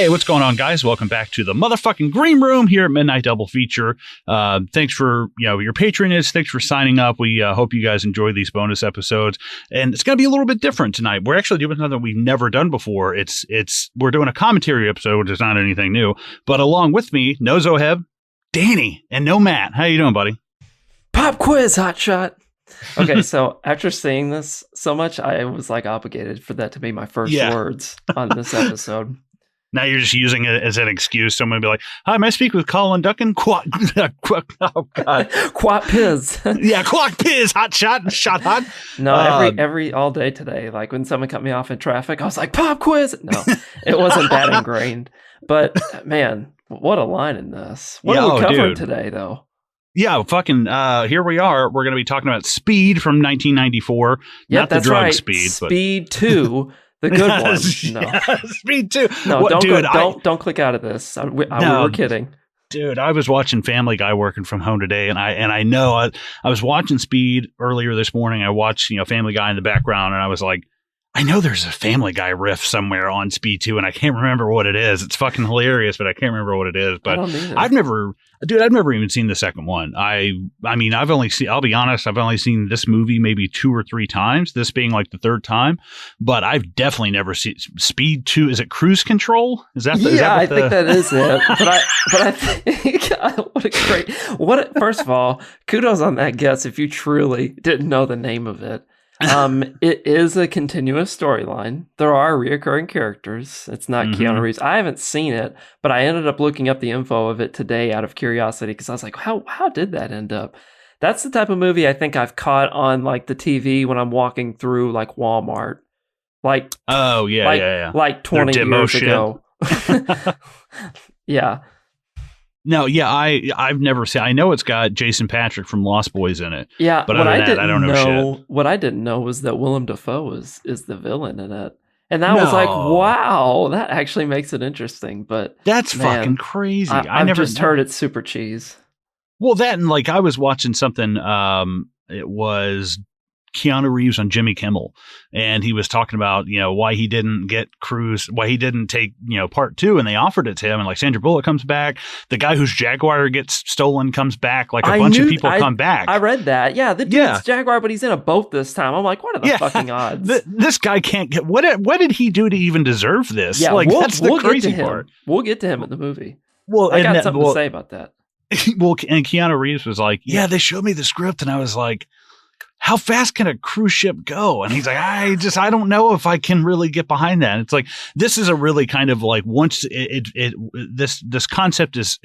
Hey, what's going on, guys? Welcome back to the motherfucking Green Room here at Midnight Double Feature. Thanks for your patronage. Thanks for signing up. We hope you guys enjoy these bonus episodes, and it's going to be a little bit different tonight. We're actually doing something we've never done before. We're doing a commentary episode, which is not anything new. But along with me, no Zoheb, Danny, and no Matt. How you doing, buddy? Pop quiz, hotshot. Okay, so after seeing this so much, I was like obligated for that to be my first words on this episode. Now you're just using it as an excuse. Someone will be like, "Hi, may I speak with Collin Duckin?" Oh God, Quat Piz. Yeah, Quat Piz, hot shot, shot hot. No, every all day today. Like when someone cut me off in traffic, I was like, "Pop quiz." No, it wasn't that ingrained. But man, what a line in this. What are we covering today, though? Yeah, fucking. Here we are. We're going to be talking about Speed from 1994. Yeah, not the that's drug right. Speed, but Speed 2. The good one. No. Yeah, Speed 2. No, what, don't click out of this. We're kidding. Dude, I was watching Family Guy working from home today, and I know I was watching Speed earlier this morning. I watched Family Guy in the background, and I was like, I know there's a Family Guy riff somewhere on Speed 2, and I can't remember what it is. It's fucking hilarious, but I can't remember what it is. But I've never even seen the second one. I mean, I'll be honest, I've only seen this movie maybe 2 or 3 times, this being like the third time, but I've definitely never seen Speed 2. Is it Cruise Control? Is that I think that is it. But I think, first of all, kudos on that guess if you truly didn't know the name of it. It is a continuous storyline. There are reoccurring characters. It's not Keanu Reeves. I haven't seen it, but I ended up looking up the info of it today out of curiosity because I was like, how did that end up? That's the type of movie I think I've caught on like the TV when I'm walking through like Walmart. Like, like 20 years ago. Yeah. No, yeah, I've never seen. I know it's got Jason Patrick from Lost Boys in it. Yeah, but I don't know shit. What I didn't know was that Willem Dafoe is the villain in it, and that was like, wow, that actually makes it interesting. But that's fucking crazy. I never just heard it's super cheese. Well, that and like I was watching something. It was Keanu Reeves on Jimmy Kimmel, and he was talking about why he didn't get Cruise, why he didn't take part 2, and they offered it to him, and like Sandra Bullock comes back, the guy whose Jaguar gets stolen comes back, like a bunch of people come back. I read that. Yeah, the dude's Jaguar, but he's in a boat this time. I'm like, what are the fucking odds? This guy can't get what did he do to even deserve this? Yeah, like that's the crazy part. We'll get to him in the movie. Well, I got something to say about that. Well, and Keanu Reeves was like, yeah, they showed me the script, and I was like, how fast can a cruise ship go? And he's like, I don't know if I can really get behind that. And it's like, this is a really kind of like once this concept is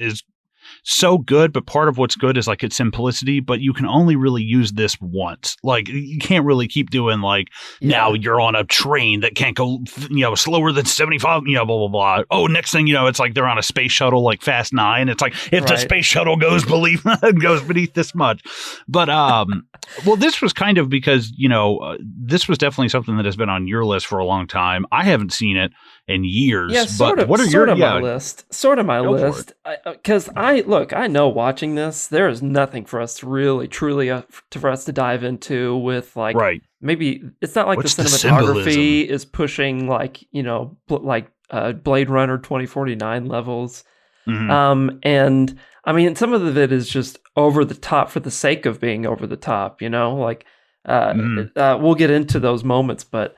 so good, but part of what's good is like its simplicity, but you can only really use this once. Like you can't really keep doing like, now you're on a train that can't go, slower than 75, blah, blah, blah. Oh, next thing it's like they're on a space shuttle like Fast 9. It's like, if the space shuttle goes beneath this much. But, well, this was kind of because, this was definitely something that has been on your list for a long time. I haven't seen it in years. Yeah, but what are my list? Sort of my list. Because I know watching this, there is nothing for us to really, truly, for us to dive into with like, maybe it's not like the cinematography is pushing like, Blade Runner 2049 levels. And I mean, some of it is just over the top for the sake of being over the top, like, we'll get into those moments, but,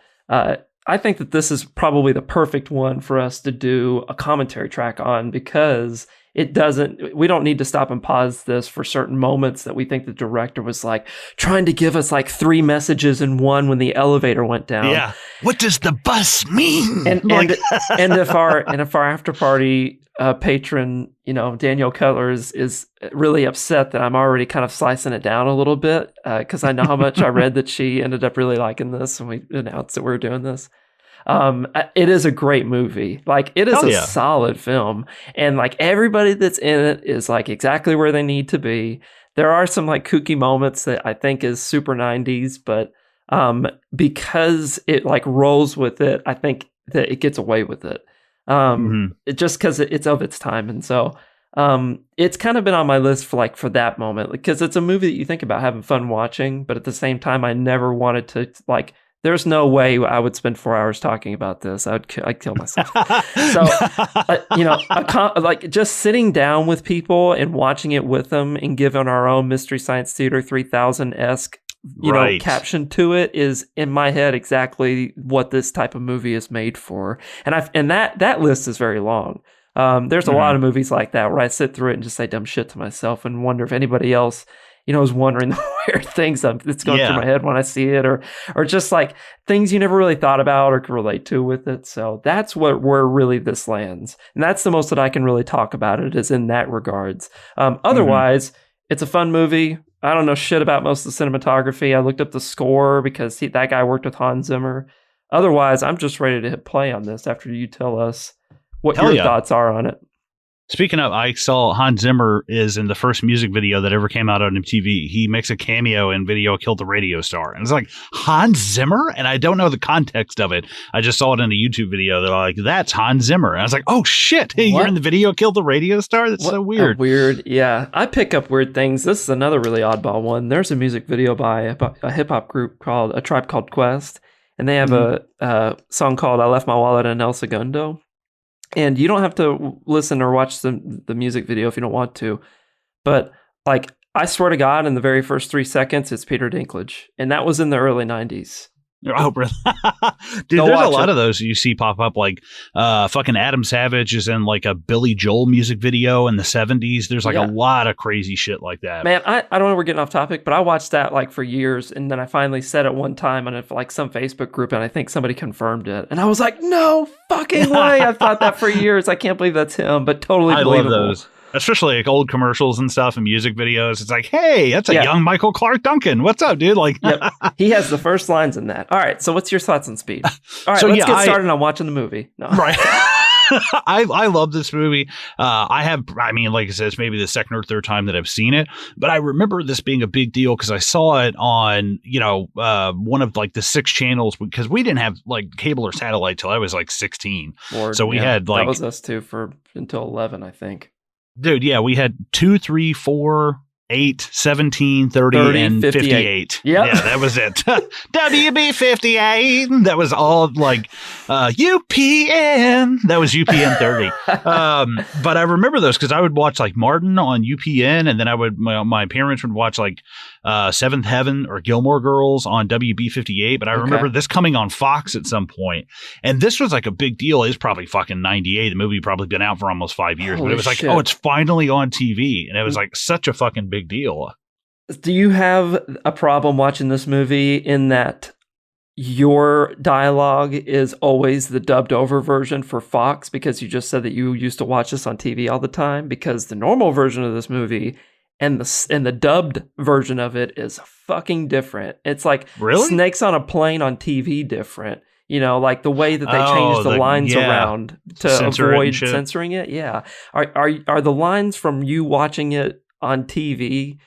I think that this is probably the perfect one for us to do a commentary track on because we don't need to stop and pause this for certain moments that we think the director was like trying to give us like 3 messages in one when the elevator went down. Yeah. What does the bus mean? And if our after party patron, Daniel Cutler is really upset that I'm already kind of slicing it down a little bit because I know how much I read that she ended up really liking this when we announced that we were doing this. It is a great movie. Like it is a solid film, and like everybody that's in it is like exactly where they need to be. There are some like kooky moments that I think is super 90s, but because it like rolls with it, I think that it gets away with it. It just because it's of its time, and so it's kind of been on my list for that moment because it's a movie that you think about having fun watching, but at the same time, I never wanted to like There's no way I would spend 4 hours talking about this. I'd kill myself. So, like just sitting down with people and watching it with them and giving our own Mystery Science Theater 3000-esque, caption to it is in my head exactly what this type of movie is made for. And that list is very long. There's a lot of movies like that where I sit through it and just say dumb shit to myself and wonder if anybody else is wondering the weird things that's going through my head when I see it, or just like things you never really thought about or could relate to with it. So that's where really this lands. And that's the most that I can really talk about it, is in that regards. Otherwise, it's a fun movie. I don't know shit about most of the cinematography. I looked up the score because that guy worked with Hans Zimmer. Otherwise, I'm just ready to hit play on this after you tell us what your thoughts are on it. Speaking of, I saw Hans Zimmer is in the first music video that ever came out on MTV. He makes a cameo in Video Killed the Radio Star. And it's like, Hans Zimmer? And I don't know the context of it. I just saw it in a YouTube video. They're like, that's Hans Zimmer. And I was like, oh shit, hey, you're in the Video Killed the Radio Star? That's so weird. Weird, yeah. I pick up weird things. This is another really oddball one. There's a music video by a hip-hop group called A Tribe Called Quest. And they have a song called I Left My Wallet in El Segundo. And you don't have to listen or watch the music video if you don't want to. But, like, I swear to God, in the very first 3 seconds, it's Peter Dinklage. And that was in the early 90s. Oh, really? Dude, there's a lot of those you see pop up. Like, fucking Adam Savage is in, like, a Billy Joel music video in the 70s. There's, like, a lot of crazy shit like that. Man, I don't know we're getting off topic, but I watched that, like, for years. And then I finally said it one time on, like, some Facebook group, and I think somebody confirmed it. And I was like, no fucking way. I've thought that for years. I can't believe that's him, but totally believable. I love those. Especially like old commercials and stuff and music videos. It's like, hey, that's a young Michael Clark Duncan. What's up, dude? Like, he has the first lines in that. All right. So what's your thoughts on Speed? All right, let's get started on watching the movie. No. Right. I love this movie. Like I said, it's maybe the second or third time that I've seen it, but I remember this being a big deal because I saw it on, one of like the 6 channels, because we didn't have like cable or satellite till I was like 16. So we had like, that was us too until 11, I think. Dude, yeah, we had 2, 3, 4, 8, 17, 30 and 58. Yeah, that was it. WB 58. That was all like UPN. That was UPN 30. But I remember those because I would watch like Martin on UPN, and then my parents would watch like Seventh Heaven or Gilmore Girls on WB 58. But I remember this coming on Fox at some point, and this was like a big deal. It was probably fucking 98. The movie had probably been out for almost 5 years, but it was like, oh, it's finally on TV, and it was like such a fucking big deal. Do you have a problem watching this movie in that your dialogue is always the dubbed over version for Fox, because you just said that you used to watch this on TV all the time? Because the normal version of this movie and the dubbed version of it is fucking different. It's like Snakes on a Plane on TV different. Like the way that they change the lines around to avoid censoring it. Yeah. Are the lines from you watching it on TV,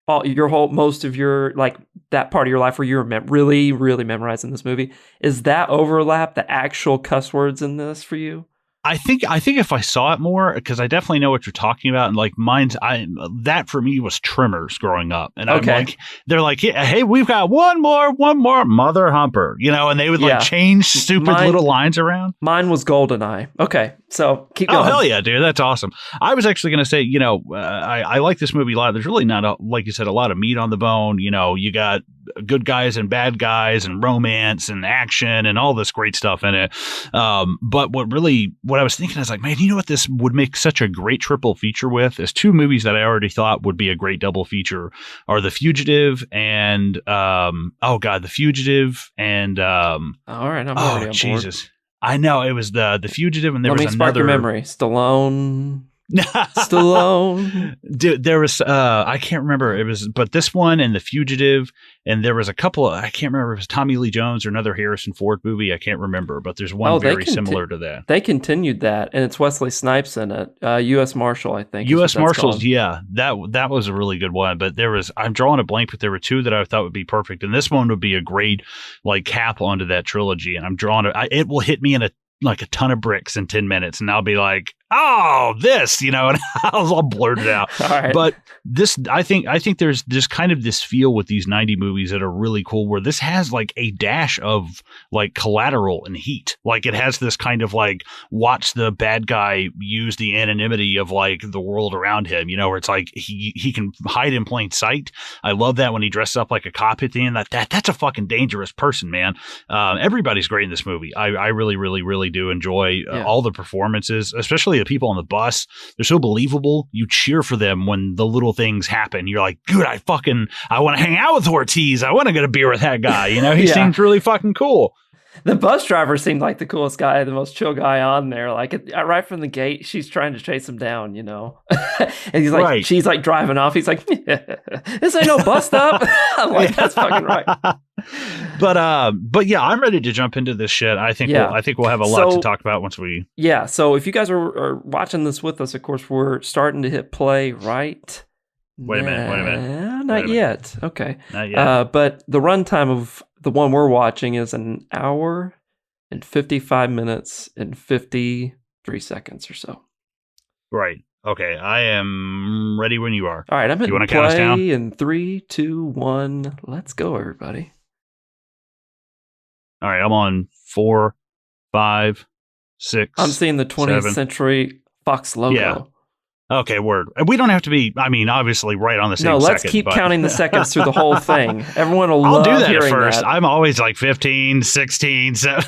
most of your, like, that part of your life where you're really, really memorizing this movie, is that overlap the actual cuss words in this for you? I think if I saw it more, because I definitely know what you're talking about, and like that for me was Tremors growing up, and I'm like, they're like, hey, we've got one more Mother Humper, and they would like change stupid little lines around. Mine was Goldeneye. Okay, so keep going. Oh hell yeah, dude, that's awesome. I was actually going to say, I like this movie a lot. There's really not like you said, a lot of meat on the bone. You got good guys and bad guys and romance and action and all this great stuff in it. But what I was thinking is like, man, you know what this would make such a great triple feature with is 2 movies that I already thought would be a great double feature are The Fugitive and The Fugitive and all right, I'm already on Jesus. Board. I know it was the Fugitive, and there was another. Spark your memory. Stallone. Dude, there was I can't remember. It was, but this one and The Fugitive, and there was a couple of, I can't remember if it was Tommy Lee Jones or another Harrison Ford movie. I can't remember, but there's one very similar to that. They continued that, and it's Wesley Snipes in it. U.S. Marshal, I think. U.S. Marshals, yeah, that was a really good one. But I'm drawing a blank, but there were 2 that I thought would be perfect, and this one would be a great like cap onto that trilogy. And I'm drawing it will hit me in a ton of bricks in 10 minutes, and I'll be like, oh, this, and I was all blurted out. All right. But this, I think there's this kind of this feel with these 90 movies that are really cool, where this has like a dash of like Collateral and Heat. Like it has this kind of like watch the bad guy use the anonymity of like the world around him, where it's like he can hide in plain sight. I love that when he dresses up like a cop at the end. That's a fucking dangerous person, man. Everybody's great in this movie. I really, really, really do enjoy all the performances, especially the people on the bus. They're so believable. You cheer for them when the little things happen. You're like, dude, I want to hang out with Ortiz. I want to get a beer with that guy. He seems really fucking cool. The bus driver seemed like the coolest guy, the most chill guy on there. Like right from the gate, she's trying to chase him down, and he's like, she's like driving off. He's like, this ain't no bus stop. I'm like, that's fucking right. But yeah, I'm ready to jump into this shit. I think we'll have a lot to talk about once we. Yeah. So if you guys are watching this with us, of course, we're starting to hit play, right? Wait a minute. Not yet. Okay. Not yet. But the runtime of the one we're watching is an hour and 55 minutes and 53 seconds or so. Right. Okay. I am ready when you are. All right. I'm going to count us down? in 3, 2, 1. Let's go, everybody. All right. I'm on 4, 5, 6. I'm seeing the 20th 7. Century Fox logo. Yeah. Okay, word. We don't have to be, obviously right on the same second. No, let's keep counting the seconds through the whole thing. Everyone will love I'll do that hearing at first. that. I'm always like 15, 16, 7.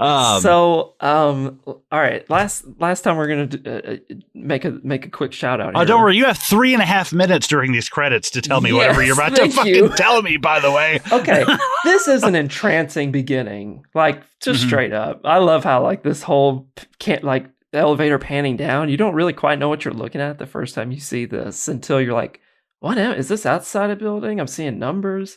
All right. Last time we're going to make a quick shout out here. Oh, don't worry. You have 3.5 minutes during these credits to tell me whatever you're about to fucking tell me, by the way. Okay. This is an entrancing beginning. Like, just straight up. I love how, like, this whole the elevator panning down, you don't really quite know what you're looking at the first time you see this until you're like, what is this outside a building? I'm seeing numbers.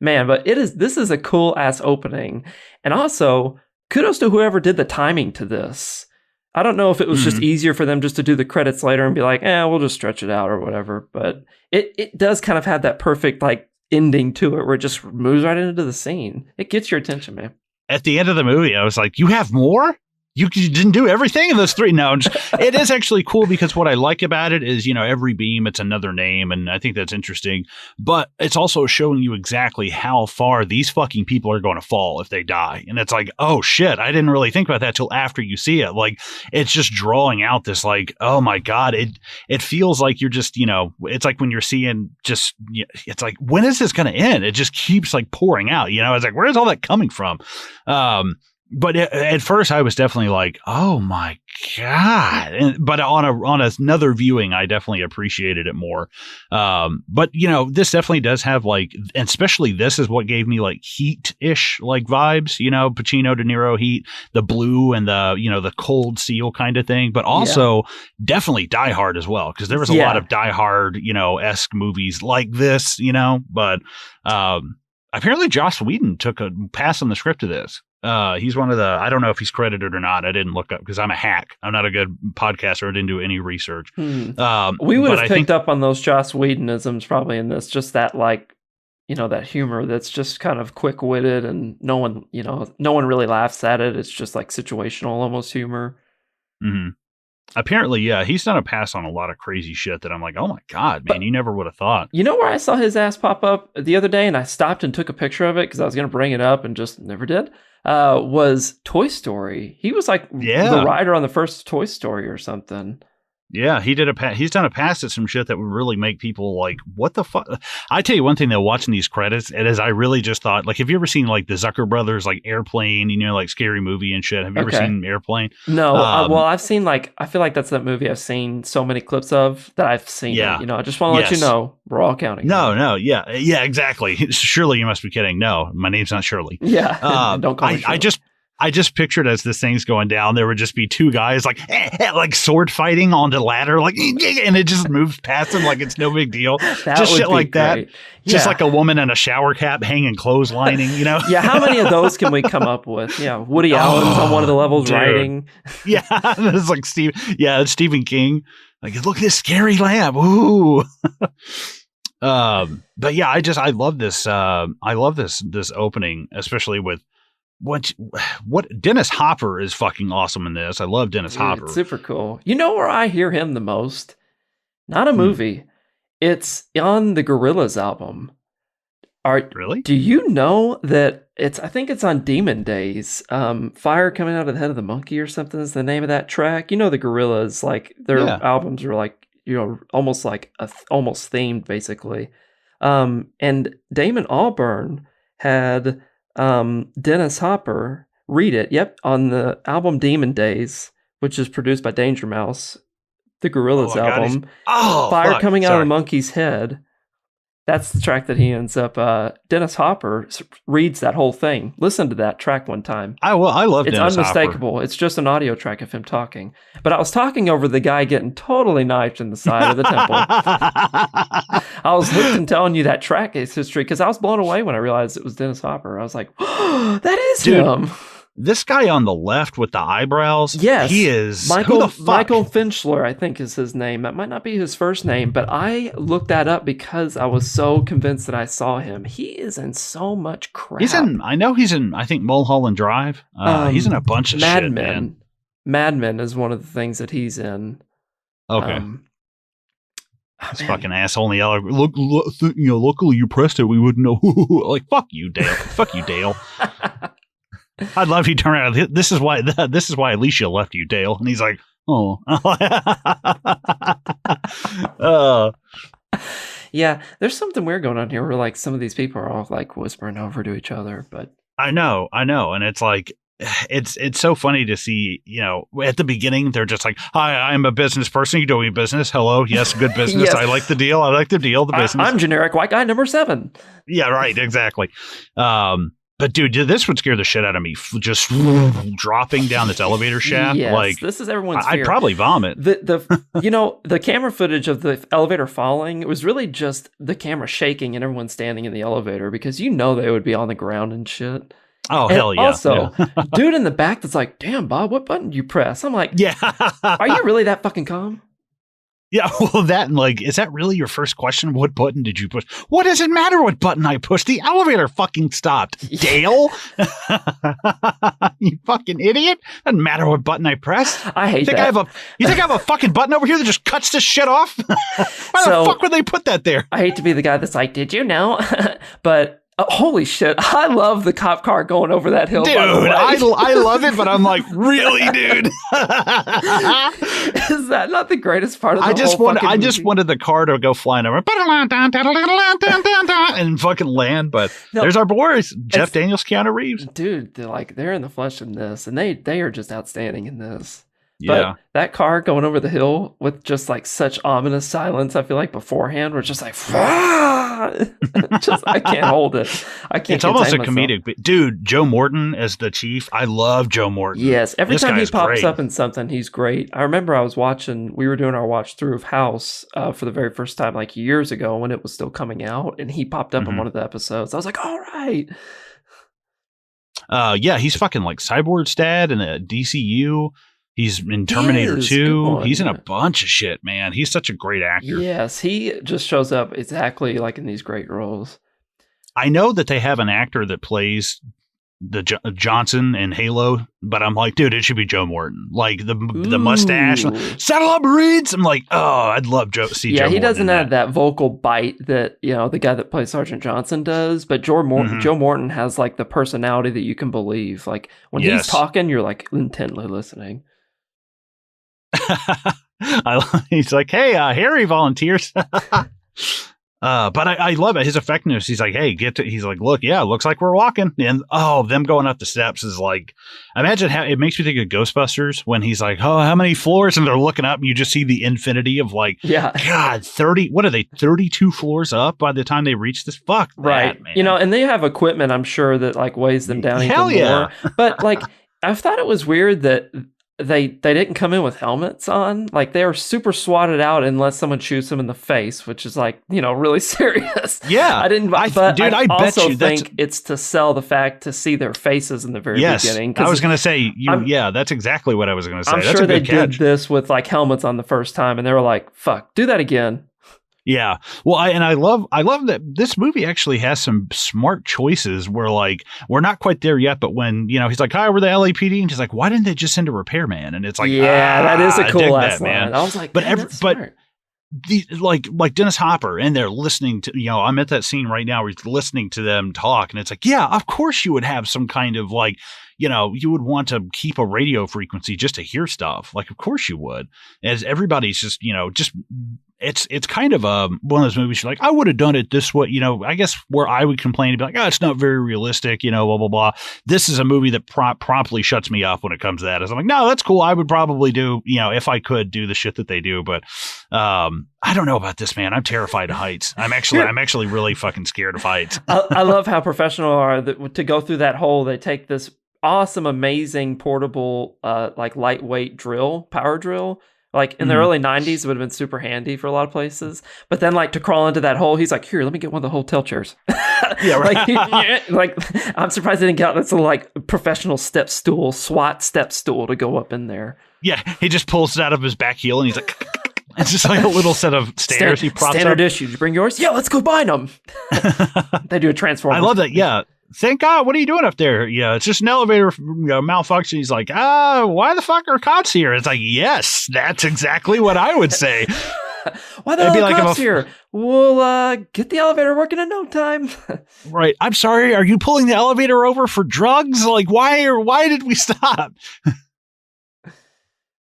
Man, but this is a cool ass opening. And also, kudos to whoever did the timing to this. I don't know if it was just easier for them just to do the credits later and be like, we'll just stretch it out or whatever. But it does kind of have that perfect like ending to it where it just moves right into the scene. It gets your attention, man. At the end of the movie, I was like, you have more? You didn't do everything in those 3. No, it is actually cool because what I like about it is, every beam, it's another name. And I think that's interesting. But it's also showing you exactly how far these fucking people are going to fall if they die. And it's like, oh, shit, I didn't really think about that till after you see it. Like, it's just drawing out this like, oh, my God, it feels like you're just, it's like when you're seeing just, it's like, when is this going to end? It just keeps like pouring out. It's like, where's all that coming from? But at first I was definitely like, oh my God. But on another viewing, I definitely appreciated it more. But this definitely does have like, and especially this is what gave me like Heat-ish like vibes, Pacino, De Niro, Heat, the blue and the cold seal kind of thing, but also definitely Die Hard as well. Cause there was a lot of Die Hard, esque movies like this, but, apparently Joss Whedon took a pass on the script of this. He's one of the, I don't know if he's credited or not. I didn't look up because I'm a hack. I'm not a good podcaster. I didn't do any research. We would have picked up on those Joss Whedonisms probably in this, just that like, that humor that's just kind of quick witted and no one really laughs at it. It's just like situational almost humor. Mm-hmm. Apparently, yeah, he's done a pass on a lot of crazy shit that I'm like, oh my God, man, you never would have thought. You know where I saw his ass pop up the other day and I stopped and took a picture of it because I was going to bring it up and just never did, was Toy Story. He was like the writer on the first Toy Story or something. Yeah, he's done a pass at some shit that would really make people like, what the fuck? I tell you one thing though, watching these credits, it is, I really just thought, like, have you ever seen like the Zucker Brothers, like Airplane, like Scary Movie and shit? Have you ever seen Airplane? No, well, I've seen like, I feel like that's that movie I've seen so many clips of that I've seen it. I just want to let you know, we're all counting. No, yeah, exactly. Surely you must be kidding. No, my name's not Shirley. Yeah, don't call me Shirley. I just pictured as this thing's going down, there would just be 2 guys like sword fighting on the ladder, like, and it just moves past them like it's no big deal. Just shit like that. Just like a woman in a shower cap hanging clotheslining, Yeah, how many of those can we come up with? Yeah, Woody Allen's on one of the levels writing. Yeah, it's like Stephen King. Like, look at this scary lamp. Ooh. But yeah, I love this. I love this opening, especially with what Dennis Hopper is fucking awesome in this. I love Dennis Hopper. It's super cool. You know where I hear him the most? Not a movie. It's on the Gorillaz album. Really? Do you know that I think it's on Demon Days. Fire Coming Out of the Head of the Monkey or something is the name of that track. You know the Gorillaz, like their albums are like, almost like almost themed basically. And Damon Albarn had Dennis Hopper read it. Yep, on the album Demon Days, which is produced by Danger Mouse, the Gorillaz album. Fire Coming Out of the Monkey's Head. That's the track that he ends up. Dennis Hopper reads that whole thing. Listen to that track one time. I love Dennis Hopper. It's unmistakable. It's just an audio track of him talking. But I was talking over the guy getting totally knifed in the side of the temple. I was hooked and telling you that track is history because I was blown away when I realized it was Dennis Hopper. I was like, oh, that is him. This guy on the left with the eyebrows, yes, he is Michael Michael Finchler, I think is his name. That might not be his first name, but I looked that up because I was so convinced that I saw him. He is in so much crap. I think Mulholland Drive. He's in a bunch of shit, man. Mad Men is one of the things that he's in. Okay. This fucking asshole in the elevator. Look, luckily you pressed it. We wouldn't know. Like, fuck you, Dale. Fuck you, Dale. I'd love if you turn around. This is why Alicia left you, Dale. And he's like, oh. Yeah, there's something weird going on here where like some of these people are all like whispering over to each other, but I know. And it's like, it's so funny to see, at the beginning, they're just like, hi, I'm a business person. You doing business? Hello. Yes. Good business. Yes. I like the deal. The business. I'm generic white guy number 7. Yeah, right. Exactly. But dude, this would scare the shit out of me. Just dropping down this elevator shaft. Yes, like this is everyone's fear. I'd probably vomit. The camera footage of the elevator falling, it was really just the camera shaking and everyone standing in the elevator because they would be on the ground and shit. Oh, hell yeah. Also, dude in the back that's like, damn, Bob, what button you press? I'm like, yeah. Are you really that fucking calm? Yeah, well, is that really your first question? What button did you push? What does it matter what button I pushed? The elevator fucking stopped. Dale? You fucking idiot. Doesn't matter what button I pressed. I hate that. You think I have a fucking button over here that just cuts this shit off? Why the fuck would they put that there? I hate to be the guy that's like, did you know? But holy shit, I love the cop car going over that hill. Dude, I love it, but I'm like, really, dude? Is that not the greatest part of the I just wanted the car to go flying over and fucking land, but there's our boys, Jeff Daniels, Keanu Reeves. Dude, they're in the flesh in this, and they are just outstanding in this. Yeah. But that car going over the hill with just like such ominous silence, I feel like beforehand, we're just like, I can't hold it. I can't. It's almost a comedic. But dude, Joe Morton as the chief. I love Joe Morton. Yes. Every time he pops up in something, he's great. I remember we were doing our watch through of House for the very first time like years ago when it was still coming out. And he popped up in one of the episodes. I was like, all right. Yeah, he's fucking like Cyborg Stad and a DCU. He's in Terminator 2. He's in a bunch of shit, man. He's such a great actor. Yes, he just shows up exactly like in these great roles. I know that they have an actor that plays the Johnson in Halo, but I'm like, dude, it should be Joe Morton. Like the mustache, saddle up, Marines. I'm like, oh, I'd love see Joe Morton. Yeah, he doesn't have that vocal bite that the guy that plays Sergeant Johnson does, but Joe Morton has like the personality that you can believe. Like when he's talking, you're like intently listening. He's like, hey, Harry volunteers. But I love it. His effectiveness. He's like, hey, he's like, look, yeah, looks like we're walking. And them going up the steps is like, imagine how it makes me think of Ghostbusters when he's like, oh, how many floors? And they're looking up and you just see the infinity of like, God, 30, what are they, 32 floors up by the time they reach this? Fuck right. That, man. And they have equipment, I'm sure, that like weighs them down Hell even yeah. more. But like, I thought it was weird that they didn't come in with helmets on. Like they are super swatted out unless someone shoots them in the face, which is like, really serious. Yeah. I didn't, but I bet also you think it's to sell the fact to see their faces in the very beginning. I was going to say, that's exactly what I was going to say. I'm that's sure a good they did this with like helmets on the first time and they were like, fuck, do that again. Yeah. Well, I love that this movie actually has some smart choices where like we're not quite there yet, but when he's like, "Hi, we're the LAPD," and she's like, "Why didn't they just send a repairman?" And it's like, that is a cool ass line. man. I was like, that's smart. Like Dennis Hopper, and they're listening to, I'm at that scene right now where he's listening to them talk, and it's like, yeah, of course you would have some kind of like, you would want to keep a radio frequency just to hear stuff. Like, of course you would. As everybody's just, it's kind of one of those movies you're like, I would have done it this way. I guess where I would complain and be like, oh, it's not very realistic, blah, blah, blah. This is a movie that promptly shuts me off when it comes to that. As I'm like, no, that's cool. I would probably do, if I could do the shit that they do. But I don't know about this, man. I'm terrified of heights. I'm actually really fucking scared of heights. I love how professional are to go through that hole. They take this awesome, amazing, portable, like lightweight power drill. Like in the early 90s, it would have been super handy for a lot of places. But then like to crawl into that hole, he's like, here, let me get one of the hotel chairs. Yeah, right. like I'm surprised they didn't get this little like professional SWAT step stool to go up in there. Yeah, he just pulls it out of his back heel and he's like, it's just like a little set of stairs he props standard up. issue. Did you bring yours? Yeah, let's go bind them. They do a Transformers. I love that. Yeah. Thank God. What are you doing up there? Yeah, it's just an elevator malfunction. He's like, why the fuck are cops here? It's like, yes, that's exactly what I would say. Why the hell are cops here? We'll get the elevator working in no time. Right. I'm sorry. Are you pulling the elevator over for drugs? Like, why did we stop?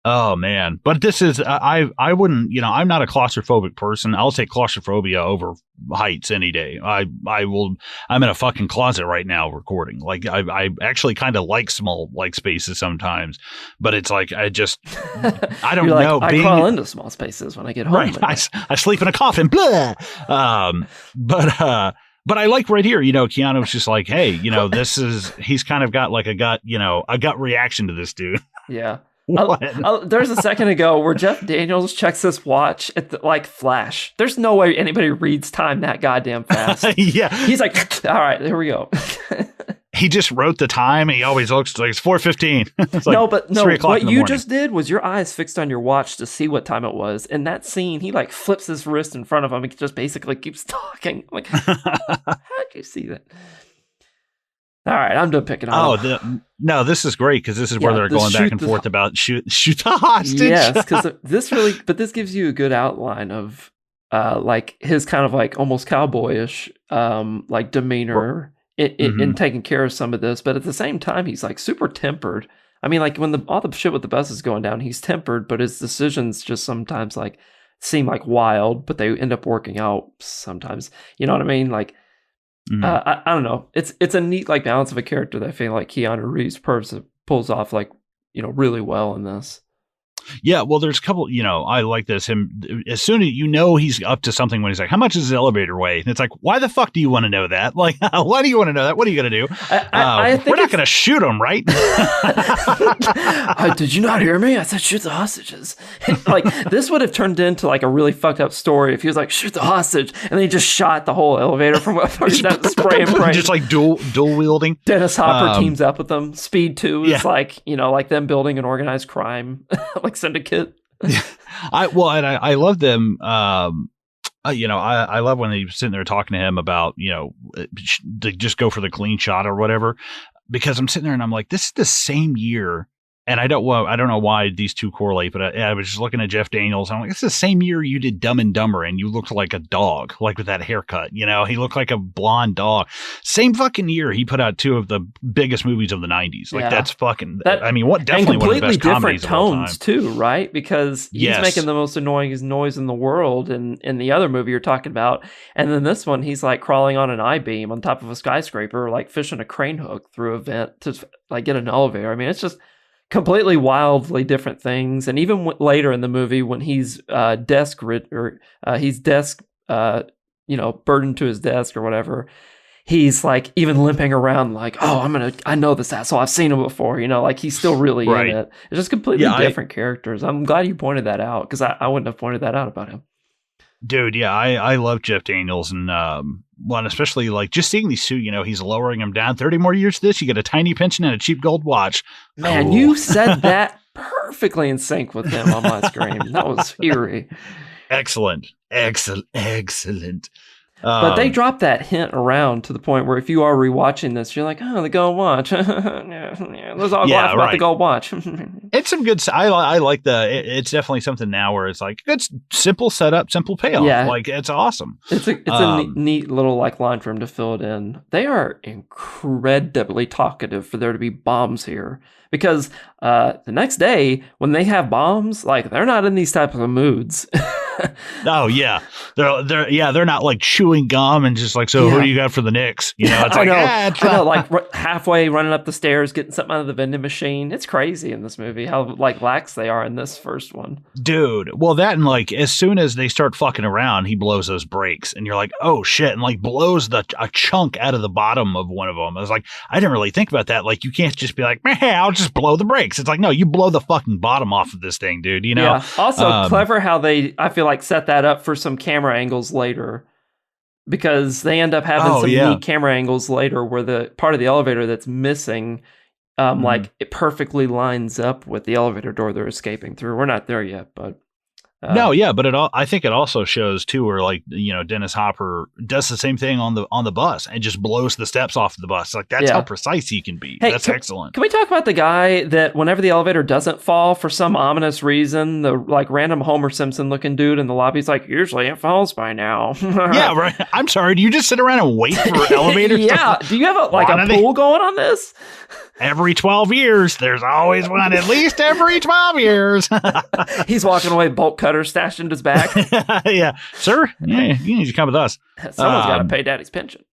Oh man. But this is, I wouldn't, I'm not a claustrophobic person. I'll take claustrophobia over heights any day. I'm in a fucking closet right now recording. Like I actually kind of like small like spaces sometimes, but it's like, I don't know. I crawl into small spaces when I get home. Right. I sleep in a coffin. Blah. But I like right here, Keanu's just like, hey, he's kind of got like a gut reaction to this dude. Yeah. There's a second ago where Jeff Daniels checks his watch at the flash. There's no way anybody reads time that goddamn fast. Yeah. He's like, all right, here we go. He just wrote the time. He always looks like it's 4:15. It's like what you just did was your eyes fixed on your watch to see what time it was. In that scene, he like flips his wrist in front of him and just basically keeps talking. I'm like, how'd you see that? All right, I'm done picking on him. No, this is great because this is where they're going back and forth about shoot the hostage. Yes, because this gives you a good outline of like his kind of like almost cowboyish like demeanor in taking care of some of this, but at the same time he's like super tempered. I mean, like when all the shit with the bus is going down, he's tempered, but his decisions just sometimes like seem like wild, but they end up working out sometimes. You know what I mean? Like. I don't know. It's a neat like balance of a character that I feel like Keanu Reeves pulls off like really well in this. Yeah, well, there's a couple, I like this. As soon as he's up to something when he's like, how much does the elevator weigh? And it's like, why the fuck do you want to know that? Like, why do you want to know that? What are you going to do? I think we're not going to shoot him, right? Did you not hear me? I said, shoot the hostages. Like, this would have turned into like a really fucked up story if he was like, shoot the hostage. And then he just shot the whole elevator from spray and pray. Just like dual wielding. Dennis Hopper teams up with them. Speed 2 is like, like them building an organized crime. Like syndicate. I love them. I love when they're sitting there talking to him about, to just go for the clean shot or whatever, because I'm sitting there and I'm like, this is the same year. And I don't know why these two correlate, but I was just looking at Jeff Daniels. And I'm like, it's the same year you did Dumb and Dumber and you looked like a dog, like with that haircut. He looked like a blonde dog. Same fucking year he put out two of the biggest movies of the 90s. Like that's fucking. Definitely one of the best comedies of all time. Tones too, right? Because he's making the most annoying noise in the world, and in the other movie you're talking about, and then this one he's like crawling on an I-beam on top of a skyscraper, like fishing a crane hook through a vent to like get an elevator. I mean, it's just completely wildly different things. And even later in the movie when he's burdened to his desk or whatever, he's like even limping around like, I know this asshole, I've seen him before, like he's still really in it. It's just completely different characters. I'm glad you pointed that out because I wouldn't have pointed that out about him. Dude, yeah, I love Jeff Daniels, and especially like just seeing these two, he's lowering him down 30 more years to this. You get a tiny pension and a cheap gold watch. Man, you said that perfectly in sync with him on my screen. That was eerie. Excellent. But they drop that hint around to the point where if you are rewatching this, you're like, oh, the Gold Watch. Let's all laugh about the Gold Watch. It's some good. I like it's definitely something now where it's like it's simple setup, simple payoff. Yeah. Like it's awesome. It's a neat little like line for him to fill it in. They are incredibly talkative for there to be bombs here. Because the next day when they have bombs, like they're not in these types of moods. Oh yeah, they're not like chewing gum and just like, so who do you got for the Knicks? You know, it's like I know, like halfway running up the stairs, getting something out of the vending machine. It's crazy in this movie how like lax they are in this first one, dude. Well, that and like as soon as they start fucking around, he blows those brakes, and you're like, oh shit, and like blows a chunk out of the bottom of one of them. I was like, I didn't really think about that. Like you can't just be like, man, I'll just blow the brakes. It's like, no, you blow the fucking bottom off of this thing, dude. You know. Yeah. Also, clever how I feel like set that up for some camera angles later, because they end up having some neat camera angles later where the part of the elevator that's missing, like it perfectly lines up with the elevator door they're escaping through. We're not there yet, but but I think it also shows too where like, you know, Dennis Hopper does the same thing on the bus and just blows the steps off of the bus. Like that's how precise he can be. Hey, that's excellent. Can we talk about the guy that whenever the elevator doesn't fall for some ominous reason, the like random Homer Simpson looking dude in the lobby's like, usually it falls by now. Yeah, right. I'm sorry. Do you just sit around and wait for elevators? Yeah. Do you have a pool going on this? Every 12 years, there's always one. At least every 12 years. He's walking away, bolt cutter stashed in his back. Yeah, sir. Yeah, you need to come with us. Someone's got to pay Daddy's pension.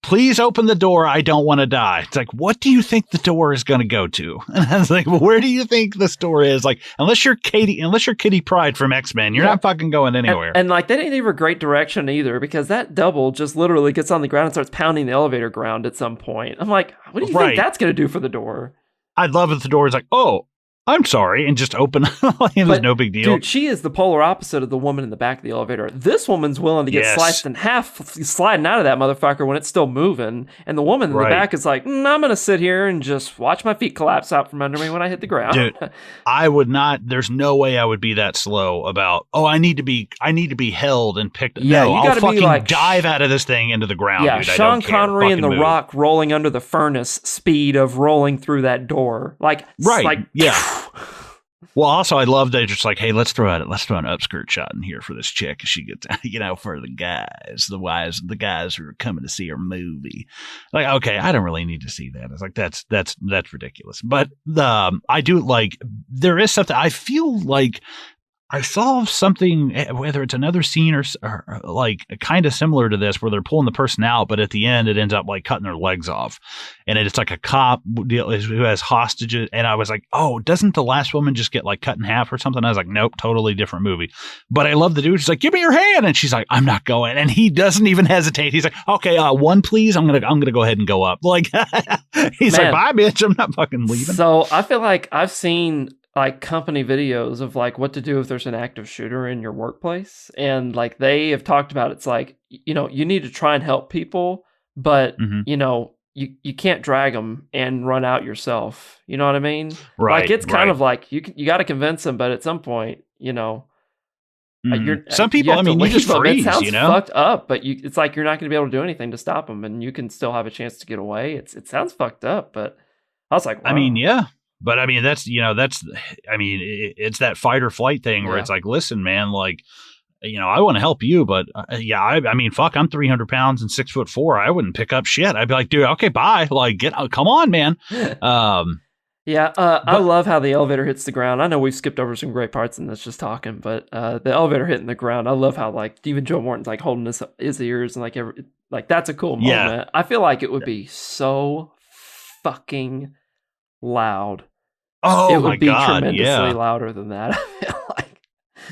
Please open the door. I don't want to die. It's like, what do you think the door is going to go to? And I was like, well, where do you think this door is? Like, unless you're Kitty Pryde from X-Men, you're not fucking going anywhere. And like, they didn't give her great direction either, because that double just literally gets on the ground and starts pounding the elevator ground at some point. I'm like, what do you think that's going to do for the door? I'd love if the door is like, oh, I'm sorry, and just open. There's no big deal. Dude, she is the polar opposite of the woman in the back of the elevator. This woman's willing to get sliced in half, sliding out of that motherfucker when it's still moving. And the woman in the back is like, I'm going to sit here and just watch my feet collapse out from under me when I hit the ground. Dude, I would not. There's no way I would be that slow about, I need to be held and picked. Yeah, no, you got to fucking be like, dive out of this thing into the ground. Yeah, dude, Sean Connery and The move. Rock rolling under the furnace speed of rolling through that door. Well, also, I love that just like, hey, let's throw an upskirt shot in here for this chick. She gets, for the guys who are coming to see her movie. Like, okay, I don't really need to see that. It's like, that's ridiculous. But I do like, there is something, I feel like I saw something, whether it's another scene or like kind of similar to this, where they're pulling the person out, but at the end it ends up like cutting their legs off, and it's like a cop deal who has hostages. And I was like, oh, doesn't the last woman just get like cut in half or something? I was like, nope, totally different movie. But I love the dude. She's like, give me your hand, and she's like, I'm not going, and he doesn't even hesitate. He's like, okay, one please. I'm gonna go ahead and go up. Like he's like, bye, bitch. I'm not fucking leaving. So I feel like I've seen like company videos of like what to do if there's an active shooter in your workplace. And like they have talked about, it's like, you need to try and help people, but you can't drag them and run out yourself. You know what I mean? Right. Like it's kind of like you got to convince them, but at some point, some people, you just freeze, it sounds fucked up, but it's like, you're not going to be able to do anything to stop them, and you can still have a chance to get away. It sounds fucked up, but I was like, wow. But it's that fight or flight thing where it's like, listen, man, like, I want to help you, but fuck, I'm 300 pounds and 6'4". I wouldn't pick up shit. I'd be like, dude, okay, bye. Like, come on, man. I love how the elevator hits the ground. I know we've skipped over some great parts in this just talking, but the elevator hitting the ground, I love how like even Joe Morton's like holding his ears and like that's a cool moment. Yeah. I feel like it would be so fucking loud. Oh, it would be tremendously louder than that. I feel like.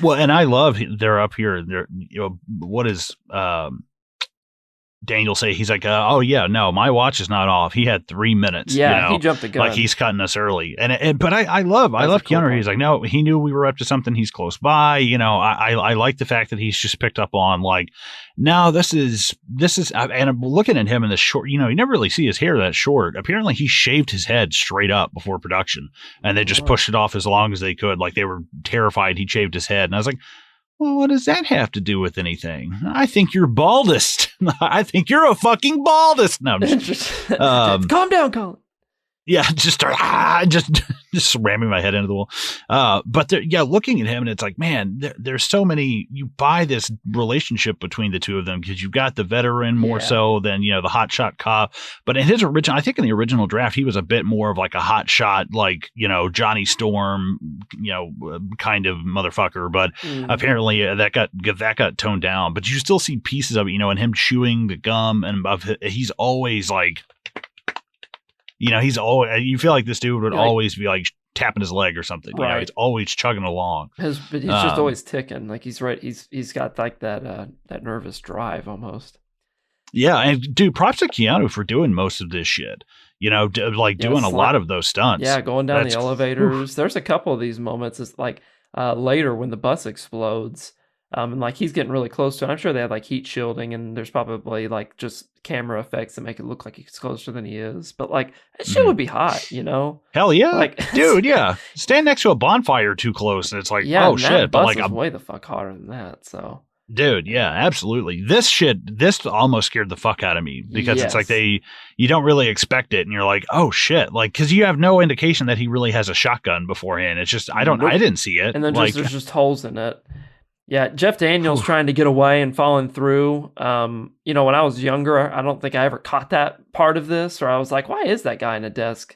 Well, and I love they're up here. They're what is Daniel say, he's like, oh yeah, no, my watch is not off. He had 3 minutes. Yeah, he jumped the gun. Like he's cutting us early. But I love Keanu. He's like, no, he knew we were up to something. He's close by. I like the fact that he's just picked up on like, no, this is, and I'm looking at him in the short, you never really see his hair that short. Apparently he shaved his head straight up before production and they just pushed it off as long as they could. Like they were terrified he shaved his head. And I was like, well, what does that have to do with anything? I think you're baldest. I think you're a fucking baldest. No, calm down, Collin. Yeah, just start just ramming my head into the wall. But looking at him, and it's like, man, there's so many. You buy this relationship between the two of them because you've got the veteran more so than the hotshot cop. But in his original, I think in the original draft, he was a bit more of like a hotshot, like Johnny Storm, kind of motherfucker. But apparently that got toned down. But you still see pieces of it, and him chewing the gum, and he's always like. He's always. You feel like this dude would always be like tapping his leg or something. Right. He's always chugging along. But he's just always ticking. Like he's right. He's got like that nervous drive almost. Yeah, and dude, props to Keanu for doing most of this shit. Doing a lot of those stunts. Yeah, going down the elevators. Oof. There's a couple of these moments. It's like later when the bus explodes. And like he's getting really close to it. I'm sure they had like heat shielding and there's probably like just camera effects that make it look like he's closer than he is. But like that shit would be hot, Hell yeah. Like dude, yeah. Stand next to a bonfire too close and it's like, oh shit. But like way the fuck hotter than that. So dude, yeah, absolutely. This almost scared the fuck out of me because it's like you don't really expect it and you're like, oh shit. Like, cause you have no indication that he really has a shotgun beforehand. It's just, I didn't see it. And then there's just holes in it. Yeah, Jeff Daniels trying to get away and falling through. When I was younger, I don't think I ever caught that part of this, or I was like, why is that guy in a desk?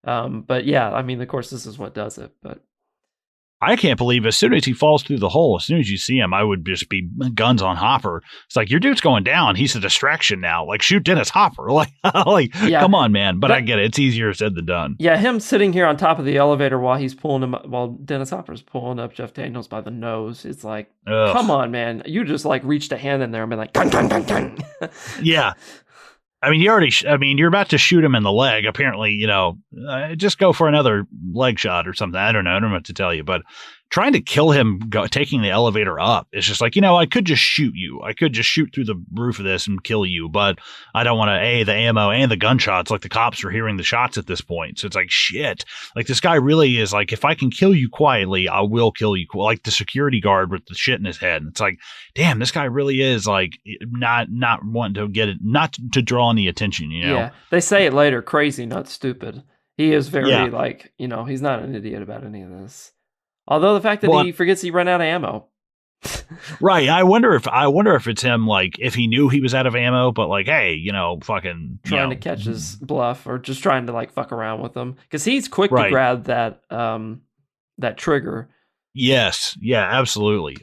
But yeah, I mean, of course, this is what does it. But I can't believe as soon as he falls through the hole, as soon as you see him, I would just be guns on Hopper. It's like, your dude's going down. He's a distraction now. Like, shoot Dennis Hopper. Come on, man. But I get it. It's easier said than done. Yeah, him sitting here on top of the elevator while Dennis Hopper's pulling up Jeff Daniels by the nose. It's like, come on, man. You just like reached a hand in there and been like, dun, dun, dun, dun. Yeah. I mean, you're about to shoot him in the leg. Apparently, just go for another leg shot or something. I don't know what to tell you, but trying to kill him taking the elevator up, it's just like, I could just shoot you. I could just shoot through the roof of this and kill you, but I don't want to, the ammo and the gunshots, like the cops are hearing the shots at this point. So it's like, shit, like this guy really is like, if I can kill you quietly, I will kill you. Like the security guard with the shit in his head. And it's like, damn, this guy really is like not wanting to get it, not to draw any attention, Yeah. They say it later, crazy, not stupid. He is very he's not an idiot about any of this. Although the fact that he forgets he ran out of ammo. Right. I wonder if it's him, like, if he knew he was out of ammo, but like, hey, fucking trying to catch his bluff or just trying to like fuck around with him. Because he's quick to grab that trigger. Yes. Yeah, absolutely.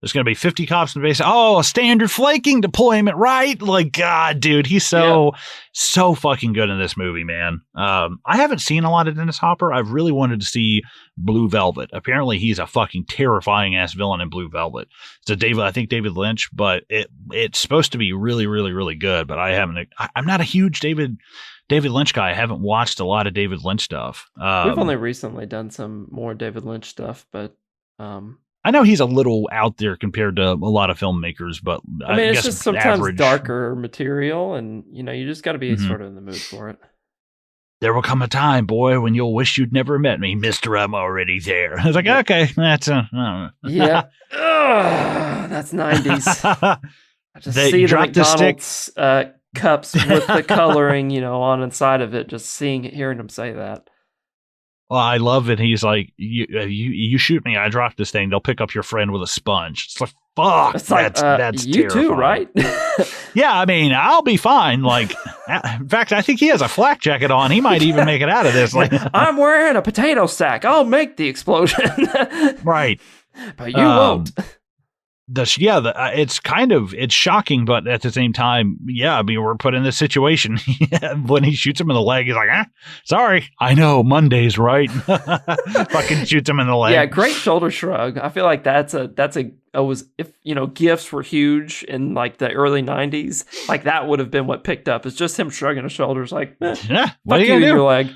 There's going to be 50 cops in the base. Oh, a standard flanking deployment, right? Like, God, dude, he's so fucking good in this movie, man. I haven't seen a lot of Dennis Hopper. I've really wanted to see Blue Velvet. Apparently, he's a fucking terrifying ass villain in Blue Velvet. So I think David Lynch, but it's supposed to be really, really, really good. But I'm not a huge David Lynch guy. I haven't watched a lot of David Lynch stuff. We've only recently done some more David Lynch stuff, but I know he's a little out there compared to a lot of filmmakers, but I mean, it's just sometimes darker material, and you just got to be sort of in the mood for it. There will come a time, boy, when you'll wish you'd never met me, Mister. I'm already there. I was like, okay, that's yeah, that's 90s. I just see the McDonald's cups with the coloring, on inside of it. Just hearing him say that. Well, I love it. He's like, you shoot me, I drop this thing. They'll pick up your friend with a sponge. It's like, fuck. It's that's you terrifying. Too, right? Yeah, I mean, I'll be fine. Like, in fact, I think he has a flak jacket on. He might even make it out of this. Like, I'm wearing a potato sack. I'll make the explosion. Right, but you won't. It's shocking, but at the same time, I mean, we're put in this situation. When he shoots him in the leg, he's like, sorry, I know, Monday's right. Fucking shoots him in the leg. Yeah, great shoulder shrug. I feel like that's a if GIFs were huge in like the early 90s, like that would have been what picked up. It's just him shrugging his shoulders like, yeah, fuck you and your leg.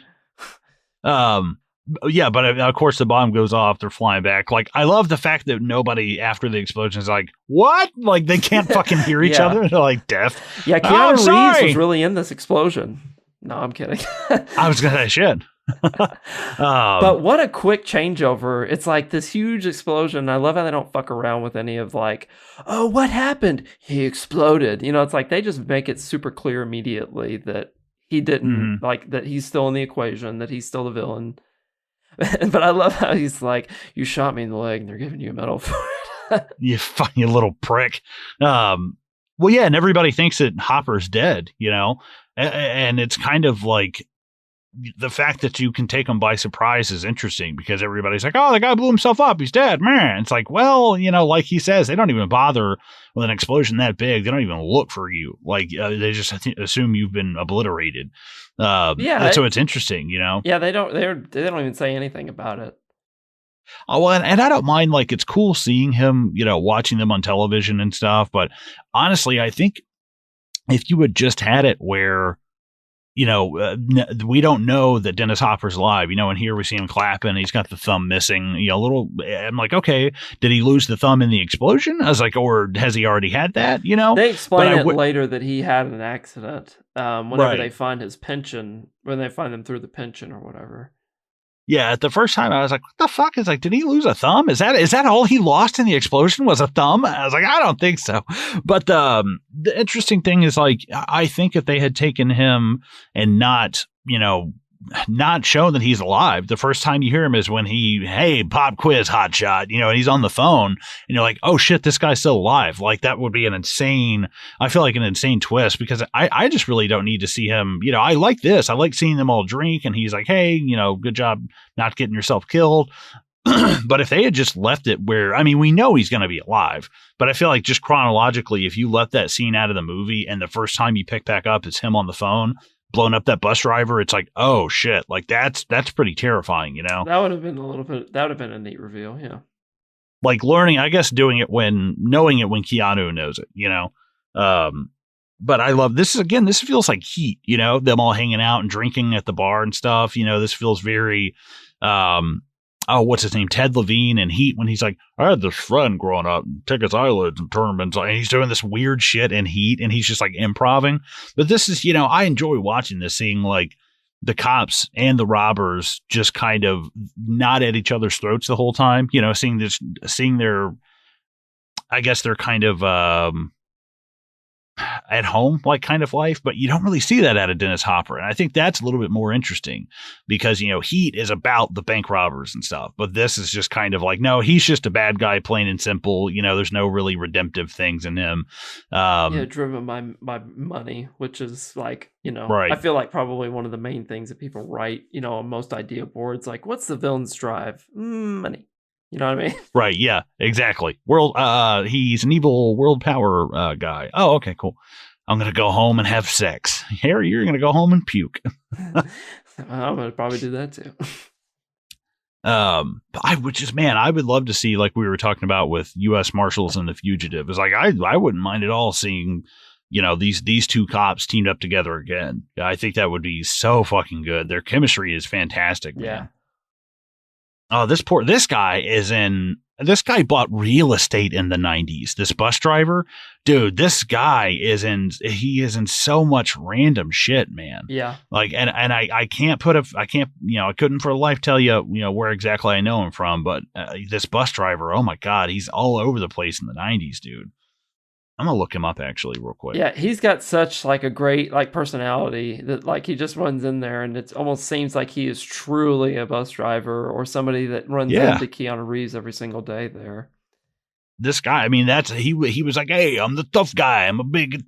Yeah, but of course the bomb goes off. They're flying back. Like, I love the fact that nobody after the explosion is like, what? Like, they can't fucking hear each other. They're like deaf. Yeah, Keanu Reeves was really in this explosion. No, I'm kidding. I was gonna say shit. But what a quick changeover. It's like this huge explosion. I love how they don't fuck around with any of like, oh, what happened? He exploded. It's like they just make it super clear immediately that he didn't, like, that he's still in the equation, that he's still the villain. But I love how he's like, you shot me in the leg and they're giving you a medal for it. You fucking little prick. Well, yeah, and everybody thinks that Hopper's dead, and it's kind of like the fact that you can take him by surprise is interesting because everybody's like, oh, the guy blew himself up. He's dead, man. It's like, well, like he says, they don't even bother with an explosion that big. They don't even look for you. Like they just assume you've been obliterated. So it's interesting, Yeah, they don't even say anything about it. Oh, well, and I don't mind, like, it's cool seeing him, watching them on television and stuff. But honestly, I think if you had just had it where, we don't know that Dennis Hopper's alive, and here we see him clapping. He's got the thumb missing, I'm like, okay, did he lose the thumb in the explosion? I was like, or has he already had that? They explain later that he had an accident. Whenever they find his pension, when they find him through the pension or whatever. Yeah, at the first time I was like, what the fuck? Is like, did he lose a thumb? Is that all he lost in the explosion was a thumb? I was like, I don't think so. But the interesting thing is, like, I think if they had taken him and not shown that he's alive, the first time you hear him is when hey, pop quiz, hotshot, and he's on the phone and you're like, oh shit, this guy's still alive. Like, that would be an insane twist because I just really don't need to see him. I like this. I like seeing them all drink and he's like, hey, good job not getting yourself killed. But if they had just left it where, we know he's going to be alive, but I feel like just chronologically, if you left that scene out of the movie and the first time you pick back up, it's him on the phone blowing up that bus driver, it's like, oh shit, like that's pretty terrifying, That would have been a neat reveal, yeah. Like knowing it when Keanu knows it, but I love this. This feels like Heat, them all hanging out and drinking at the bar and stuff. This feels very what's his name? Ted Levine and Heat, when he's like, I had this friend growing up and take his eyelids and turn them into, and he's doing this weird shit in Heat and he's just like improving. But this is, I enjoy watching this, seeing like the cops and the robbers just kind of not at each other's throats the whole time, seeing their, I guess they're kind of, at home, like kind of life, but you don't really see that out of Dennis Hopper. And I think that's a little bit more interesting because, Heat is about the bank robbers and stuff, but this is just kind of like, no, he's just a bad guy, plain and simple. There's no really redemptive things in him. Driven by money, which is like, right. I feel like probably one of the main things that people write, on most idea boards, like, what's the villain's drive? Money. You know what I mean? Right. Yeah, exactly. He's an evil world power guy. Oh, okay, cool. I'm going to go home and have sex. Harry, you're going to go home and puke. I'm going to probably do that too. I would love to see, like we were talking about with U.S. Marshals and The Fugitive. It's like, I wouldn't mind at all seeing, these two cops teamed up together again. I think that would be so fucking good. Their chemistry is fantastic, man. Yeah. Oh, this guy bought real estate in the 90s. This bus driver, dude, this guy is in so much random shit, man. Yeah. Like, and I couldn't for life tell you, where exactly I know him from, but this bus driver, oh my God, he's all over the place in the 90s, dude. I'm gonna look him up actually real quick. Yeah, he's got such like a great like personality that like he just runs in there and it almost seems like he is truly a bus driver or somebody that runs into Keanu Reeves every single day there. This guy, he was like, hey, I'm the tough guy. I'm a big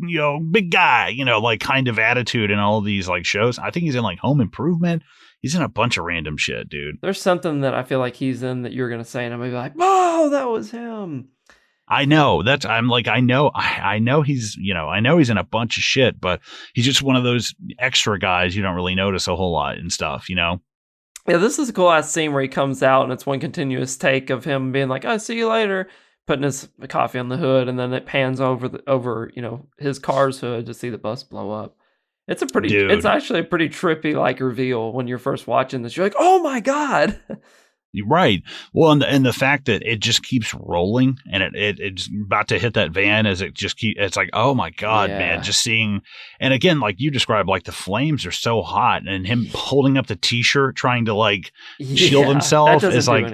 guy, like kind of attitude in all of these like shows. I think he's in like Home Improvement. He's in a bunch of random shit, dude. There's something that I feel like he's in that you're gonna say and I'm gonna be like, oh, that was him. I know I know he's in a bunch of shit, but he's just one of those extra guys you don't really notice a whole lot and stuff, Yeah, this is a cool ass scene where he comes out and it's one continuous take of him being like, I'll see you later. putting his coffee on the hood, and then it pans over his car's hood to see the bus blow up. It's actually a pretty trippy like reveal when you're first watching this. You're like, oh my God. Right. Well, and the fact that it just keeps rolling and it's about to hit that van as it just it's like, oh my God, man, just seeing. And again, like you described, like the flames are so hot and him holding up the t-shirt, trying to like shield himself is like,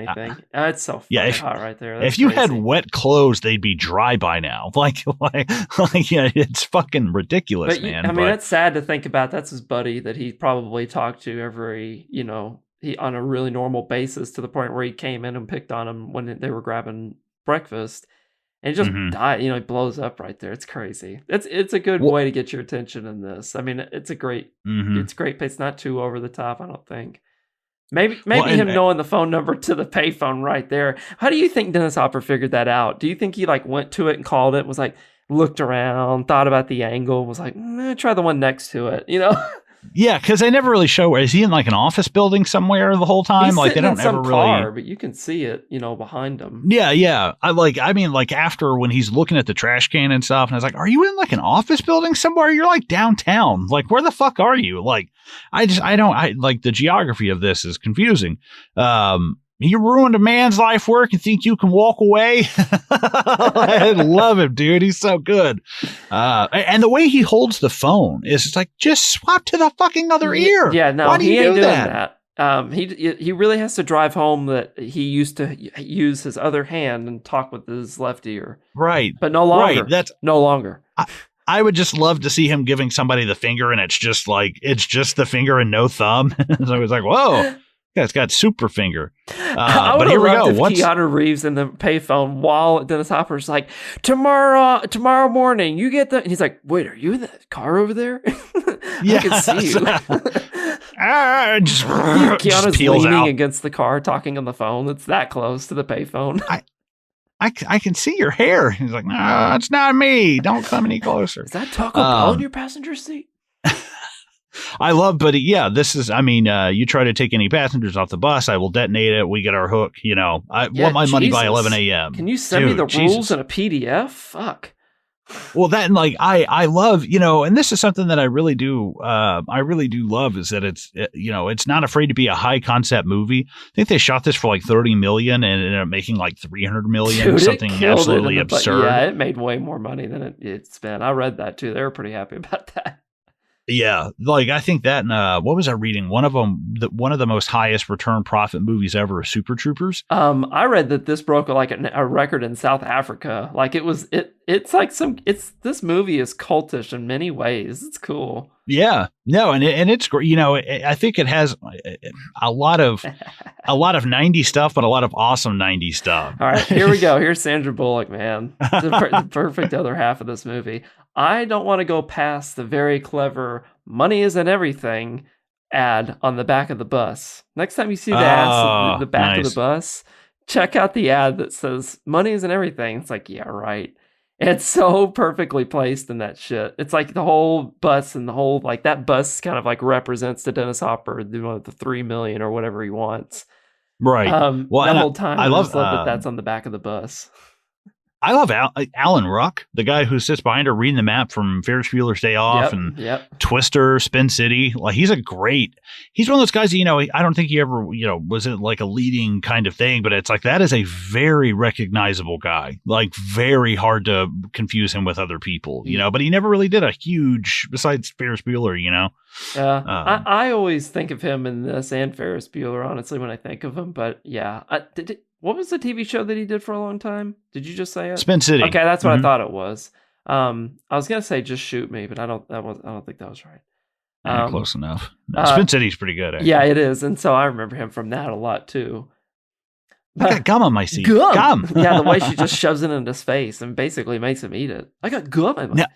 it's so hot right there. That's if you had wet clothes, they'd be dry by now. Like, it's fucking ridiculous, man. I mean, that's sad to think about. That's his buddy that he probably talked to every, he on a really normal basis, to the point where he came in and picked on him when they were grabbing breakfast, and he just died. He blows up right there. It's crazy. It's a good way to get your attention in this. I mean, it's a great pace. It's not too over the top, I don't think. Maybe him knowing the phone number to the payphone right there. How do you think Dennis Hopper figured that out? Do you think he like went to it and called it? Was like looked around, thought about the angle, was like, try the one next to it, Yeah, because they never really show. Is he in like an office building somewhere the whole time? He's like they don't in some ever car, really. But you can see it, behind him. Yeah. I mean, like after when he's looking at the trash can and stuff, and I was like, "Are you in like an office building somewhere? You're like downtown. Like where the fuck are you?" Like I like the geography of this is confusing. You ruined a man's life work and think you can walk away? I love him, dude. He's so good. And the way he holds the phone is it's like, just swap to the fucking other ear. Yeah, no, he ain't doing that. He really has to drive home that he used to use his other hand and talk with his left ear. Right. But no longer. Right. That's no longer. I would just love to see him giving somebody the finger and it's just the finger and no thumb. So I was like, whoa. Yeah, it's got super finger. But here we go. If Keanu Reeves in the payphone while Dennis Hopper's like, tomorrow morning, you get the... And he's like, wait, are you in the car over there? Yeah. I can see you. Keanu's leaning against the car, talking on the phone. It's that close to the payphone. I can see your hair. He's like, no, it's not me. Don't come any closer. Is that Taco Bell in your passenger seat? I love, but yeah, this is, I mean, you try to take any passengers off the bus, I will detonate it. We get our hook. I want my money by 11 a.m. Can you send me the rules in a PDF? Fuck. Well, that, and like, I love, and this is something that I really do love is that it's not afraid to be a high concept movie. I think they shot this for like 30 million and ended up making like 300 million, something absolutely absurd. Yeah, it made way more money than it spent. I read that too. They were pretty happy about that. Yeah, like I think that, what was I reading? One of the most highest return profit movies ever is Super Troopers. I read that this broke like a record in South Africa. Like it's like this movie is cultish in many ways. It's cool. Yeah, no, and it's great. I think it has a lot of 90s stuff, but a lot of awesome 90s stuff. All right, here we go. Here's Sandra Bullock, man, the perfect other half of this movie. I don't want to go past the very clever "money isn't everything" ad on the back of the bus. Next time you see the ads, the back of the bus, check out the ad that says "money isn't everything." It's like, yeah, right. It's so perfectly placed in that shit. It's like the whole bus and the whole, like that bus kind of like represents to Dennis Hopper the 3 million or whatever he wants. Right. Well, the whole time I love that that's on the back of the bus. I love Alan Ruck, the guy who sits behind her reading the map from Ferris Bueller's Day Off and Twister, Spin City. Like he's one of those guys that, I don't think he ever, was it like a leading kind of thing, but it's like that is a very recognizable guy, like very hard to confuse him with other people, but he never really did a huge, besides Ferris Bueller, Yeah, I always think of him in this and Ferris Bueller, honestly, when I think of him, but yeah, what was the TV show that he did for a long time? Did you just say it? Spin City. Okay, that's what I thought it was. I was gonna say Just Shoot Me, but I don't think that was right. Close enough. No, Spin City's pretty good. Actually. Yeah, it is, and so I remember him from that a lot too. I got gum on my seat. Gum. Yeah, the way she just shoves it into his face and basically makes him eat it. I got gum in my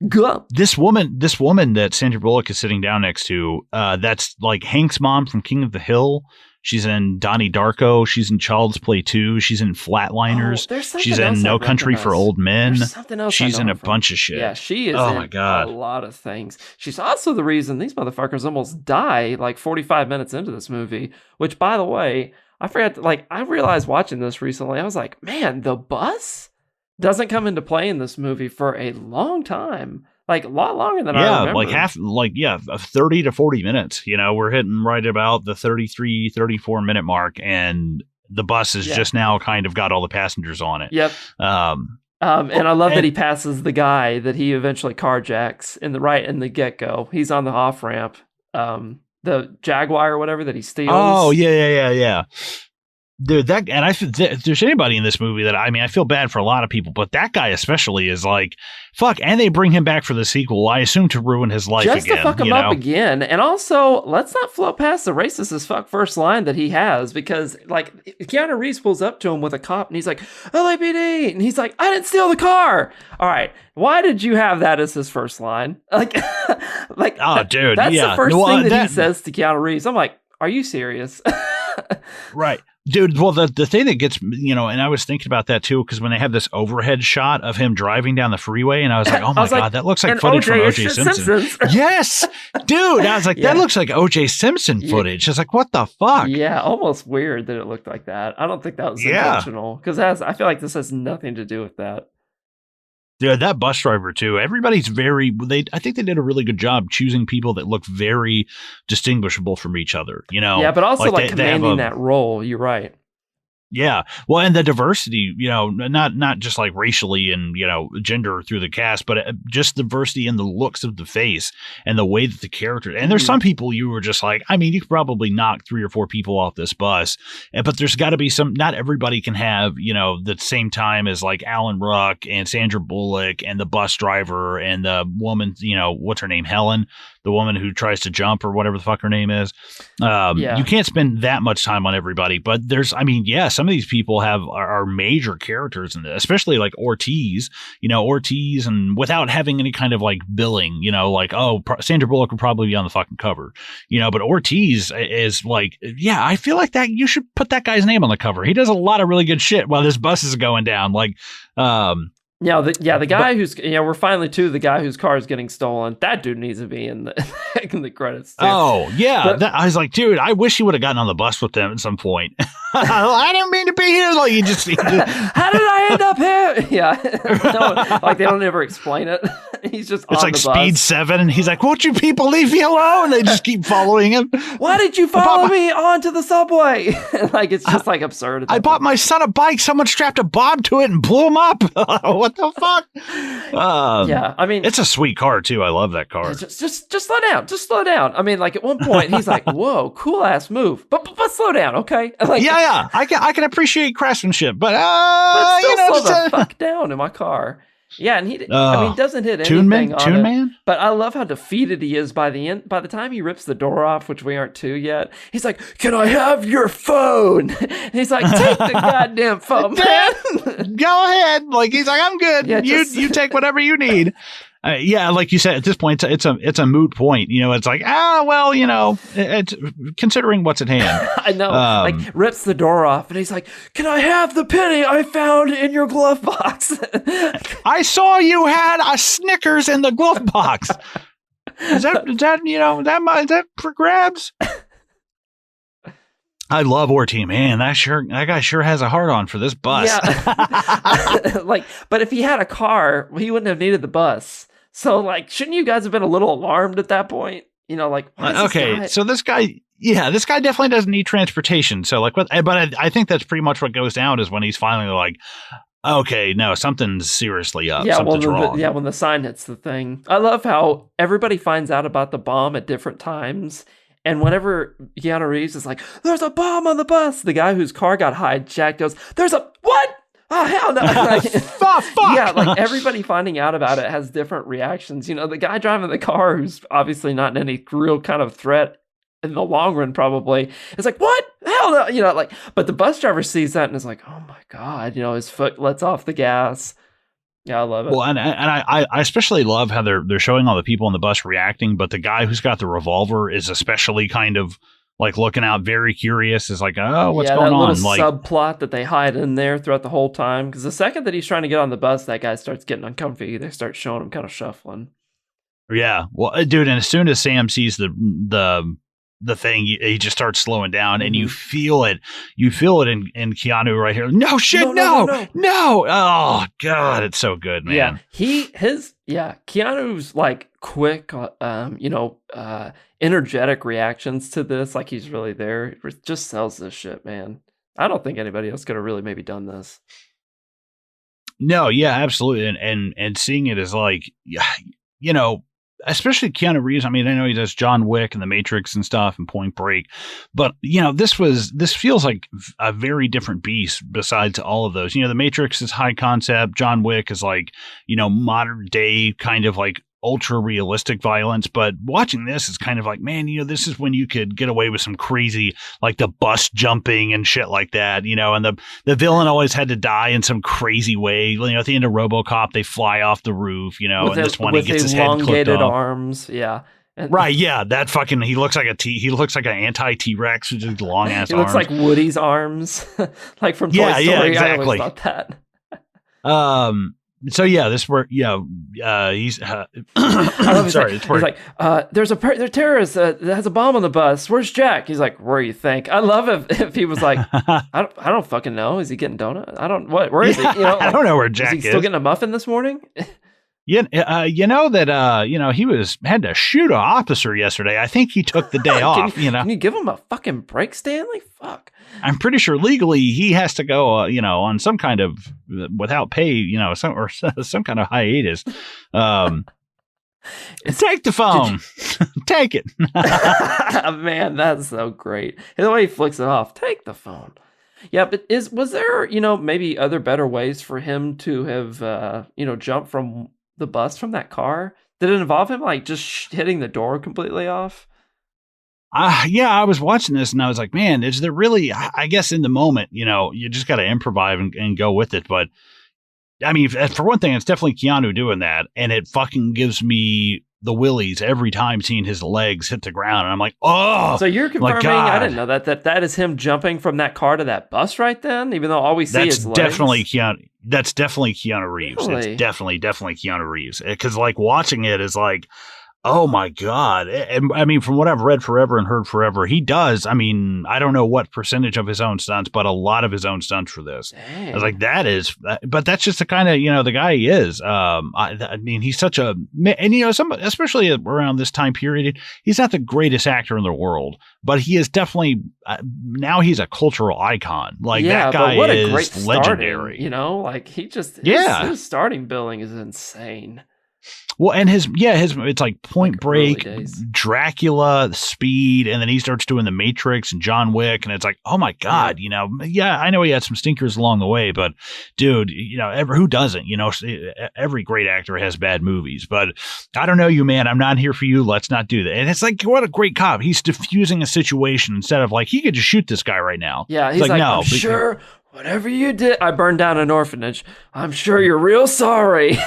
gum. This woman that Sandra Bullock is sitting down next to, that's like Hank's mom from King of the Hill. She's in Donnie Darko. She's in Child's Play 2. She's in Flatliners. She's in No Country for Old Men. She's in a bunch of shit. Yeah, she is in a lot of things. She's also the reason these motherfuckers almost die like 45 minutes into this movie, which, by the way, I forgot, I realized watching this recently, I was like, man, the bus? doesn't come into play in this movie for a long time. Like a lot longer than I remember. Like 30 to 40 minutes. We're hitting right about the 33, 34 minute mark, and the bus is just now kind of got all the passengers on it. Yep. And I love that he passes the guy that he eventually carjacks in the get-go. He's on the off-ramp. The Jaguar or whatever that he steals. Oh, yeah. Dude, if there's anybody in this movie that, I feel bad for a lot of people, but that guy especially is like, fuck, and they bring him back for the sequel, I assume to ruin his life again. Just to fuck him up again. And also, let's not float past the racist as fuck first line that he has, because, like, Keanu Reeves pulls up to him with a cop, and he's like, LAPD! And he's like, I didn't steal the car! All right, why did you have that as his first line? Like, dude, that's the first thing that he says to Keanu Reeves. I'm like, are you serious? Right. Dude, well, the thing that gets, and I was thinking about that too, because when they have this overhead shot of him driving down the freeway, and I was like, oh my God, that looks like footage from O.J. Simpson. Yes, dude. I was like, that looks like O.J. Simpson footage. It's like, what the fuck? Yeah, almost weird that it looked like that. I don't think that was intentional, because I feel like this has nothing to do with that. Yeah, that bus driver too. Everybody's I think they did a really good job choosing people that look very distinguishable from each other, Yeah, but also like commanding that role. You're right. Yeah. Well, and the diversity, not just like racially and, gender through the cast, but just diversity in the looks of the face and the way that the character, and there's some people you were just like, you could probably knock 3 or 4 people off this bus, but there's got to be not everybody can have, the same time as like Alan Ruck and Sandra Bullock and the bus driver and the woman, what's her name? Helen, the woman who tries to jump or whatever the fuck her name is. You can't spend that much time on everybody, but there's, some of these people are major characters in this, especially like Ortiz, and without having any kind of like billing, Sandra Bullock would probably be on the fucking cover, but Ortiz is like, I feel like that you should put that guy's name on the cover. He does a lot of really good shit while this bus is going down. Like, the guy who's we're finally to the guy whose car is getting stolen. That dude needs to be in the credits too. Oh yeah, I was like, dude, I wish he would have gotten on the bus with them at some point. I didn't mean to be here. Like you just how did I end up here? Yeah, no, like they don't ever explain it. He's just it's like Speed 7, and he's like, "Won't you people leave me alone?" They just keep following him. Why did you follow me onto the subway? Like it's just like absurd. I bought my son a bike. Someone strapped a bomb to it and blew him up. What the fuck? It's a sweet car too. I love that car. Just slow down. Just slow down. Like at one point he's like, "Whoa, cool ass move," but slow down, okay? Like, yeah. I can appreciate craftsmanship, but still slow the fuck down in my car. Yeah, and he doesn't hit anything on it. Man? But I love how defeated he is by the end. By the time he rips the door off, which we aren't to yet, he's like, "Can I have your phone?" And he's like, "Take the goddamn phone, man. Go ahead." Like he's like, "I'm good. Yeah, you take whatever you need." Like you said, at this point, it's a moot point. It's like, it's considering what's at hand. I know. Like rips the door off, and he's like, "Can I have the penny I found in your glove box?" I saw you had a Snickers in the glove box. Is that for grabs? I love Ortiz, man. That guy sure has a heart on for this bus. Yeah. But if he had a car, he wouldn't have needed the bus. So, shouldn't you guys have been a little alarmed at that point? Okay, so this guy definitely doesn't need transportation. So, but I think that's pretty much what goes down is when he's finally like, okay, no, something's seriously up. Yeah, something's wrong. When the sign hits the thing. I love how everybody finds out about the bomb at different times. And whenever Keanu Reeves is like, "There's a bomb on the bus," the guy whose car got hijacked goes, "There's a what? Oh, hell no." Fuck. Yeah, everybody finding out about it has different reactions. The guy driving the car, who's obviously not in any real kind of threat in the long run, probably, is like, "What? Hell no." But the bus driver sees that and is like, "Oh my God," his foot lets off the gas. Yeah, I love it. Well, and I especially love how they're showing all the people on the bus reacting, but the guy who's got the revolver is especially kind of looking out, very curious. Is like, "Oh, what's going on?" Little subplot that they hide in there throughout the whole time. Because the second that he's trying to get on the bus, that guy starts getting uncomfy. They start showing him kind of shuffling. Yeah, well, dude, and as soon as Sam sees the the thing, he just starts slowing down, and you feel it. You feel it in Keanu right here. No shit, no. Oh God, it's so good, man. Yeah, Keanu's like quick, energetic reactions to this, like he's really there. It just sells this shit, man. I don't think anybody else could have really maybe done this. No, yeah, absolutely, and seeing it as like, especially Keanu Reeves. I mean, I know he does John Wick and The Matrix and stuff and Point Break, but this feels like a very different beast besides all of those. The Matrix is high concept. John Wick is like, modern day kind of like ultra realistic violence, but watching this is kind of like, man, this is when you could get away with some crazy, like the bus jumping and shit like that, and the villain always had to die in some crazy way. At the end of RoboCop, they fly off the roof, and this one he gets his head clipped off. Arms, yeah. Right, yeah, that fucking he looks like an anti T-Rex with just long ass arms. He looks like Woody's arms, like from Toy Story. Yeah, exactly. I always thought that. So yeah, he's I love sorry. He's like, there's a terrorist that has a bomb on the bus. Where's Jack? He's like, where do you think? I love if he was like, I don't fucking know. Is he getting donut? Where is he? I don't know where Jack is. He still getting a muffin this morning? Yeah, he had to shoot an officer yesterday. I think he took the day off. Can you give him a fucking break, Stanley? Fuck. I'm pretty sure legally he has to go, on some kind of without pay, some kind of hiatus. Take the phone. Take it. Man, that's so great. The way he flicks it off. Take the phone. Yeah, but was there, maybe other better ways for him to have, jumped from the bus from that car? Did it involve him like just hitting the door completely off? Yeah, I was watching this and I was like, man, is there really, I guess in the moment, you just got to improvise and go with it. But I mean, for one thing, it's definitely Keanu doing that. And it fucking gives me the willies every time seeing his legs hit the ground. And I'm like, oh, so you're confirming, I didn't know that is him jumping from that car to that bus right then, even though all we see is legs? That's definitely Keanu Reeves. Really? It's definitely Keanu Reeves. Because like watching it is like, oh my God. And I mean, from what I've read forever and heard forever, he does. I mean, I don't know what percentage of his own stunts, but a lot of his own stunts for this. Dang. I was like, but that's just the kind of, the guy he is. I mean, he's such a, and especially around this time period, he's not the greatest actor in the world, but he is definitely, now he's a cultural icon. Like that guy what is a great legendary. Starting, like he just, his starting billing is insane. Well, and it's like Point Break, Dracula, Speed, and then he starts doing The Matrix and John Wick, and it's like, oh my God, I know he had some stinkers along the way, but dude, who doesn't? Every great actor has bad movies, but I don't know you, man. I'm not here for you. Let's not do that. And it's like, what a great cop. He's diffusing a situation instead of like, he could just shoot this guy right now. Yeah, he's like no, I'm sure. Whatever you did, I burned down an orphanage. I'm sure you're real sorry.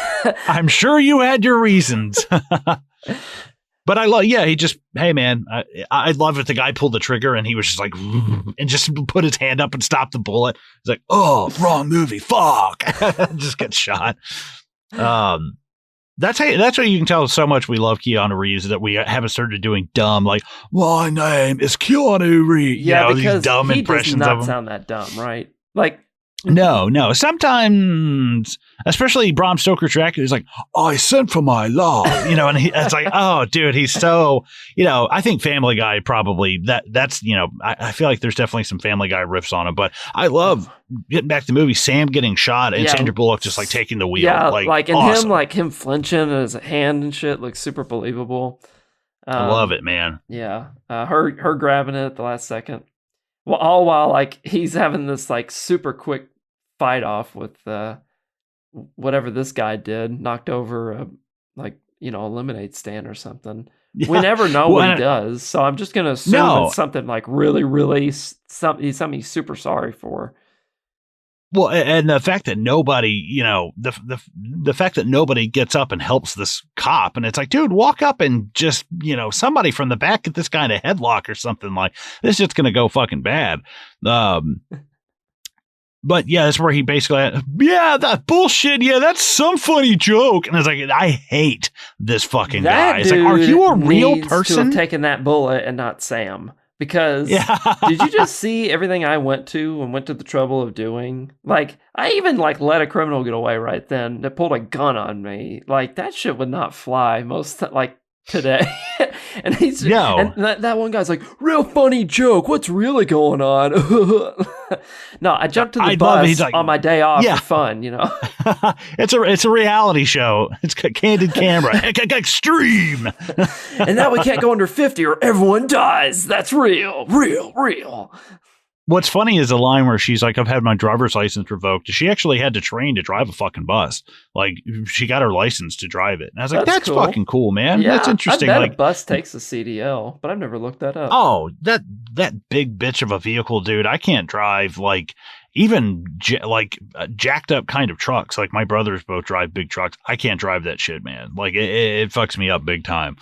I'm sure you had your reasons. But I love, hey man, I love it. The guy pulled the trigger and he was just like, and just put his hand up and stopped the bullet. He's like, oh, wrong movie. Fuck. Just get shot. That's how you can tell so much we love Keanu Reeves that we haven't started doing dumb, like, my name is Keanu Reeves. Yeah, because these dumb he impressions does not of him. sound that dumb, right? Like, no. Sometimes, especially Bram Stoker's Dracula, he's like, I sent for my love, and it's like, oh, dude, he's so, I think Family Guy probably that's, I feel like there's definitely some Family Guy riffs on him, but I love getting back to the movie, Sam getting shot and Sandra Bullock just like taking the wheel. Yeah, and awesome. him flinching and his hand and shit looks super believable. I love it, man. Yeah. Her grabbing it at the last second. Well, all while like he's having this like super quick fight off with whatever this guy did, knocked over a lemonade stand or something. Yeah. We never know what he does, so I'm just gonna assume it's something like really, really something he's super sorry for. Well, and the fact that nobody, the fact that nobody gets up and helps this cop, and it's like, dude, walk up and just, somebody from the back get this guy in a headlock or something. Like this, it's going to go fucking bad. But But yeah, that's where he basically, that bullshit. Yeah, that's some funny joke. And I was like, I hate this fucking guy. It's like, are you a real person? To have taken that bullet and not Sam. Because did you just see everything I went to and went to the trouble of doing? Like, I even like let a criminal get away right then that pulled a gun on me. Like, that shit would not fly today. And and that one guy's like, real funny joke. What's really going on? No, I jumped to the bus on my day off for fun, you know. It's a reality show. It's candid camera. Extreme. And now we can't go under 50 or everyone dies. That's real. What's funny is the line where she's like, I've had my driver's license revoked. She actually had to train to drive a fucking bus. Like, she got her license to drive it. And I was like, that's cool. Fucking cool, man. Yeah, that's interesting. I bet a bus takes a CDL, but I've never looked that up. Oh, that big bitch of a vehicle, dude. I can't drive, like, even jacked up kind of trucks. Like, my brothers both drive big trucks. I can't drive that shit, man. Like, it fucks me up big time.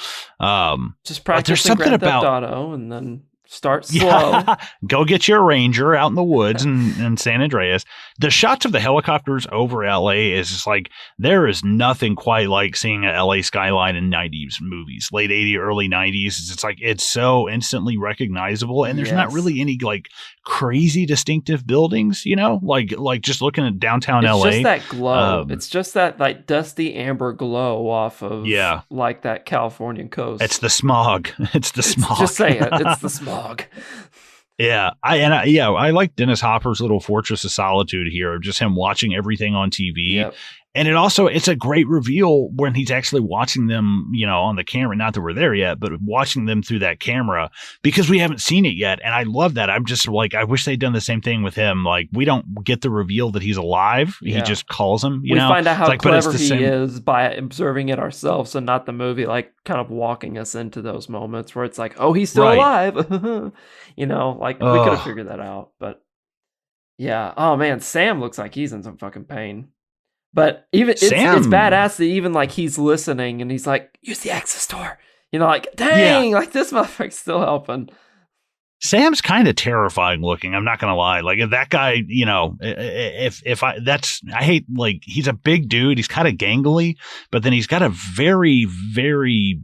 Just practicing Grand Theft Auto and then... Start slow. Yeah. Go get your Ranger out in the woods in San Andreas. The shots of the helicopters over LA is just like, there is nothing quite like seeing a LA skyline in 90s movies, late 80s, early 90s. It's like, it's so instantly recognizable. And there's not really any like crazy distinctive buildings, you know, like just looking at downtown LA. It's just that glow. It's just that like dusty amber glow off of like that Californian coast. It's the smog. Just say it. It's the smog. Yeah, I like Dennis Hopper's little Fortress of Solitude here, just him watching everything on TV. Yep. And it's a great reveal when he's actually watching them, you know, on the camera. Not that we're there yet, but watching them through that camera because we haven't seen it yet. And I love that. I'm just like, I wish they'd done the same thing with him. Like, we don't get the reveal that he's alive. Yeah. He just calls him, you know? We find out how clever he is by observing it ourselves and not the movie, like kind of walking us into those moments where it's like, oh, he's still alive. You know, like we could have figured that out. But yeah. Oh man, Sam looks like he's in some fucking pain. But even it's badass that even like he's listening and he's like, use the access door. You know, like, dang, like this motherfucker's still helping. Sam's kind of terrifying looking. I'm not going to lie. Like if that guy, you know, I hate, like, he's a big dude. He's kind of gangly, but then he's got a very, very,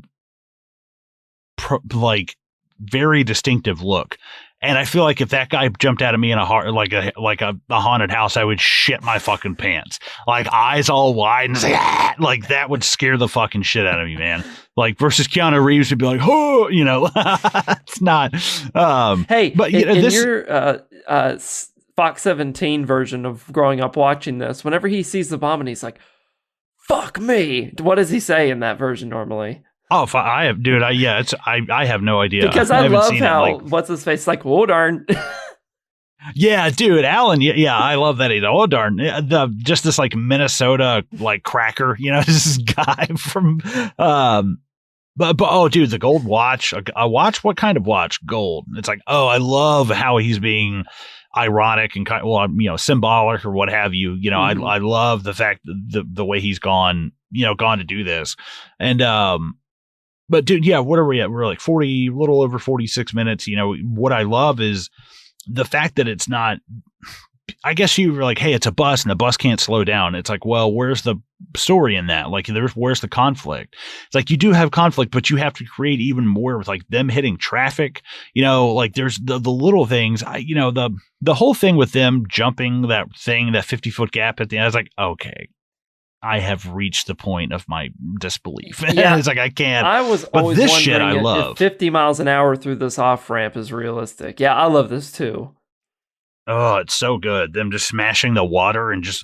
very distinctive look. And I feel like if that guy jumped out of me in a haunted house, I would shit my fucking pants. Like eyes all wide and say, like that would scare the fucking shit out of me, man. Like versus Keanu Reeves would be like, oh, you know, it's not. Hey, but you know, in your Fox 17 version of growing up watching this, whenever he sees the bomb and he's like, fuck me. What does he say in that version normally? Oh, I have, dude. I have no idea because I love how what's his face like. Oh darn! Yeah, dude, Alan. Yeah, I love that. Oh darn! Just this like Minnesota like cracker. You know, this guy from. But oh, dude, the gold watch. A watch. What kind of watch? Gold. It's like, oh, I love how he's being ironic and kind, well, you know, symbolic or what have you. You know, I love the fact the way he's gone. You know, gone to do this, and But dude, yeah, what are we at? We're like a little over 46 minutes. You know, what I love is the fact that it's not, I guess you were like, hey, it's a bus and the bus can't slow down. It's like, well, where's the story in that? Like, where's the conflict? It's like, you do have conflict, but you have to create even more with like them hitting traffic. You know, like there's the little things, you know, the whole thing with them jumping that 50-foot gap at the end. I was like, okay, I have reached the point of my disbelief. Yeah. It's like, I can't. I was always this shit I love. If 50 miles an hour through this off ramp is realistic. Yeah, I love this too. Oh, it's so good. Them just smashing the water and just,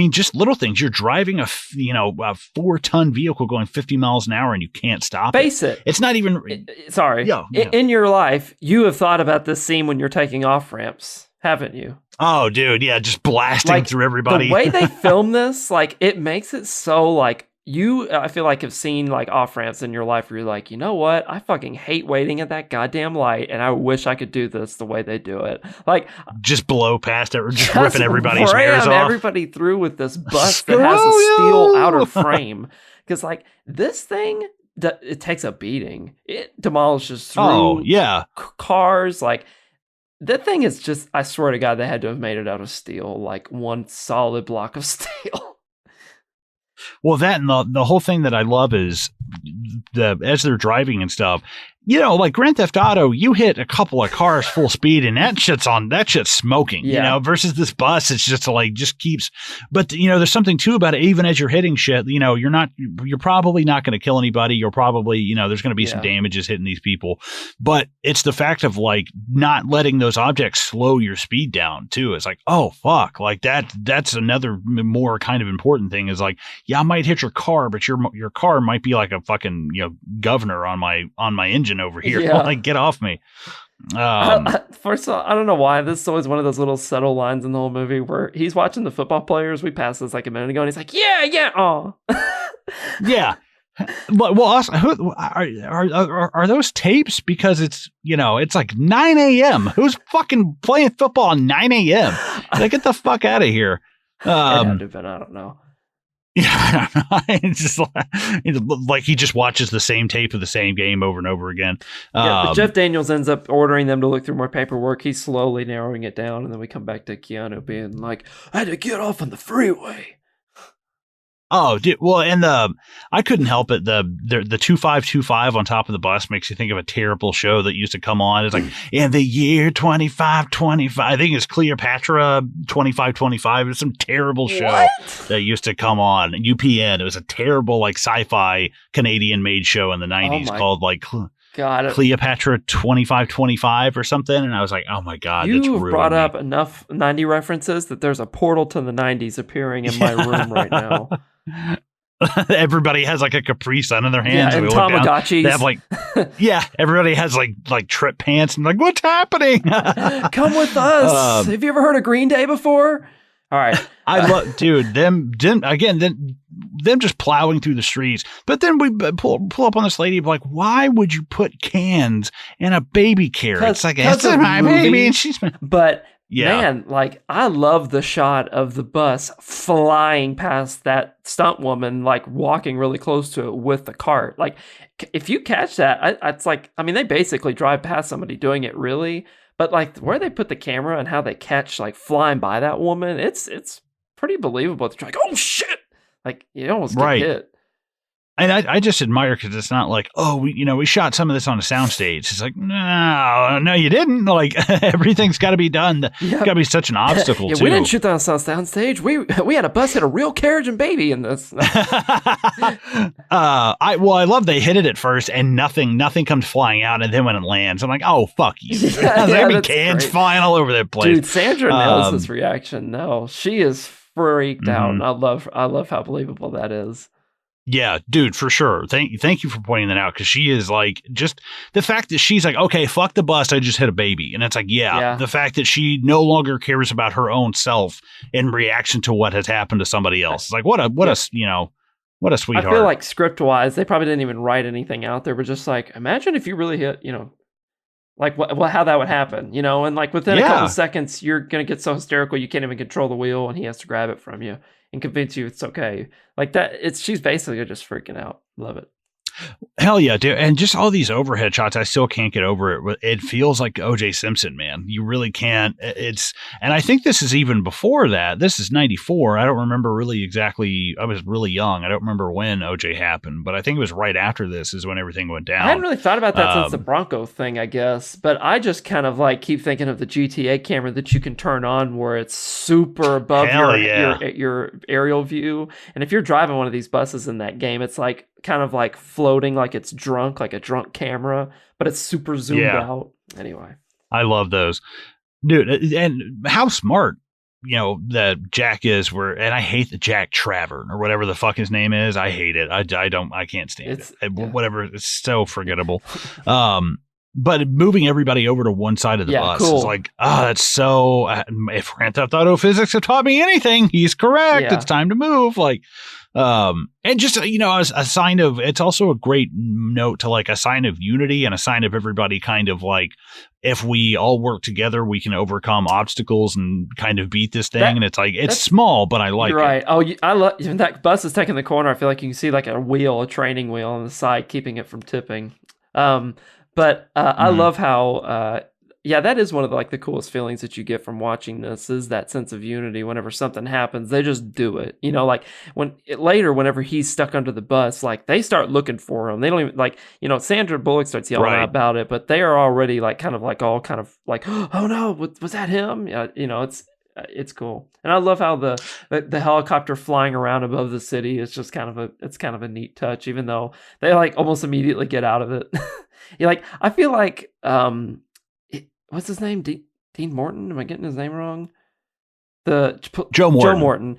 just little things. You're driving a 4-ton vehicle going 50 miles an hour and you can't stop it. Face it. It's not even. Sorry. Yeah. In your life, you have thought about this scene when you're taking off ramps, haven't you? Oh, dude, yeah, just blasting through everybody. The way they film this, like, it makes it so, like, I feel like have seen, like, off-ramps in your life where you're like, you know what? I fucking hate waiting at that goddamn light, and I wish I could do this the way they do it. Like, just blow past it, or just ripping everybody's mirrors off. Everybody through with this bus that has a steel outer frame. Because, like, this thing, it takes a beating. It demolishes through cars, like, That thing is just, I swear to God, they had to have made it out of steel, like one solid block of steel. Well, that and the whole thing that I love is as they're driving and stuff, like Grand Theft Auto, you hit a couple of cars full speed and that shit's smoking, versus this bus. It's just keeps, but there's something too about it. Even as you're hitting shit, you're probably not going to kill anybody. You're probably, there's going to be some damages hitting these people, but it's the fact of not letting those objects slow your speed down too. It's like, oh fuck, that's another more kind of important thing is I might hit your car, but your car might be like a fucking, governor on my engine over here. Get off me. First of all, I don't know why this is always one of those little subtle lines in the whole movie where he's watching the football players. We passed this like a minute ago, and he's like, "Yeah, oh, yeah." But also, are those tapes? Because it's it's like 9 a.m. Who's fucking playing football at 9 a.m.? Get the fuck out of here. It had to have been, I don't know. Yeah, I don't know. It's just like he just watches the same tape of the same game over and over again. But Jeff Daniels ends up ordering them to look through more paperwork. He's slowly narrowing it down, and then we come back to Keanu being like, "I had to get off on the freeway." Oh, dude. Well, and I couldn't help it. The 2525 on top of the bus makes you think of a terrible show that used to come on. It's like in the year 2525. I think it's Cleopatra 2525. It's some terrible show that used to come on UPN. It was a terrible sci-fi Canadian made show in the 90s called Cleopatra 2525 or something. And I was like, oh my God, you brought up enough 90 references that there's a portal to the 90s appearing in my room right now. Everybody has a Capri Sun in their hands. And Tamagotchis. They have everybody has trip pants and what's happening? Come with us. Have you ever heard of Green Day before? All right. I love, dude, them just plowing through the streets. But then we pull up on this lady why would you put cans in a baby carriage? It's it's my baby. And she's But man, I love the shot of the bus flying past that stunt woman, walking really close to it with the cart. If you catch that, it's they basically drive past somebody doing it really. But where they put the camera and how they catch flying by that woman, it's pretty believable. They're like, oh shit! You almost get hit. And I just admire because it's not we shot some of this on a soundstage. It's no, you didn't. Everything's got to be done. It's got to be such an obstacle. We didn't shoot that on a soundstage. We had a bus hit a real carriage and baby in this. I love they hit it at first and nothing comes flying out, and then when it lands, I'm like, oh fuck you. There'd be cans flying all over that place. Dude, Sandra nails this reaction. No, she is freaked out. And I love how believable that is. Yeah, dude, for sure. Thank you for pointing that out because she is just the fact that she's okay, fuck the bus, I just hit a baby. And it's the fact that she no longer cares about her own self in reaction to what has happened to somebody else. It's what a sweetheart. I feel script wise, they probably didn't even write anything out there, but just imagine if you really hit, how that would happen, and within a couple of seconds, you're going to get so hysterical you can't even control the wheel and he has to grab it from you and convince you it's okay. She's basically just freaking out. Love it. Hell yeah, dude. And just all these overhead shots, I still can't get over it. It feels like O.J. Simpson, man. You really can't. And I think this is even before that. This is 94. I don't remember really exactly. I was really young. I don't remember when O.J. happened, but I think it was right after this is when everything went down. I hadn't really thought about that since the Bronco thing, I guess. But I just kind of keep thinking of the GTA camera that you can turn on where it's super above your aerial view. And if you're driving one of these buses in that game, it's kind of floating it's drunk, like a drunk camera, but it's super zoomed out. Anyway, I love those, dude. And how smart that Jack is. And I hate the Jack Travern or whatever the fuck his name is. I hate it. I can't stand it. Whatever, it's so forgettable. But moving everybody over to one side of the bus is that's so. If Grand Theft Auto physics have taught me anything, he's correct. It's time to move. And just, as a sign of, it's also a great note to a sign of unity and a sign of everybody kind of if we all work together, we can overcome obstacles and kind of beat this thing. And it's small, but I like it. Right. Oh, I love when that bus is taking the corner. I feel like you can see a training wheel on the side, keeping it from tipping. I love how, Yeah, that is one of the coolest feelings that you get from watching this is that sense of unity. Whenever something happens, they just do it. Whenever he's stuck under the bus, they start looking for him. They don't even Sandra Bullock starts yelling out about it, but they are already oh no, was that him? Yeah, it's cool. And I love how the helicopter flying around above the city is just kind of a neat touch, even though they almost immediately get out of it. I feel like what's his name? Dean Morton? Am I getting his name wrong? Joe Morton. Joe Morton.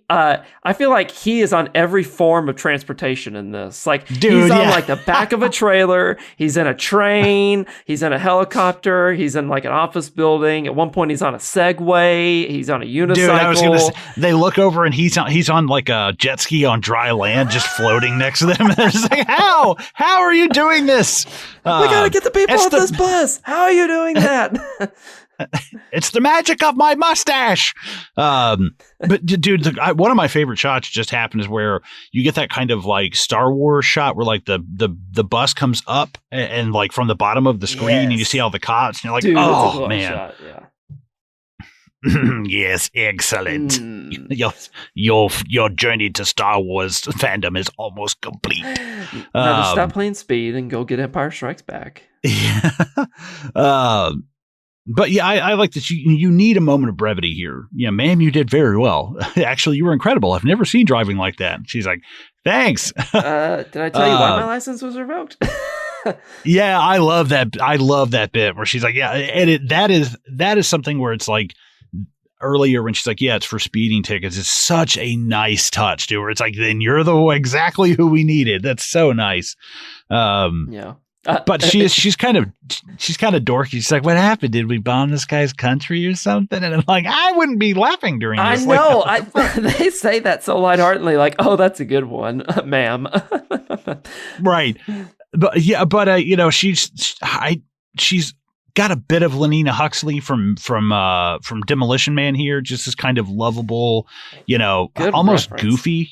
I feel like he is on every form of transportation in this. He's on the back of a trailer. He's in a train. He's in a helicopter. He's in an office building. At one point, he's on a Segway. He's on a unicycle. Dude, I was gonna say, they look over and he's on a jet ski on dry land, just floating next to them. And they're just how are you doing this? We gotta get the people off this bus. How are you doing that? It's the magic of my mustache. But dude, one of my favorite shots just happened is where you get that kind of Star Wars shot where the bus comes up and from the bottom of the screen and you see all the cops and you're like, dude, oh man. Shot, yeah. Yes, excellent. Your journey to Star Wars fandom is almost complete. Now to stop playing Speed and go get Empire Strikes Back. Yeah. But yeah, I like that you need a moment of brevity here. Yeah, ma'am, you did very well. Actually, you were incredible. I've never seen driving like that. She's like, thanks. Did I tell you why my license was revoked? Yeah, I love that. I love that bit where she's like, yeah, and that is something where it's earlier when she's like, yeah, it's for speeding tickets. It's such a nice touch, dude. Where it's then you're exactly who we needed. That's so nice. Yeah. But she's kind of dorky. She's like, what happened? Did we bomb this guy's country or something? And I'm like, I wouldn't be laughing during this. I know. They say that so lightheartedly, oh, that's a good one, ma'am. Right. But yeah, she's got a bit of Lenina Huxley from Demolition Man here, just as kind of lovable, good almost reference. Goofy,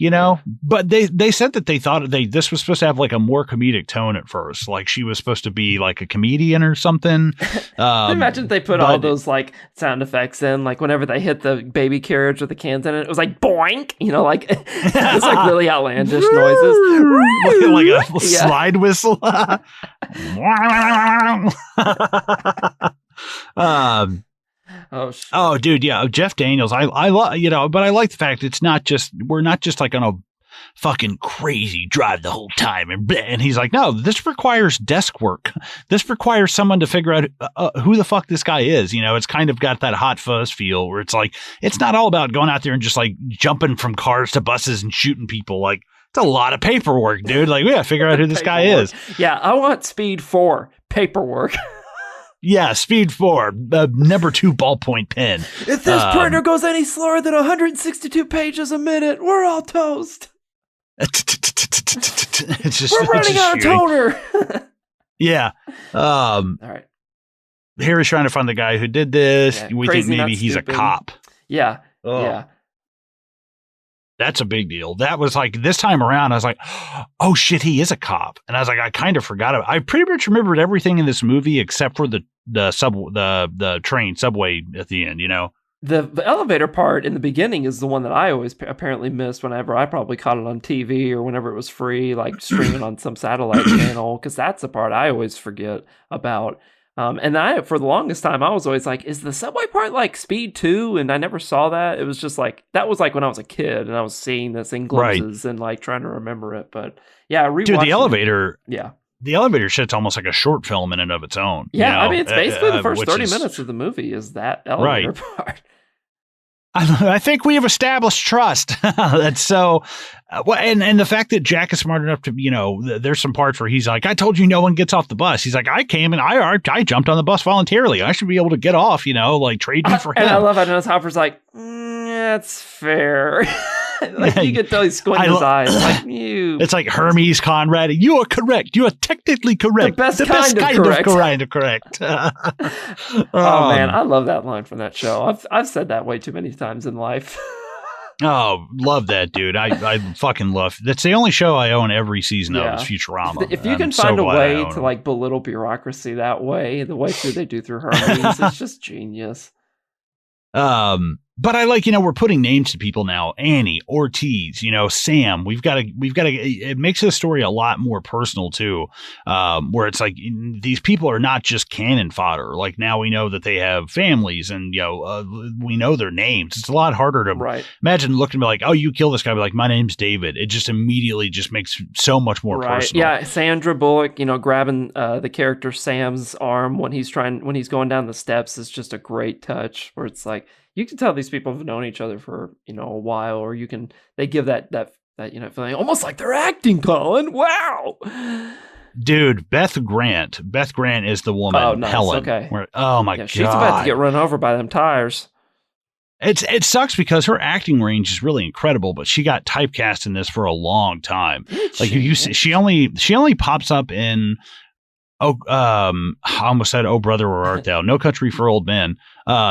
But they said that they thought this was supposed to have a more comedic tone at first, she was supposed to be a comedian or something. Imagine if they put all those sound effects in, whenever they hit the baby carriage with the cans in it, it was boink, it's really outlandish noises, like a slide whistle. Oh, dude, yeah, Jeff Daniels. I love, but I like the fact we're not just on a fucking crazy drive the whole time, and he's like, no, this requires desk work. This requires someone to figure out who the fuck this guy is. It's kind of got that Hot Fuzz feel where it's it's not all about going out there and just jumping from cars to buses and shooting people. It's a lot of paperwork, dude. We gotta figure out who this guy is. Yeah, I want Speed 4 paperwork. Yeah, Speed 4, number 2 ballpoint pen. If this printer goes any slower than 162 pages a minute, we're all toast. We're running out of toner. Yeah. All right. Harry's trying to find the guy who did this. Yeah, we think maybe he's a cop. Yeah. Oh. Yeah. That's a big deal. That was this time around, I was like, oh shit, he is a cop. And I was like, I kind of forgot about it. I pretty much remembered everything in this movie except for the train subway at the end, The elevator part in the beginning is the one that I always apparently missed whenever I probably caught it on TV or whenever it was free, streaming on some satellite channel, because that's the part I always forget about. And for the longest time, I was always like, is the subway part Speed 2? And I never saw that. It was just that was when I was a kid and I was seeing this in glimpses and trying to remember it. But yeah, dude, the elevator. Yeah. The elevator shit's almost like a short film in and of its own. Yeah, I mean, it's basically the first 30 minutes of the movie is that elevator part. I think we have established trust. That's so. And the fact that Jack is smart enough to, there's some parts where he's like, I told you no one gets off the bus. He's like, I came and I jumped on the bus voluntarily. I should be able to get off, trade me for him. And I love how Dennis Hopper's like, that's fair. You can tell he's squinting his eyes. It's like Hermes Conrad. You are correct. You are technically correct. The best kind of correct. Oh man, I love that line from that show. I've said that way too many times in life. Oh, love that, dude. I fucking love. That's the only show I own every season of is Futurama. If you can find a way to like belittle bureaucracy that way, the way through they do through Hermes, it's just genius. But I like, we're putting names to people now. Annie, Ortiz, Sam. We've got to. It makes the story a lot more personal too. Where it's like these people are not just cannon fodder. Like now we know that they have families, and we know their names. It's a lot harder to imagine looking like, oh, you kill this guy, but like my name's David. It just immediately just makes so much more personal. Yeah, Sandra Bullock, grabbing the character Sam's arm when he's going down the steps is just a great touch. Where it's like, you can tell these people have known each other for, a while, or they give that feeling almost like they're acting, Collin. Wow. Dude, Beth Grant is the woman. Oh, nice. Helen. Okay. Oh my God. She's about to get run over by them tires. It sucks because her acting range is really incredible, but she got typecast in this for a long time. Like she only pops up in I almost said, "Oh, brother, where art thou?" No Country for Old Men.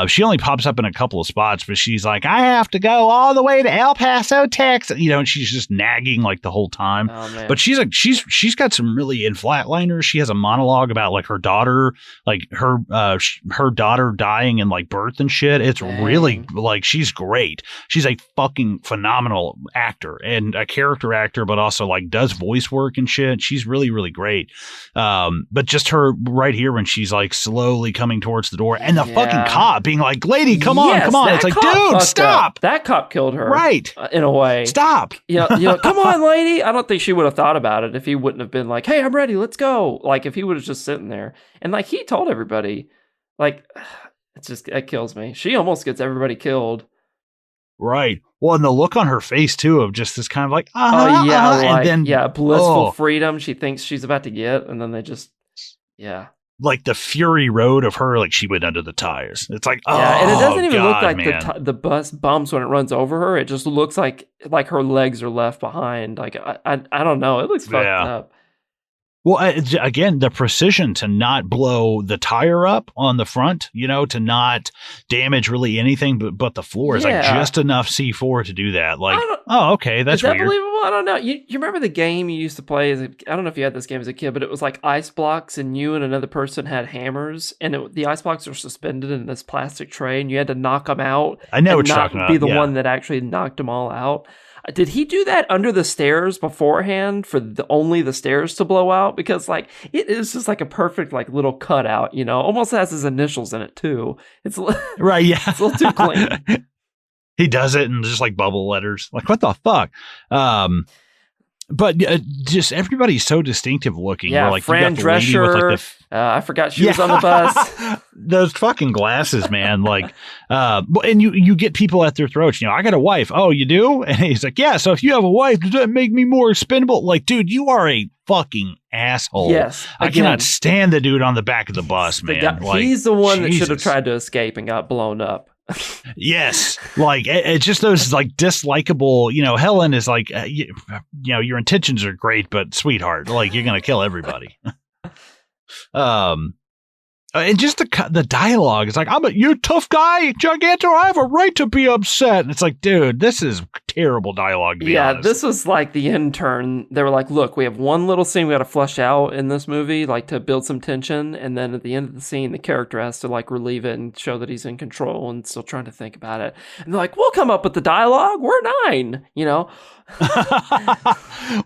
She only pops up in a couple of spots, but she's like, "I have to go all the way to El Paso, Texas," and she's just nagging like the whole time. Oh, man. But she's got some really in flatliners. She has a monologue about like her daughter, like her daughter dying in like birth and shit. It's really like she's great. She's a fucking phenomenal actor and a character actor, but also like does voice work and shit. She's really, really great. But just her right here when she's like slowly coming towards the door and the fucking cop being like, "Lady, come on. It's like, dude, stop." That cop killed her. Right. In a way. Stop. Come on, lady. I don't think she would have thought about it if he wouldn't have been like, "Hey, I'm ready. Let's go." Like if he would have just sitting there and like he told everybody, like it kills me. She almost gets everybody killed. Right. Well, and the look on her face too of just this kind of like, and then blissful freedom she thinks she's about to get, and then they just like the Fury Road of her, like she went under the tires. It's like, and it doesn't even look like man. the bus bumps when it runs over her. It just looks like her legs are left behind. Like I don't know. It looks fucked up. Well, again, the precision to not blow the tire up on the front, to not damage really anything but the floor is like just enough C4 to do that. Like, okay, that's weird. Is that believable? I don't know. You remember the game you used to play? I don't know if you had this game as a kid, but it was like ice blocks, and you and another person had hammers, and the ice blocks were suspended in this plastic tray, and you had to knock them out. I know what you're talking about. Be the one that actually knocked them all out. Did he do that under the stairs beforehand for only the stairs to blow out? Because like it is just like a perfect like little cutout, almost has his initials in it too. It's right, yeah, it's a little too clean. He does it in just like bubble letters. Like what the fuck? But just everybody's so distinctive looking. Yeah, like Fran Drescher. Like I forgot she was on the bus. Those fucking glasses, man. Like, and you get people at their throats. I got a wife. Oh, you do? And he's like, yeah. So if you have a wife, does that make me more expendable? Like, dude, you are a fucking asshole. Yes. I cannot stand the dude on the back of the bus, man. He's the one that should have tried to escape and got blown up. Yes, like it's just those like dislikable. Helen is like, your intentions are great, but sweetheart, like you're gonna kill everybody. And just the dialogue is like, you're a tough guy, Gigantor. I have a right to be upset. And it's like, dude, this is terrible dialogue. To be honest. This was like the intern. They were like, look, we have one little scene we got to flush out in this movie, like to build some tension. And then at the end of the scene, the character has to like relieve it and show that he's in control and still trying to think about it. And they're like, we'll come up with the dialogue. We're 9,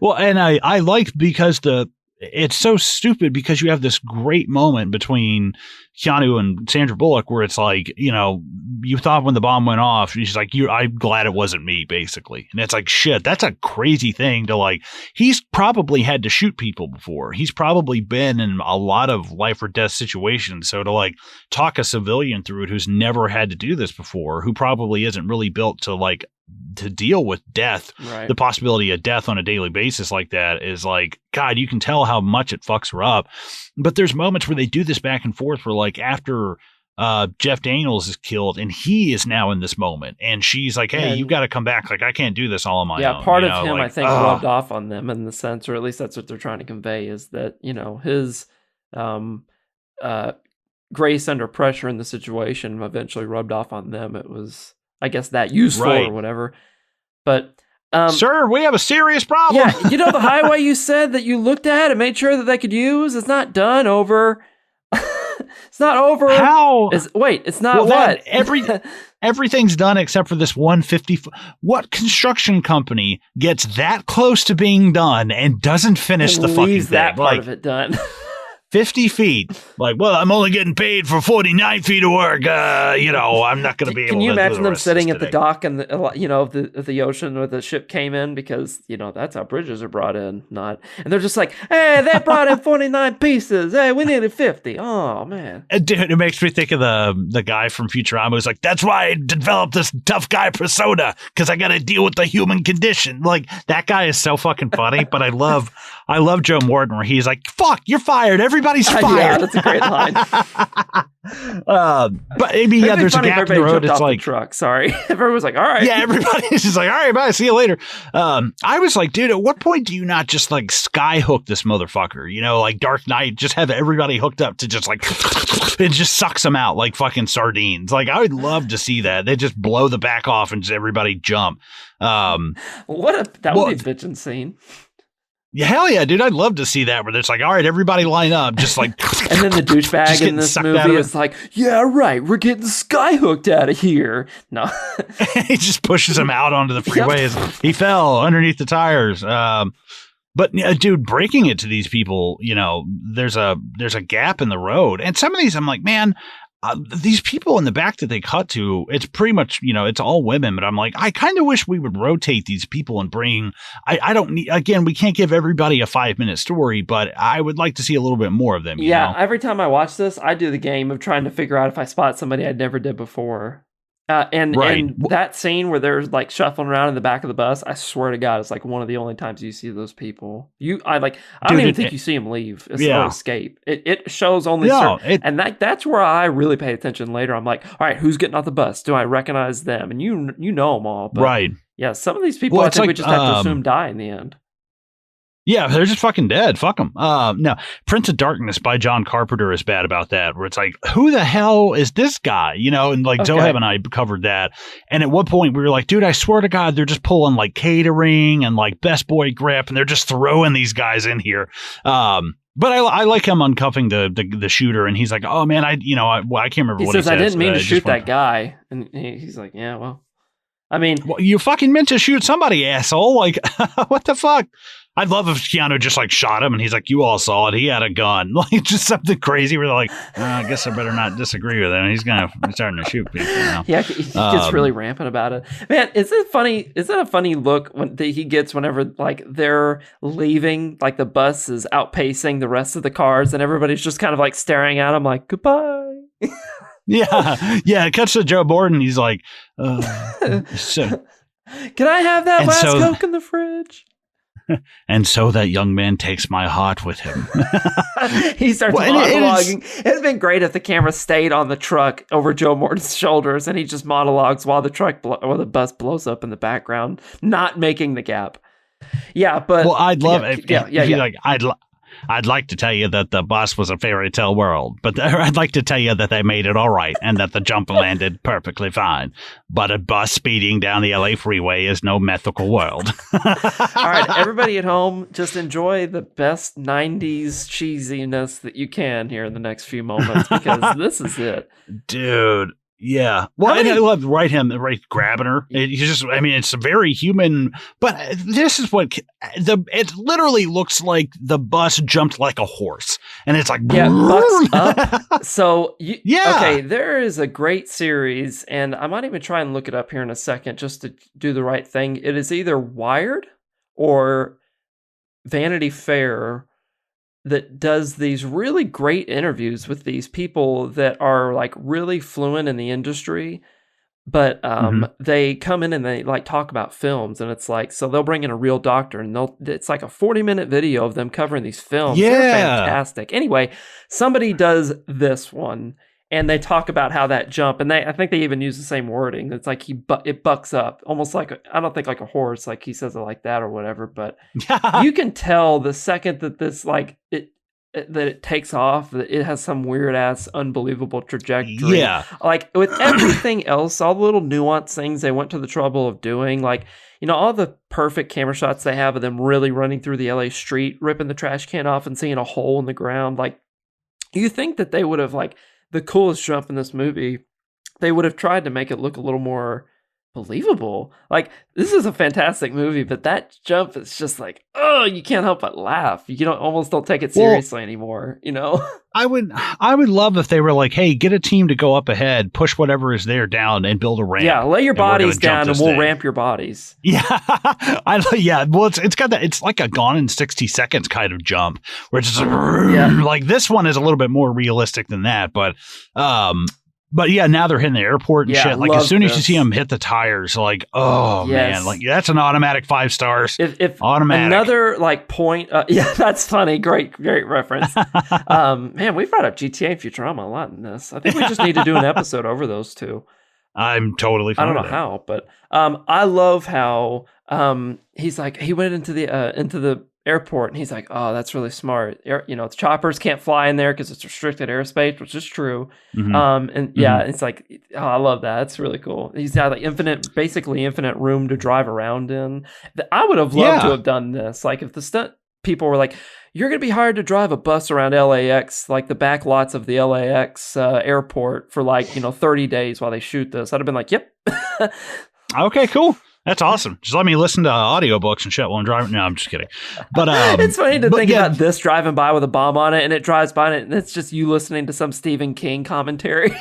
Well, and I like because it's so stupid because you have this great moment between Keanu and Sandra Bullock where it's like, you thought when the bomb went off, she's like, I'm glad it wasn't me, basically. And it's like, shit, that's a crazy thing to like, he's probably had to shoot people before. He's probably been in a lot of life or death situations. So to like talk a civilian through it who's never had to do this before, who probably isn't really built to deal with death, right. The possibility of death on a daily basis like that is like, God, you can tell how much it fucks her up. But there's moments where they do this back and forth where like after Jeff Daniels is killed and he is now in this moment and she's like, hey, you got to come back. Like, I can't do this all on my own. Yeah, part of him, like, I think, rubbed off on them in the sense, or at least that's what they're trying to convey, is that, his grace under pressure in the situation eventually rubbed off on them. It was, I guess, that useful or whatever. But sir, we have a serious problem. Yeah, you know the highway you said that you looked at and made sure that they could use? It's not done over. It's not over. How? It's not what? Everything's done except for this 150. What construction company gets that close to being done and doesn't finish the fucking thing? That part of it done. 50 feet. Like, well, I'm only getting paid for 49 feet of work. I'm not going to be able to. Can you imagine them sitting at the dock and the ocean where the ship came in? Because, that's how bridges are brought in. And they're just like, hey, they brought in 49 pieces. Hey, we needed 50. Oh, man. Dude, it makes me think of the guy from Futurama who's like, that's why I developed this tough guy persona, because I got to deal with the human condition. Like, that guy is so fucking funny, but I love Joe Morton where he's like, fuck, you're fired. Everybody's fired. Yeah, that's a great line. But maybe there's a gap in the road. It's like truck. Sorry, everyone was like, all right. Yeah, everybody's just like, all right, bye. See you later. I was like, dude, at what point do you not just like skyhook this motherfucker? Like Dark Knight, just have everybody hooked up to just like it just sucks them out like fucking sardines. Like I would love to see that. They just blow the back off and just everybody jump. That would be a bitchin' scene. Yeah, hell yeah, dude. I'd love to see that where it's like, all right, everybody line up. Just like. And then the douchebag in this movie is like, yeah, right. We're getting skyhooked out of here. No. He just pushes him out onto the freeway. Yep. He fell underneath the tires. But dude, breaking it to these people, there's a gap in the road. And some of these I'm like, man, these people in the back that they cut to, it's pretty much, it's all women, but I'm like, I kind of wish we would rotate these people and bring, I don't need, again, we can't give everybody a 5-minute story, but I would like to see a little bit more of them. You know? Every time I watch this, I do the game of trying to figure out if I spot somebody I never did before. And that scene where they're like shuffling around in the back of the bus, I swear to God, it's like one of the only times you see those people. I don't even think you see them leave or escape. It shows only and that's where I really paid attention later. I'm like, all right, who's getting off the bus? Do I recognize them? And you know them all, but right? Yeah, some of these people I think we just have to assume die in the end. Yeah, they're just fucking dead. Fuck them. No, Prince of Darkness by John Carpenter is bad about that, where it's like, who the hell is this guy? And like Zohab and I covered that. And at one point we were like, dude, I swear to God, they're just pulling like catering and like Best Boy Grip, and they're just throwing these guys in here. But I like him uncuffing the shooter, and he's like, oh man, I can't remember what he says. I didn't mean to shoot that guy, and he's like, yeah, well, I mean, you fucking meant to shoot somebody, asshole. Like, what the fuck? I'd love if Keanu just like shot him and he's like, you all saw it. He had a gun. Like just something crazy where they're like, I guess I better not disagree with him. He's starting to shoot people now. Yeah, he gets really rampant about it. Man, is it funny? Is that a funny look that he gets whenever like they're leaving, like the bus is outpacing the rest of the cars and everybody's just kind of like staring at him like, goodbye. Yeah. It cuts to Joe Borden. He's like, so. Can I have that last Coke in the fridge? And so that young man takes my heart with him. He starts monologuing. It'd been great if the camera stayed on the truck over Joe Morton's shoulders and he just monologues while the bus blows up in the background, not making the gap. Yeah, but I'd love it. Like, I'd like to tell you that the bus was a fairy tale world, but I'd like to tell you that they made it all right and that the jump landed perfectly fine. But a bus speeding down the LA freeway is no mythical world. All right, everybody at home, just enjoy the best 90s cheesiness that you can here in the next few moments because this is it. Dude. Yeah. Well, and I love grabbing her. It's very human, but this is what it literally looks like the bus jumped like a horse and it's like, bucks up. So okay, there is a great series and I might even try and look it up here in a second just to do the right thing. It is either Wired or Vanity Fair that does these really great interviews with these people that are like really fluent in the industry, but they come in and they like talk about films and it's like, so they'll bring in a real doctor and it's like a 40-minute video of them covering these films. Yeah. They're fantastic. Anyway, somebody does this one and they talk about how that jump, and I think they even use the same wording. It's like it bucks up, almost like I don't think like a horse, like he says it like that or whatever. But you can tell the second that this like that it takes off, that it has some weird ass unbelievable trajectory. Yeah. Like with everything else, all the little nuanced things they went to the trouble of doing, like, you know, all the perfect camera shots they have of them really running through the LA street, ripping the trash can off and seeing a hole in the ground. Like, you think that they would have, like, the coolest jump in this movie, they would have tried to make it look a little more believable. Like, this is a fantastic movie, but that jump is just like, oh, you can't help but laugh. You almost don't take it seriously anymore, you know? I would love if they were like, hey, get a team to go up ahead, push whatever is there down, and build a ramp. Yeah, lay your bodies down and we'll ramp your bodies. Yeah. Well, it's got that, it's like a Gone in 60 Seconds kind of jump where it's just like, this one is a little bit more realistic than that, but yeah, now they're hitting the airport and shit. Like, as soon as you see them hit the tires, like, oh man, like, that's an automatic 5 stars. If automatic. Another like point, yeah, that's funny. Great reference. Man, we brought up GTA and Futurama a lot in this. I think we just need to do an episode over those two. I'm totally fine. I don't know how, but I love how he's like, he went into the airport and he's like, oh, that's really smart. You know, choppers can't fly in there because it's restricted airspace, which is true. It's like, oh, I love that. It's really cool. He's got like basically infinite room to drive around in. I would have loved to have done this. Like, if the stunt people were like, you're going to be hired to drive a bus around LAX, like the back lots of the LAX airport for like, 30 days while they shoot this, I'd have been like, yep. Okay, cool. That's awesome. Just let me listen to audiobooks and shit while I'm driving. No, I'm just kidding. But it's funny to think about this driving by with a bomb on it, and it drives by and it's just you listening to some Stephen King commentary.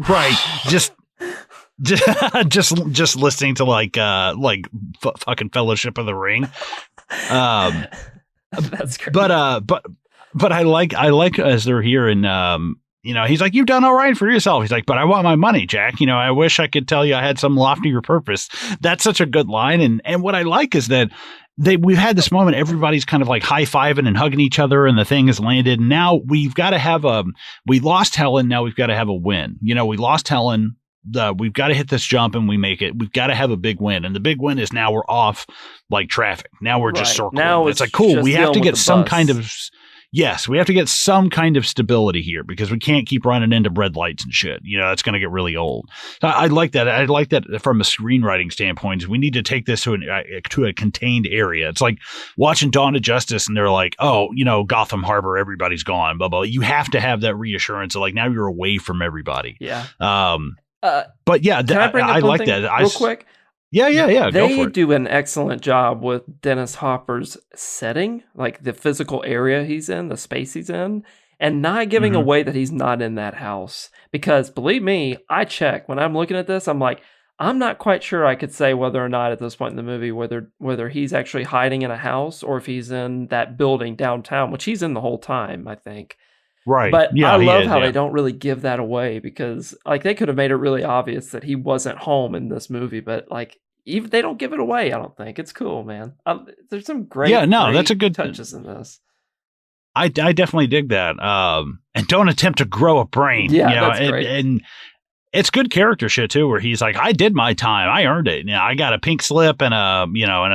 Right. Just listening to like fucking Fellowship of the Ring. That's great. But I like as they're here and he's like, you've done all right for yourself. He's like, but I want my money, Jack. I wish I could tell you I had some loftier purpose. That's such a good line. And what I like is that we've had this moment. Everybody's kind of like high-fiving and hugging each other, and the thing has landed. And now we've got to have we lost Helen. Now we've got to have a win. We lost Helen. We've got to hit this jump and we make it. We've got to have a big win. And the big win is now we're off like traffic. Now we're just circling. Now it's like, cool. We have to get some kind of... Yes, we have to get some kind of stability here because we can't keep running into red lights and shit. It's going to get really old. I like that. I like that from a screenwriting standpoint. We need to take this to a contained area. It's like watching Dawn of Justice and they're like, oh, Gotham Harbor, everybody's gone, blah, blah. You have to have that reassurance of like, now you're away from everybody. Yeah. But yeah, I like that. Real quick. Yeah. They do an excellent job with Dennis Hopper's setting, like the physical area he's in, the space he's in, and not giving away that he's not in that house. Because believe me, I check when I'm looking at this, I'm like, I'm not quite sure I could say whether or not at this point in the movie whether he's actually hiding in a house or if he's in that building downtown, which he's in the whole time, I think. Right. But I love how they don't really give that away because like they could have made it really obvious that he wasn't home in this movie, but like even they don't give it away. I don't think it's cool, man. There's some great, that's a good touches in this. I definitely dig that. And don't attempt to grow a brain. Yeah, that's great. And it's good character shit too, where he's like, I did my time. I earned it. I got a pink slip and a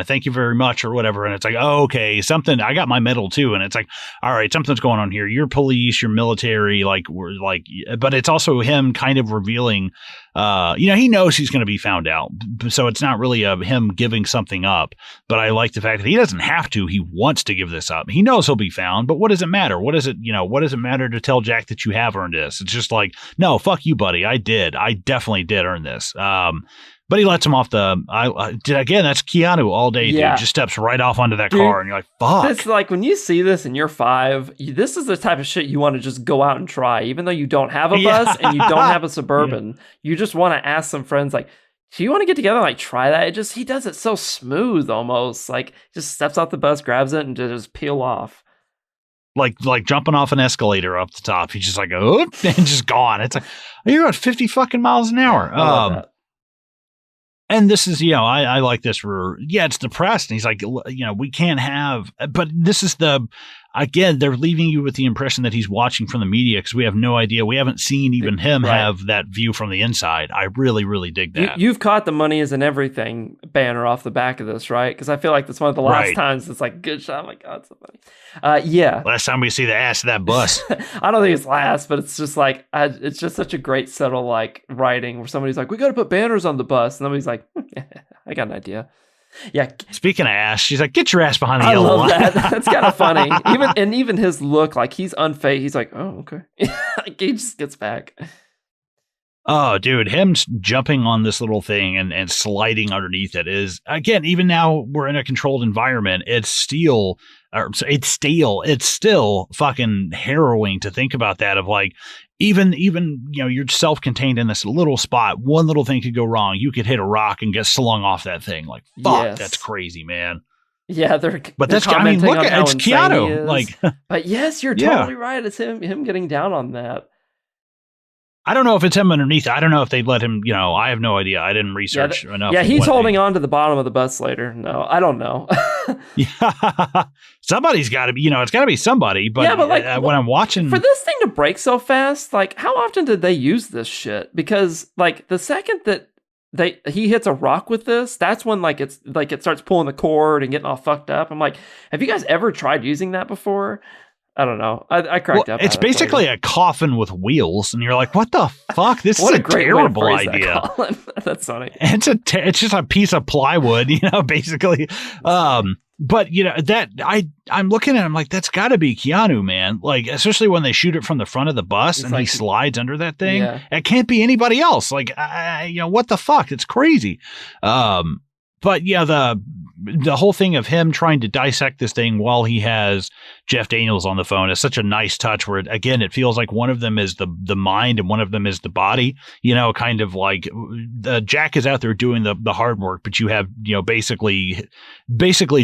thank you very much or whatever. And it's like, oh, okay, I got my medal too. And it's like, all right, something's going on here. You're police, you're military, but it's also him kind of revealing, he knows he's going to be found out. So it's not really him giving something up. But I like the fact that he doesn't have to. He wants to give this up. He knows he'll be found. But what does it matter? What does it matter to tell Jack that you have earned this? It's just like, no, fuck you, buddy. I definitely did earn this. But he lets him off again, that's Keanu all day, dude. Just steps right off onto that car and you're like, fuck. It's like when you see this and you're 5, this is the type of shit you want to just go out and try. Even though you don't have a bus and you don't have a Suburban, you just want to ask some friends like, do you want to get together and like try that? He does it so smooth almost. Like just steps off the bus, grabs it and just peel off. Like jumping off an escalator up the top. He's just like, oh, and just gone. It's like, you're at 50 fucking miles an hour. I love that. And this is, I like this it's depressed. And he's like, we can't have, but this is again, they're leaving you with the impression that he's watching from the media because we have no idea. We haven't seen even him have that view from the inside. I really, really dig that. You've caught the money is in everything banner off the back of this, right? Because I feel like that's one of the last times it's like, good shot. Oh my God, so funny. Yeah. Last time we see the ass of that bus. I don't think it's last, but it's just like, it's just such a great subtle like writing where somebody's like, we got to put banners on the bus. And somebody's like, I got an idea. Yeah. Speaking of ass, she's like, get your ass behind the yellow line. That. That's kind of funny. Even his look, like he's unfazed. He's like, oh, okay. Like, he just gets back. Oh, dude, him jumping on this little thing and sliding underneath it is, again, even now we're in a controlled environment. It's still fucking harrowing to think about that of like, even, you're self-contained in this little spot. One little thing could go wrong. You could hit a rock and get slung off that thing. Like, fuck, that's crazy, man. Yeah, but that's, I mean, look at it's Keanu. Like, but yes, you're totally right. It's him getting down on that. I don't know if it's him underneath. I don't know if they let him, I have no idea. I didn't research enough. Yeah, he's holding on to the bottom of the bus later. No, I don't know. Yeah, somebody's got to be, it's got to be somebody. But, like, when I'm watching. For this thing to break so fast, like, how often did they use this shit? Because, like, the second that he hits a rock with this, that's when, like, it starts pulling the cord and getting all fucked up. I'm like, have you guys ever tried using that before? I don't know. I cracked up. It's basically a coffin with wheels, and you're like, "What the fuck? This is a terrible idea." That's funny. It's just a piece of plywood, basically. But I'm looking at him like that's got to be Keanu, man. Like, especially when they shoot it from the front of the bus and he slides under that thing. Yeah. It can't be anybody else. Like, what the fuck? It's crazy. But yeah, the whole thing of him trying to dissect this thing while he has Jeff Daniels on the phone is such a nice touch where, again, it feels like one of them is the mind and one of them is the body, kind of like Jack is out there doing the hard work, but you have, basically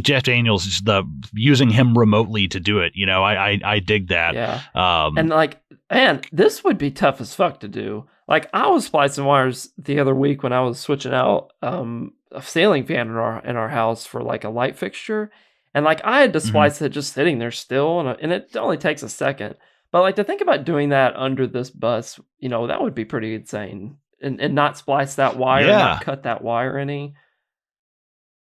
Jeff Daniels is using him remotely to do it. I dig that. Yeah. And like, man, this would be tough as fuck to do. Like, I was splicing wires the other week when I was switching out a ceiling fan in our house for like a light fixture, and like I had to splice it just sitting there still, and it only takes a second. But like to think about doing that under this bus, that would be pretty insane, and not splice that wire, not cut that wire any.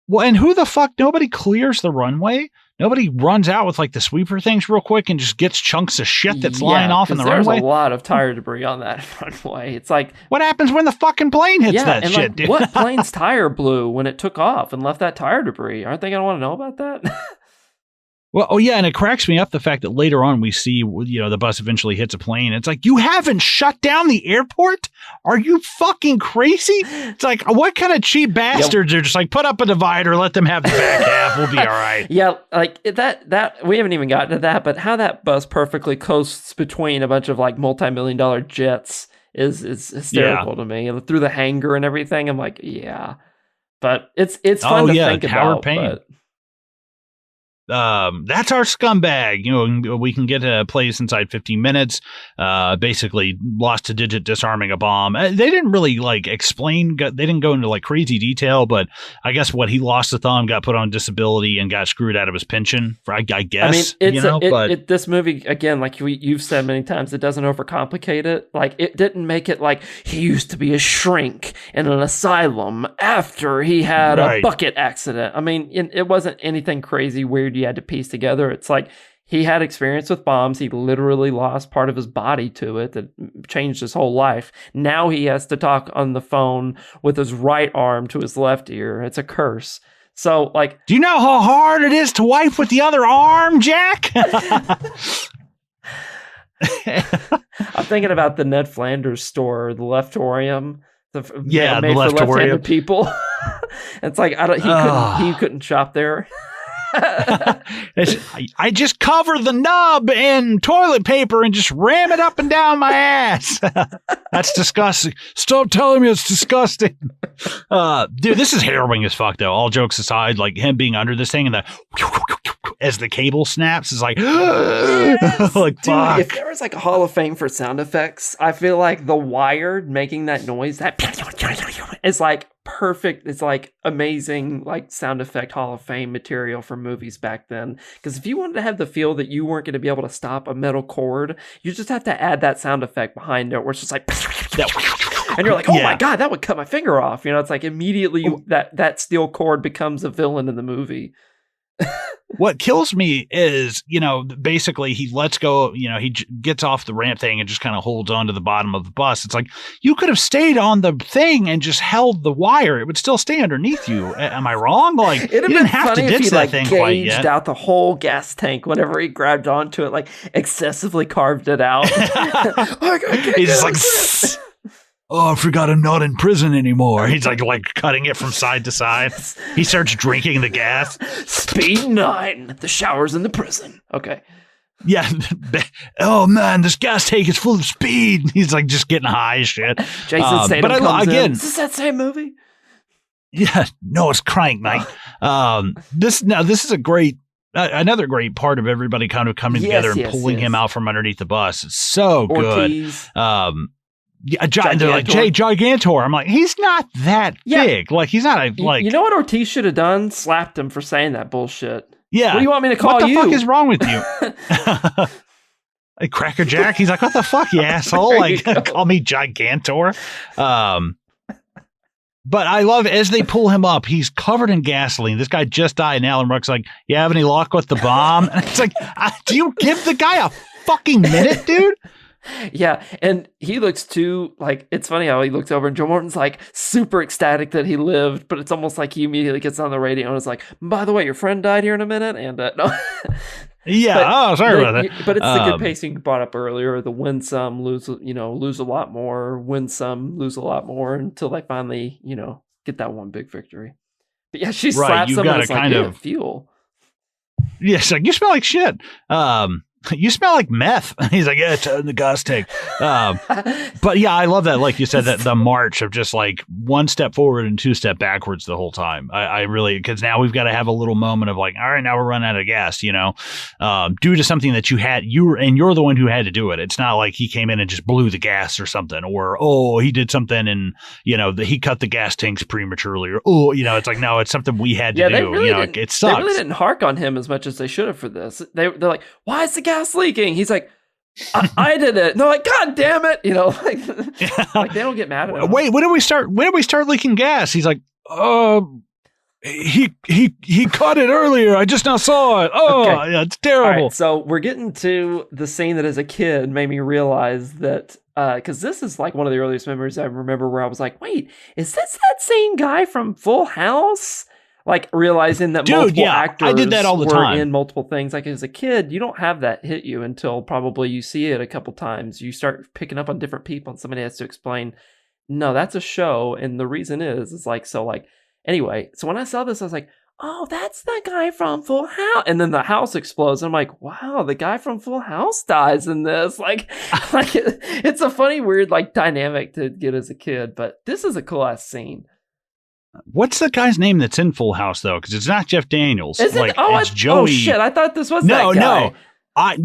Well, and who the fuck? Nobody clears the runway. Nobody runs out with like the sweeper things real quick and just gets chunks of shit that's lying off in the runway. There's a lot of tire debris on that runway. It's like, what happens when the fucking plane hits that shit, like, dude? What plane's tire blew when it took off and left that tire debris? Aren't they going to want to know about that? Well, and it cracks me up the fact that later on we see, the bus eventually hits a plane. It's like, you haven't shut down the airport? Are you fucking crazy? It's like, what kind of cheap bastards are just like, put up a divider, let them have the back half, we'll be all right. Yeah, like that we haven't even gotten to that, but how that bus perfectly coasts between a bunch of like multi-million-dollar jets is hysterical to me. And through the hangar and everything, I'm like, yeah. But it's fun to think about. But that's our scumbag. We can get a place inside 15 minutes. Basically lost a digit disarming a bomb. They didn't really explain. They didn't go into crazy detail, but I guess he lost a thumb, got put on disability, and got screwed out of his pension. I guess. I mean, this movie again, like you've said many times, it doesn't overcomplicate it. Like it didn't make it like he used to be a shrink in an asylum after he had a bucket accident. I mean, it wasn't anything crazy weird you had to piece together. It's like he had experience with bombs. He literally lost part of his body to it that changed his whole life. Now he has to talk on the phone with his right arm to his left ear. It's a curse. So do you know how hard it is to wipe with the other arm, Jack? I'm thinking about the Ned Flanders store, the Leftorium. The made for left-handed people. It's like he couldn't shop there. I just cover the nub in toilet paper and just ram it up and down my ass. That's disgusting. Stop telling me it's disgusting. Dude, this is harrowing as fuck, though. All jokes aside, him being under this thing and as the cable snaps is like, yes, like, dude, fuck. If there was a Hall of Fame for sound effects, I feel like the wire making that noise, that is perfect. It's like amazing, like sound effect Hall of Fame material for movies back then. Because if you wanted to have the feel that you weren't going to be able to stop a metal cord, you just have to add that sound effect behind it, where it's just like, and you're like, oh my God, that would cut my finger off. You know, it's like immediately that steel cord becomes a villain in the movie. What kills me is, you know, basically he lets go, you know, he gets off the ramp thing and just kind of holds on to the bottom of the bus. It's like, you could have stayed on the thing and just held the wire. It would still stay underneath you. Am I wrong? Like, you didn't have to ditch that thing quite yet. Gauged out the whole gas tank whenever he grabbed onto it, like excessively carved it out. He's just like, oh, I forgot I'm not in prison anymore. He's like cutting it from side to side. He starts drinking the gas. Speed 9. The shower's in the prison. Okay. Yeah. Oh man, this gas tank is full of speed. He's like just getting high as shit. Jason Statham comes in. Is this that same movie? Yeah. No, it's Crank Night. This is a great. Another great part of everybody kind of coming together and pulling him out from underneath the bus. It's so Ortiz. Good. They're like, Jay Gigantor. I'm like, he's not that big. Like, he's not like. You know what Ortiz should have done? Slapped him for saying that bullshit. Yeah. What do you want me to call you? What the fuck is wrong with you? Like Cracker Jack. He's like, what the fuck, you asshole? Like, call me Gigantor. But I love as they pull him up, he's covered in gasoline. This guy just died, and Alan Ruck's like, you have any luck with the bomb? And it's like, do you give the guy a fucking minute, dude? Yeah, and he looks too, like, it's funny how he looks over and Joe Morton's like super ecstatic that he lived, but it's almost like he immediately gets on the radio and is like, by the way, your friend died here in a minute, and no. Yeah, sorry about that. But it's the good pacing you brought up earlier, the win some, lose a lot more, win some, lose a lot more, until they finally, get that one big victory. But yeah, she slaps him and it's like, fuel. Yeah, she's like, you smell like shit. You smell like meth. He's like, yeah, it's in the gas tank. But yeah, I love that. Like you said, that the march of just like one step forward and two step backwards the whole time. I really, because now we've got to have a little moment of like, all right, now we're running out of gas, due to something that you're the one who had to do it. It's not like he came in and just blew the gas or something, or, he did something and, he cut the gas tanks prematurely, or, it's like, no, it's something we had to do. It sucks. They really didn't hark on him as much as they should have for this. They're like, why is the gas leaking? He's like, I did it. And they're like, God damn it. Like they don't get mad at him. Wait, when did we start leaking gas? He's like, he caught it earlier. I just now saw it. Okay. Yeah, it's terrible. All right, so we're getting to the scene that as a kid made me realize that, because this is like one of the earliest memories I remember where I was like, wait, is this that same guy from Full House? Like realizing that multiple actors I did that all the time. In multiple things. Like as a kid, you don't have that hit you until probably you see it a couple times. You start picking up on different people and somebody has to explain, no, that's a show. And the reason is like, anyway. So when I saw this, I was like, oh, that's the guy from Full House. And then the house explodes. And I'm like, wow, the guy from Full House dies in this. Like it's a funny, weird, like dynamic to get as a kid, but this is a cool ass scene. What's the guy's name that's in Full House though? Because it's not Jeff Daniels. Is it? It's Joey. Oh shit! I thought this was that guy. No. I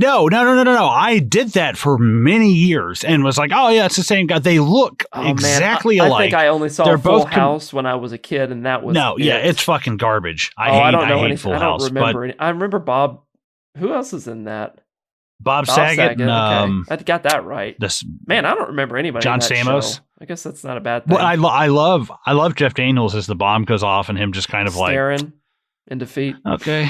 did that for many years and was like, oh yeah, it's the same guy. They look exactly alike. I think I only saw Full House when I was a kid, and that was it's fucking garbage. I hate Full House. I remember Bob. Who else is in that? Bob Saget. And, I got that right. I don't remember anybody. John in that Stamos. Show. I guess that's not a bad thing. Well, I love Jeff Daniels as the bomb goes off and him just kind of staring in defeat. Okay,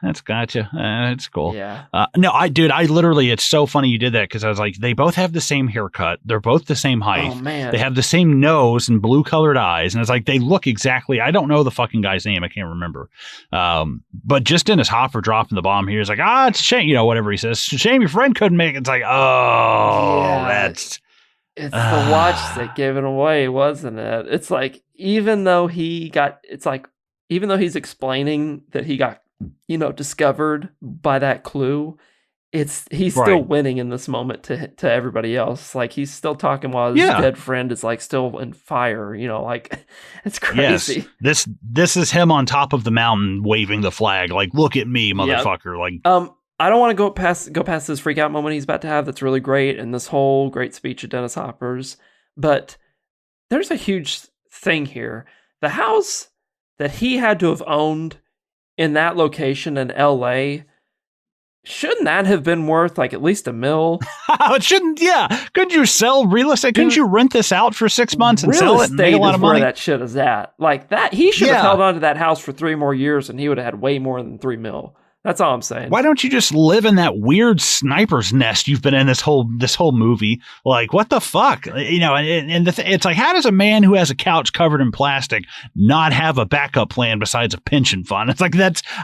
that's gotcha. It's cool. Yeah. I literally, it's so funny you did that because I was like, they both have the same haircut. They're both the same height. Oh man. They have the same nose and blue colored eyes, and it's like they look exactly. I don't know the fucking guy's name. I can't remember. But just in his hopper dropping the bomb here, he's like, it's a shame. Whatever he says. It's a shame your friend couldn't make it. It's like, that's. It's the watch that gave it away, wasn't it? It's like, even though he's explaining that he got, discovered by that clue, he's still winning in this moment to everybody else. Like he's still talking while his dead friend is like still in fire, like it's crazy. Yes. This is him on top of the mountain waving the flag. Like, look at me, motherfucker. Yep. Like, I don't want to go past this freak out moment he's about to have. That's really great. And this whole great speech of Dennis Hopper's, but there's a huge thing here the house that he had to have owned in that location in LA, shouldn't that have been worth like at least $1 million? It shouldn't. Yeah. Couldn't you sell real estate? Couldn't you rent this out for 6 months and sell it and make a lot of money? Where that shit is at. Like that, he should have held on to that house for 3 more years and he would have had way more than $3 million. That's all I'm saying. Why don't you just live in that weird sniper's nest you've been in this whole movie? Like, what the fuck? You know, and it's like, how does a man who has a couch covered in plastic not have a backup plan besides a pension fund? It's like,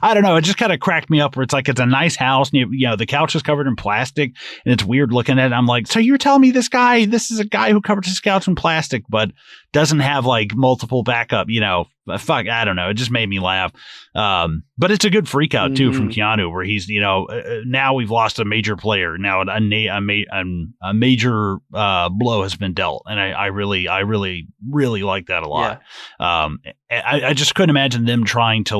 I don't know. It just kind of cracked me up where it's like, it's a nice house. And you know, the couch is covered in plastic and it's weird looking at it. I'm like, so you're telling me this is a guy who covered his couch in plastic, but doesn't have like multiple backup, you know, fuck, I don't know. It just made me laugh. But it's a good freak out too from Keanu, where he's, you know, now we've lost a major player. Now a major blow has been dealt, and I really like that a lot. Yeah. I just couldn't imagine them trying to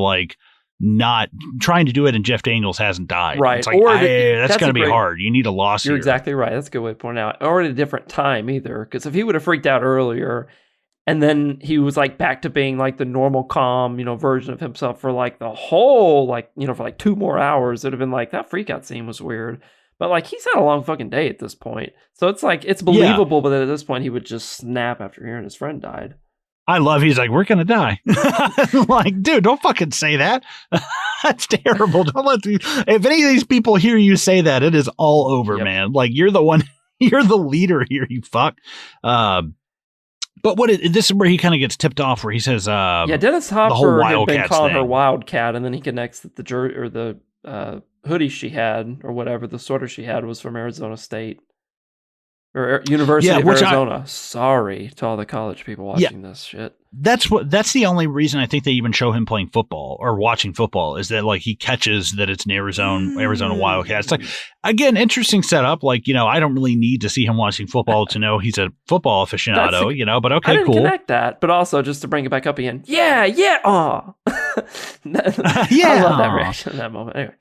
do it, and Jeff Daniels hasn't died. Right. It's like, that's going to be hard. You need a lawsuit. You're exactly right. That's a good way to point out. Or at a different time either, because if he would have freaked out earlier, and then he was like back to being like the normal, calm, you know, version of himself for like the whole, like, you know, for like 2 more hours, it'd have been like, that freak out scene was weird. But like, he's had a long fucking day at this point. So it's like, it's believable, but at this point he would just snap after hearing his friend died. He's like, we're going to die. Like, dude, don't fucking say that. That's terrible. If any of these people hear you say that, it is all over, man. Like, you're the one, you're the leader here, you fuck. But this is where he kind of gets tipped off, where he says, Dennis Hopper had been calling her Wildcat, and then he connects that the hoodie she had, or whatever, the sweater she had was from Arizona State. Or University of Arizona. Sorry to all the college people watching this shit. That's the only reason I think they even show him playing football or watching football, is that like he catches that it's an Arizona Wildcats. It's like, again, interesting setup. Like, you know, I don't really need to see him watching football to know he's a football aficionado, you know, but okay, I didn't cool. connect that, but also just to bring it back up again. Yeah, aw. I love that reaction in that moment. Anyway.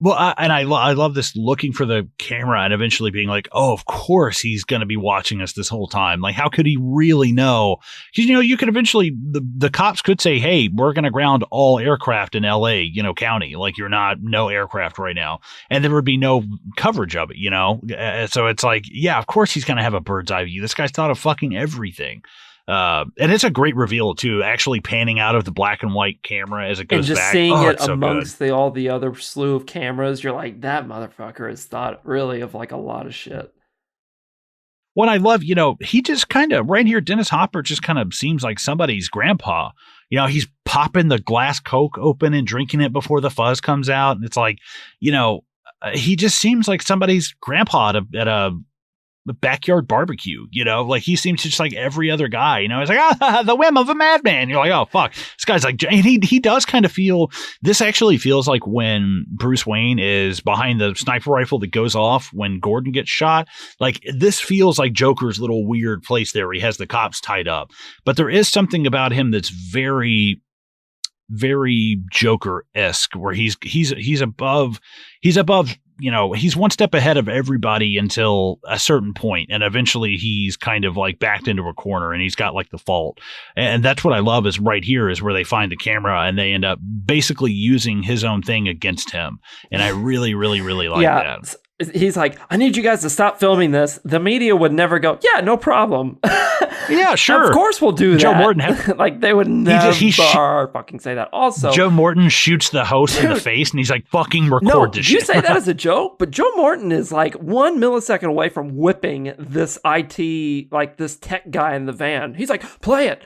Well, I love this looking for the camera and eventually being like, oh, of course he's going to be watching us this whole time. Like, how could he really know? Because, you know, you could eventually, the cops could say, hey, we're going to ground all aircraft in LA, you know, county. Like, no aircraft right now. And there would be no coverage of it, you know? So it's like, yeah, of course he's going to have a bird's eye view. This guy's thought of fucking everything. And it's a great reveal too, actually panning out of the black and white camera as it goes back. And just seeing it amongst all the other slew of cameras, you're like, that motherfucker has thought really of like a lot of shit. What I love, you know, he just kind of, right here, Dennis Hopper just kind of seems like somebody's grandpa. You know, he's popping the glass Coke open and drinking it before the fuzz comes out. And it's like, you know, he just seems like somebody's grandpa at a backyard barbecue, you know, like he seems just like every other guy, you know. He's like, the whim of a madman. You're like, oh fuck, this guy's like, and he does kind of feel, this actually feels like when Bruce Wayne is behind the sniper rifle that goes off when Gordon gets shot. Like, this feels like Joker's little weird place there where he has the cops tied up, but there is something about him that's very, very Joker-esque, where he's above, you know, he's one step ahead of everybody until a certain point, and eventually he's kind of like backed into a corner and he's got like the fault. And that's what I love, is right here is where they find the camera and they end up basically using his own thing against him. And I really, really, really like that. He's like, I need you guys to stop filming this. The media would never go, yeah, no problem. Yeah, sure. Of course we'll do that. Joe Morton like, they would never fucking say that. Also, Joe Morton shoots the host in the face and he's like, fucking record this shit. You say that as a joke, but Joe Morton is like 1 millisecond away from whipping this IT, like this tech guy in the van. He's like, play it.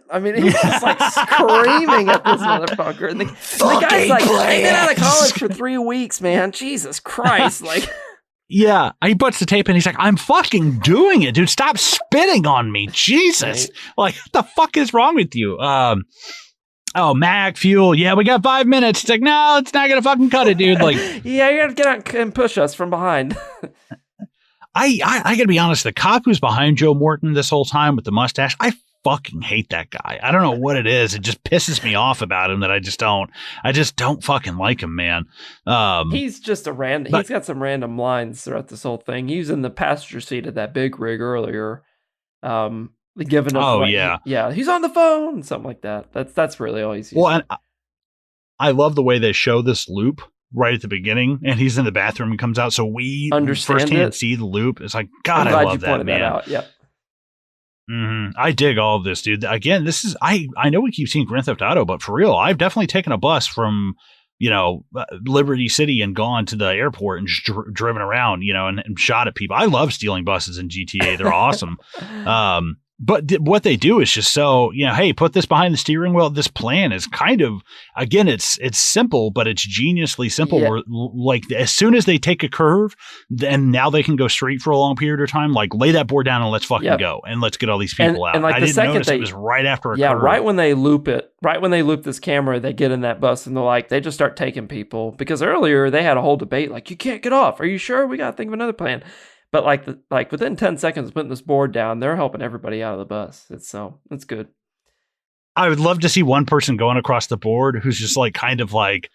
I mean, he's just like screaming at this motherfucker. And the guy's like, I've been out of college for 3 weeks, man. Jesus Christ. Like, yeah, he puts the tape in. He's like, I'm fucking doing it, dude. Stop spitting on me. Jesus. Right. Like, what the fuck is wrong with you? Oh, Mac, fuel. Yeah, we got 5 minutes. It's like, no, it's not going to fucking cut it, dude. Like, yeah, you're going to get out and push us from behind. I got to be honest. The cop who's behind Joe Morton this whole time with the mustache, I fucking hate that guy. I don't know what it is. It just pisses me off about him that I just don't fucking like him, man. He's just a random, he's got some random lines throughout this whole thing. He was in the passenger seat of that big rig earlier. giving him. Oh, yeah. Yeah, he's on the phone, something like that. That's really all he's using. Well, and I love the way they show this loop right at the beginning, and he's in the bathroom and comes out, so we firsthand see the loop. It's like, God, I love that, man. That out. Yep. Mm-hmm. I dig all of this, dude. Again, this is I know we keep seeing Grand Theft Auto, but for real, I've definitely taken a bus from Liberty City and gone to the airport and just driven around, and shot at people. I love stealing buses in GTA; they're awesome. But what they do is just so, hey, put this behind the steering wheel. This plan is kind of, again, it's simple, but it's geniusly simple. Yeah. Where, like, as soon as they take a curve, then now they can go straight for a long period of time. Like, lay that board down and let's fucking go. And let's get all these people out. And like I the didn't second notice it was right after a curve. Yeah, right when they loop this camera, they get in that bus and they just start taking people. Because earlier they had a whole debate, like, you can't get off. Are you sure? We got to think of another plan. But like within 10 seconds of putting this board down, they're helping everybody out of the bus. It's good. I would love to see one person going across the board who's just like kind of like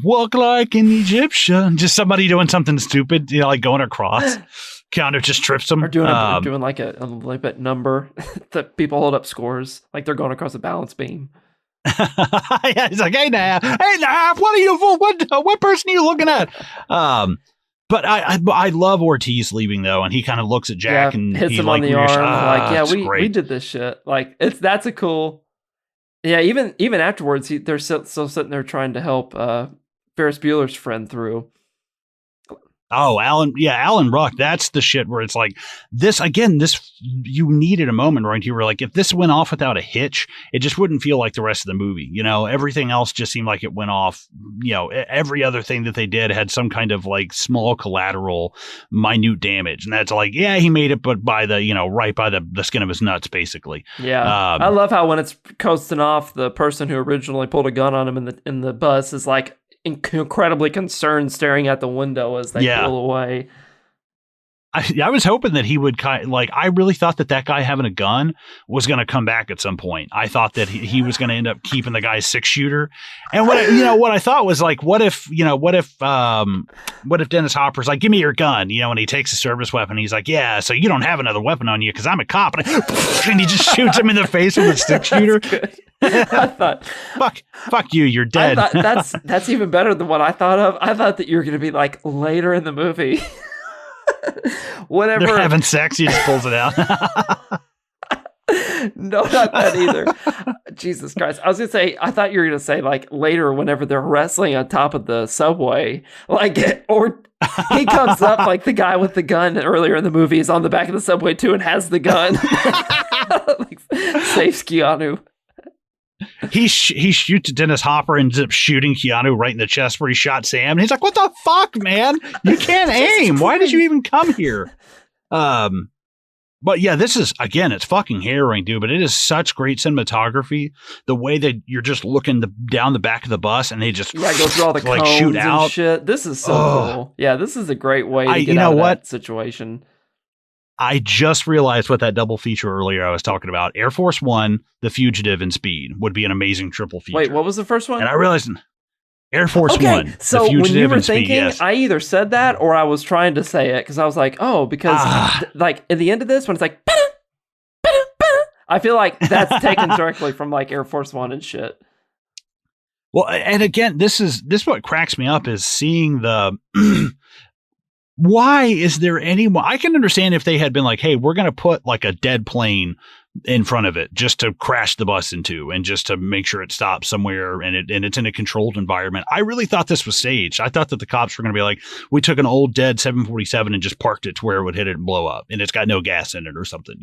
walk like an Egyptian, just somebody doing something stupid, like going across. Keanu just trips them. Or doing like a little bit number that people hold up scores, like they're going across a balance beam. Yeah, he's like, hey now, what are you? What person are you looking at? But I love Ortiz leaving though, and he kind of looks at Jack and hits him on the arm. We did this shit. Like that's a cool. Yeah, even afterwards, they're still sitting there trying to help Ferris Bueller's friend through. Oh, Alan Ruck. That's the shit where it's like this again. You needed a moment, right? You were like, if this went off without a hitch, it just wouldn't feel like the rest of the movie. Everything else just seemed like it went off. Every other thing that they did had some kind of like small collateral, minute damage, and that's like, yeah, he made it, but by the right by the skin of his nuts, basically. Yeah, I love how when it's coasting off, the person who originally pulled a gun on him in the bus is like incredibly concerned, staring at the window as they pull away. I was hoping that he would I really thought that guy having a gun was going to come back at some point. I thought that he was going to end up keeping the guy's 6-shooter. And what I thought was like, what if Dennis Hopper's like, give me your gun, and he takes a service weapon. He's like, yeah, so you don't have another weapon on you because I'm a cop. And he just shoots him in the face with a 6-shooter. I thought, fuck you, you're dead. That's even better than what I thought of. I thought that you were going to be like later in the movie. Whatever. They're having sex, he just pulls it out. No, not that either. Jesus Christ. I was going to say, I thought you were going to say like later whenever they're wrestling on top of the subway, or he comes up like the guy with the gun earlier in the movie is on the back of the subway too and has the gun. Saves Keanu. He shoots Dennis Hopper and ends up shooting Keanu right in the chest where he shot Sam. And he's like, what the fuck, man? You can't aim. Why did you even come here? But yeah, this is, again, it's fucking harrowing, dude, but it is such great cinematography. The way that you're just looking down the back of the bus and they just go through all the cones shoot out. And shit. This is so cool. Yeah, this is a great way to get out of that situation. I just realized what that double feature earlier I was talking about. Air Force One, The Fugitive, and Speed would be an amazing triple feature. Wait, what was the first one? And I realized Air Force One, so The Fugitive, when you were and thinking, Speed, yes. I either said that or I was trying to say it because I was like, because like at the end of this when it's like, I feel like that's taken directly from like Air Force One and shit. Well, and again, this is what cracks me up is seeing the. Why is there anyone? I can understand if they had been like, hey, we're going to put like a dead plane in front of it just to crash the bus into and just to make sure it stops somewhere and it's in a controlled environment. I really thought this was staged. I thought that the cops were going to be like, we took an old dead 747 and just parked it to where it would hit it and blow up and it's got no gas in it or something.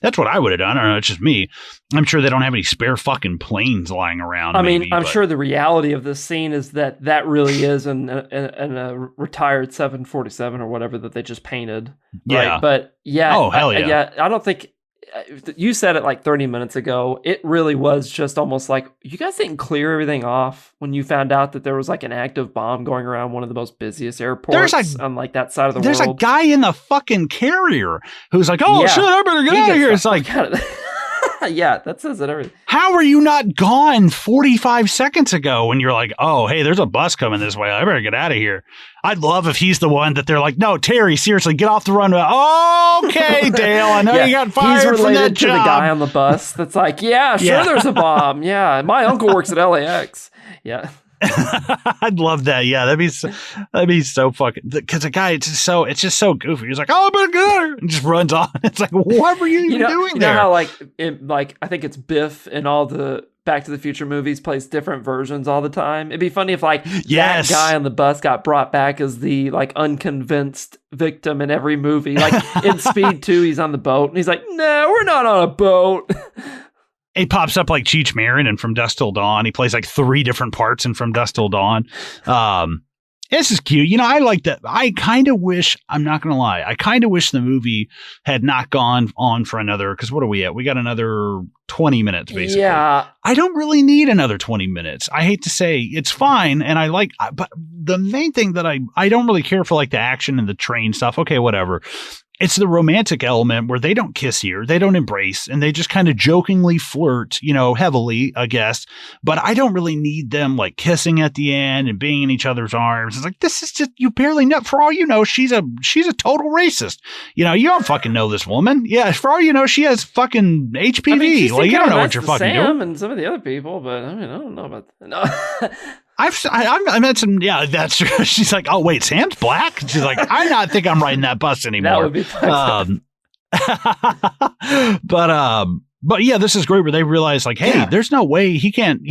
That's what I would have done. I don't know. It's just me. I'm sure they don't have any spare fucking planes lying around. I'm sure the reality of this scene is that really is in a retired 747 or whatever that they just painted. Right? Yeah. But yeah. Oh, hell yeah. Yeah. I don't think. You said it like 30 minutes ago. It really was just almost like you guys didn't clear everything off when you found out that there was like an active bomb going around one of the most busiest airports on like that side of the world. There's a guy in the fucking carrier who's like, shit, I better get out of here. It's like, Yeah, that says it everything. How are you not gone 45 seconds ago when you're like, oh, hey, there's a bus coming this way. I better get out of here. I'd love if he's the one that they're like, no, Terry, seriously, get off the runway. Okay, Dale, I know you got fired He's from that related to job. the guy on the bus that's like, yeah, sure, there's a bomb. Yeah, my uncle works at LAX. Yeah. I'd love that. Yeah, that'd be so fucking, because the guy, it's just so goofy. He's like, oh, I better get her, and just runs on. It's like, what were you even doing there? You know how I think it's Biff in all the Back to the Future movies plays different versions all the time. It'd be funny if that guy on the bus got brought back as the unconvinced victim in every movie. Like in Speed 2, he's on the boat and he's like, no, we're not on a boat. He pops up like Cheech Marin in From Dusk Till Dawn. He plays like 3 different parts in From Dusk Till Dawn. This is cute. I like that. I kind of wish, I'm not going to lie, I kind of wish the movie had not gone on for another, because what are we at? We got another 20 minutes, basically. Yeah. I don't really need another 20 minutes. I hate to say it's fine. And but the main thing that I don't really care for, like the action and the train stuff. Okay, whatever. It's the romantic element where they don't kiss here, they don't embrace, and they just kind of jokingly flirt, heavily, I guess. But I don't really need them like kissing at the end and being in each other's arms. It's like, this is just, you barely know. For all you know, she's a total racist. You don't fucking know this woman. Yeah, for all you know, she has fucking HPV. I mean, you don't know what you're fucking Sam doing. And some of the other people, but I don't know about that. No. I met some. Yeah, that's true. She's like, oh wait, Sam's black. She's like, I not think I'm riding that bus anymore. That would be fun. But yeah, this is great where they realize like, hey, there's no way he can't.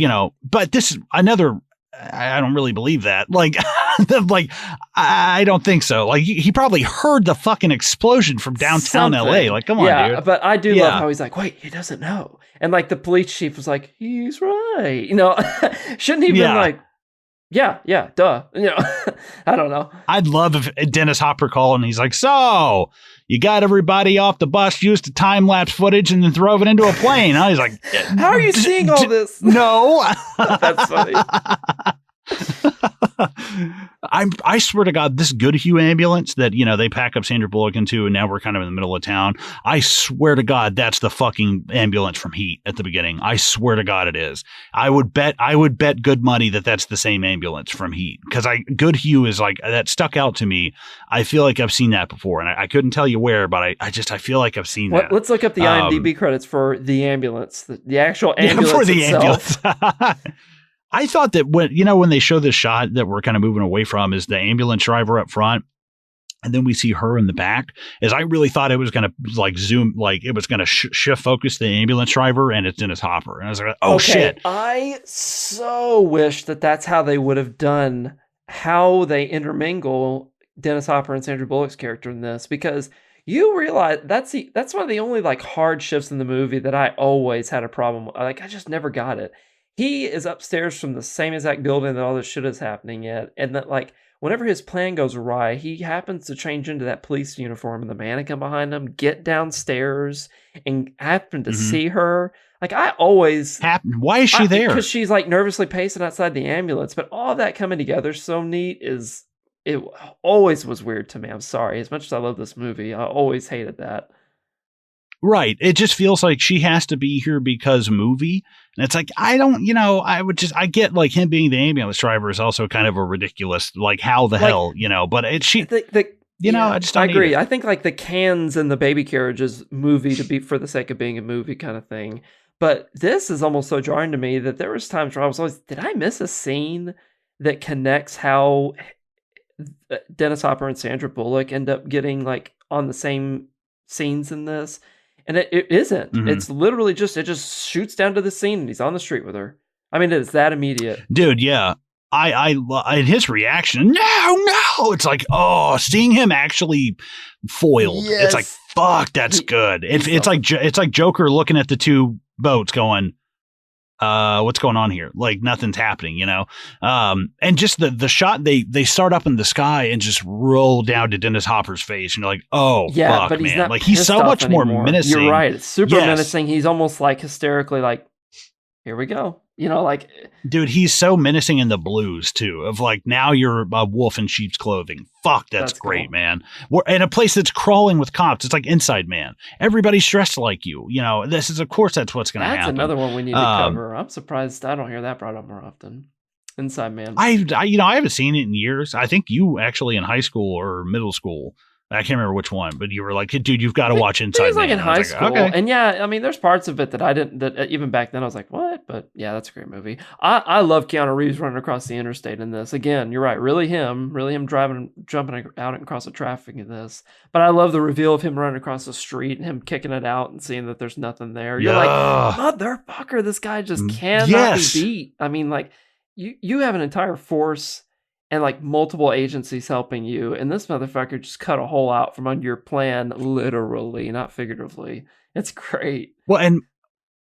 But this is another. I don't really believe that. Like, I don't think so. Like, he probably heard the fucking explosion from downtown LA. Like, come on, dude. But I do love how he's like, wait, he doesn't know. And like the police chief was like, he's right. Shouldn't he have been like, yeah, duh. I don't know. I'd love if Dennis Hopper called and he's like, so you got everybody off the bus, used the time-lapse footage, and then drove it into a plane. And he's like, how are you seeing all this? No. That's funny. I swear to God, this Goodhue ambulance that, they pack up Sandra Bullock into, and now we're kind of in the middle of town. I swear to God, that's the fucking ambulance from Heat at the beginning. I swear to God it is. I would bet good money that that's the same ambulance from Heat, because Goodhue is like, that stuck out to me. I feel like I've seen that before, and I couldn't tell you where, but I feel like I've seen that. Let's look up the IMDb credits for the ambulance, the actual ambulance for the itself. Ambulance. I thought that when they show this shot that we're kind of moving away from is the ambulance driver up front, and then we see her in the back, is I really thought it was going to like zoom, like it was going to shift focus the ambulance driver, and it's Dennis Hopper. And I was like, oh, shit. I so wish that that's how they would have done, how they intermingle Dennis Hopper and Sandra Bullock's character in this, because you realize that's one of the only like hard shifts in the movie that I always had a problem with. Like, I just never got it. He is upstairs from the same exact building that all this shit is happening at. And that, like, whenever his plan goes awry, he happens to change into that police uniform and the mannequin behind him, get downstairs, and happen to see her. Like, I always... Why is she there? Because she's, like, nervously pacing outside the ambulance. But all that coming together so neat is... It always was weird to me. I'm sorry. As much as I love this movie, I always hated that. Right. It just feels like she has to be here because movie. And it's like, I don't, I get like him being the ambulance driver is also kind of a ridiculous, like how the hell, but it's she, I just don't agree. I think like the cans and the baby carriages movie to be for the sake of being a movie kind of thing. But this is almost so jarring to me that there was times where I was always, did I miss a scene that connects how Dennis Hopper and Sandra Bullock end up getting like on the same scenes in this? And it isn't. Mm-hmm. It's literally it just shoots down to the scene and he's on the street with her. I mean, it's that immediate. Dude, yeah. I his reaction, no. It's like, oh, seeing him actually foiled. Yes. It's like, fuck, that's good. It's like Joker looking at the two boats going, what's going on here? Like nothing's happening, and just the shot, they start up in the sky and just roll down to Dennis Hopper's face. And you're like, oh, yeah, fuck, but he's man. Not like he's so much anymore. More menacing. You're right. It's super menacing. He's almost like hysterically like, here we go. You know, like, dude, he's so menacing in the blues too. Of like, now you're a wolf in sheep's clothing. Fuck, that's great, cool. Man. We're in a place that's crawling with cops. It's like Inside Man. Everybody's dressed like you. You know, this is, of course, that's what's going to happen. That's another one we need to cover. I'm surprised I don't hear that brought up more often. Inside Man. I haven't seen it in years. I think you actually in high school or middle school. I can't remember which one, but you were like, dude, you've got to watch Inside Man. It was like in high school. Okay. And yeah, I mean, there's parts of it that I didn't, that even back then I was like, what? But yeah, that's a great movie. I love Keanu Reeves running across the interstate in this. Again, you're right. Really him jumping out and across the traffic in this. But I love the reveal of him running across the street and him kicking it out and seeing that there's nothing there. You're like, motherfucker, this guy just cannot be beat. I mean, like, you have an entire force and like multiple agencies helping you, and this motherfucker just cut a hole out from under your plan, literally, not figuratively. It's great. Well, and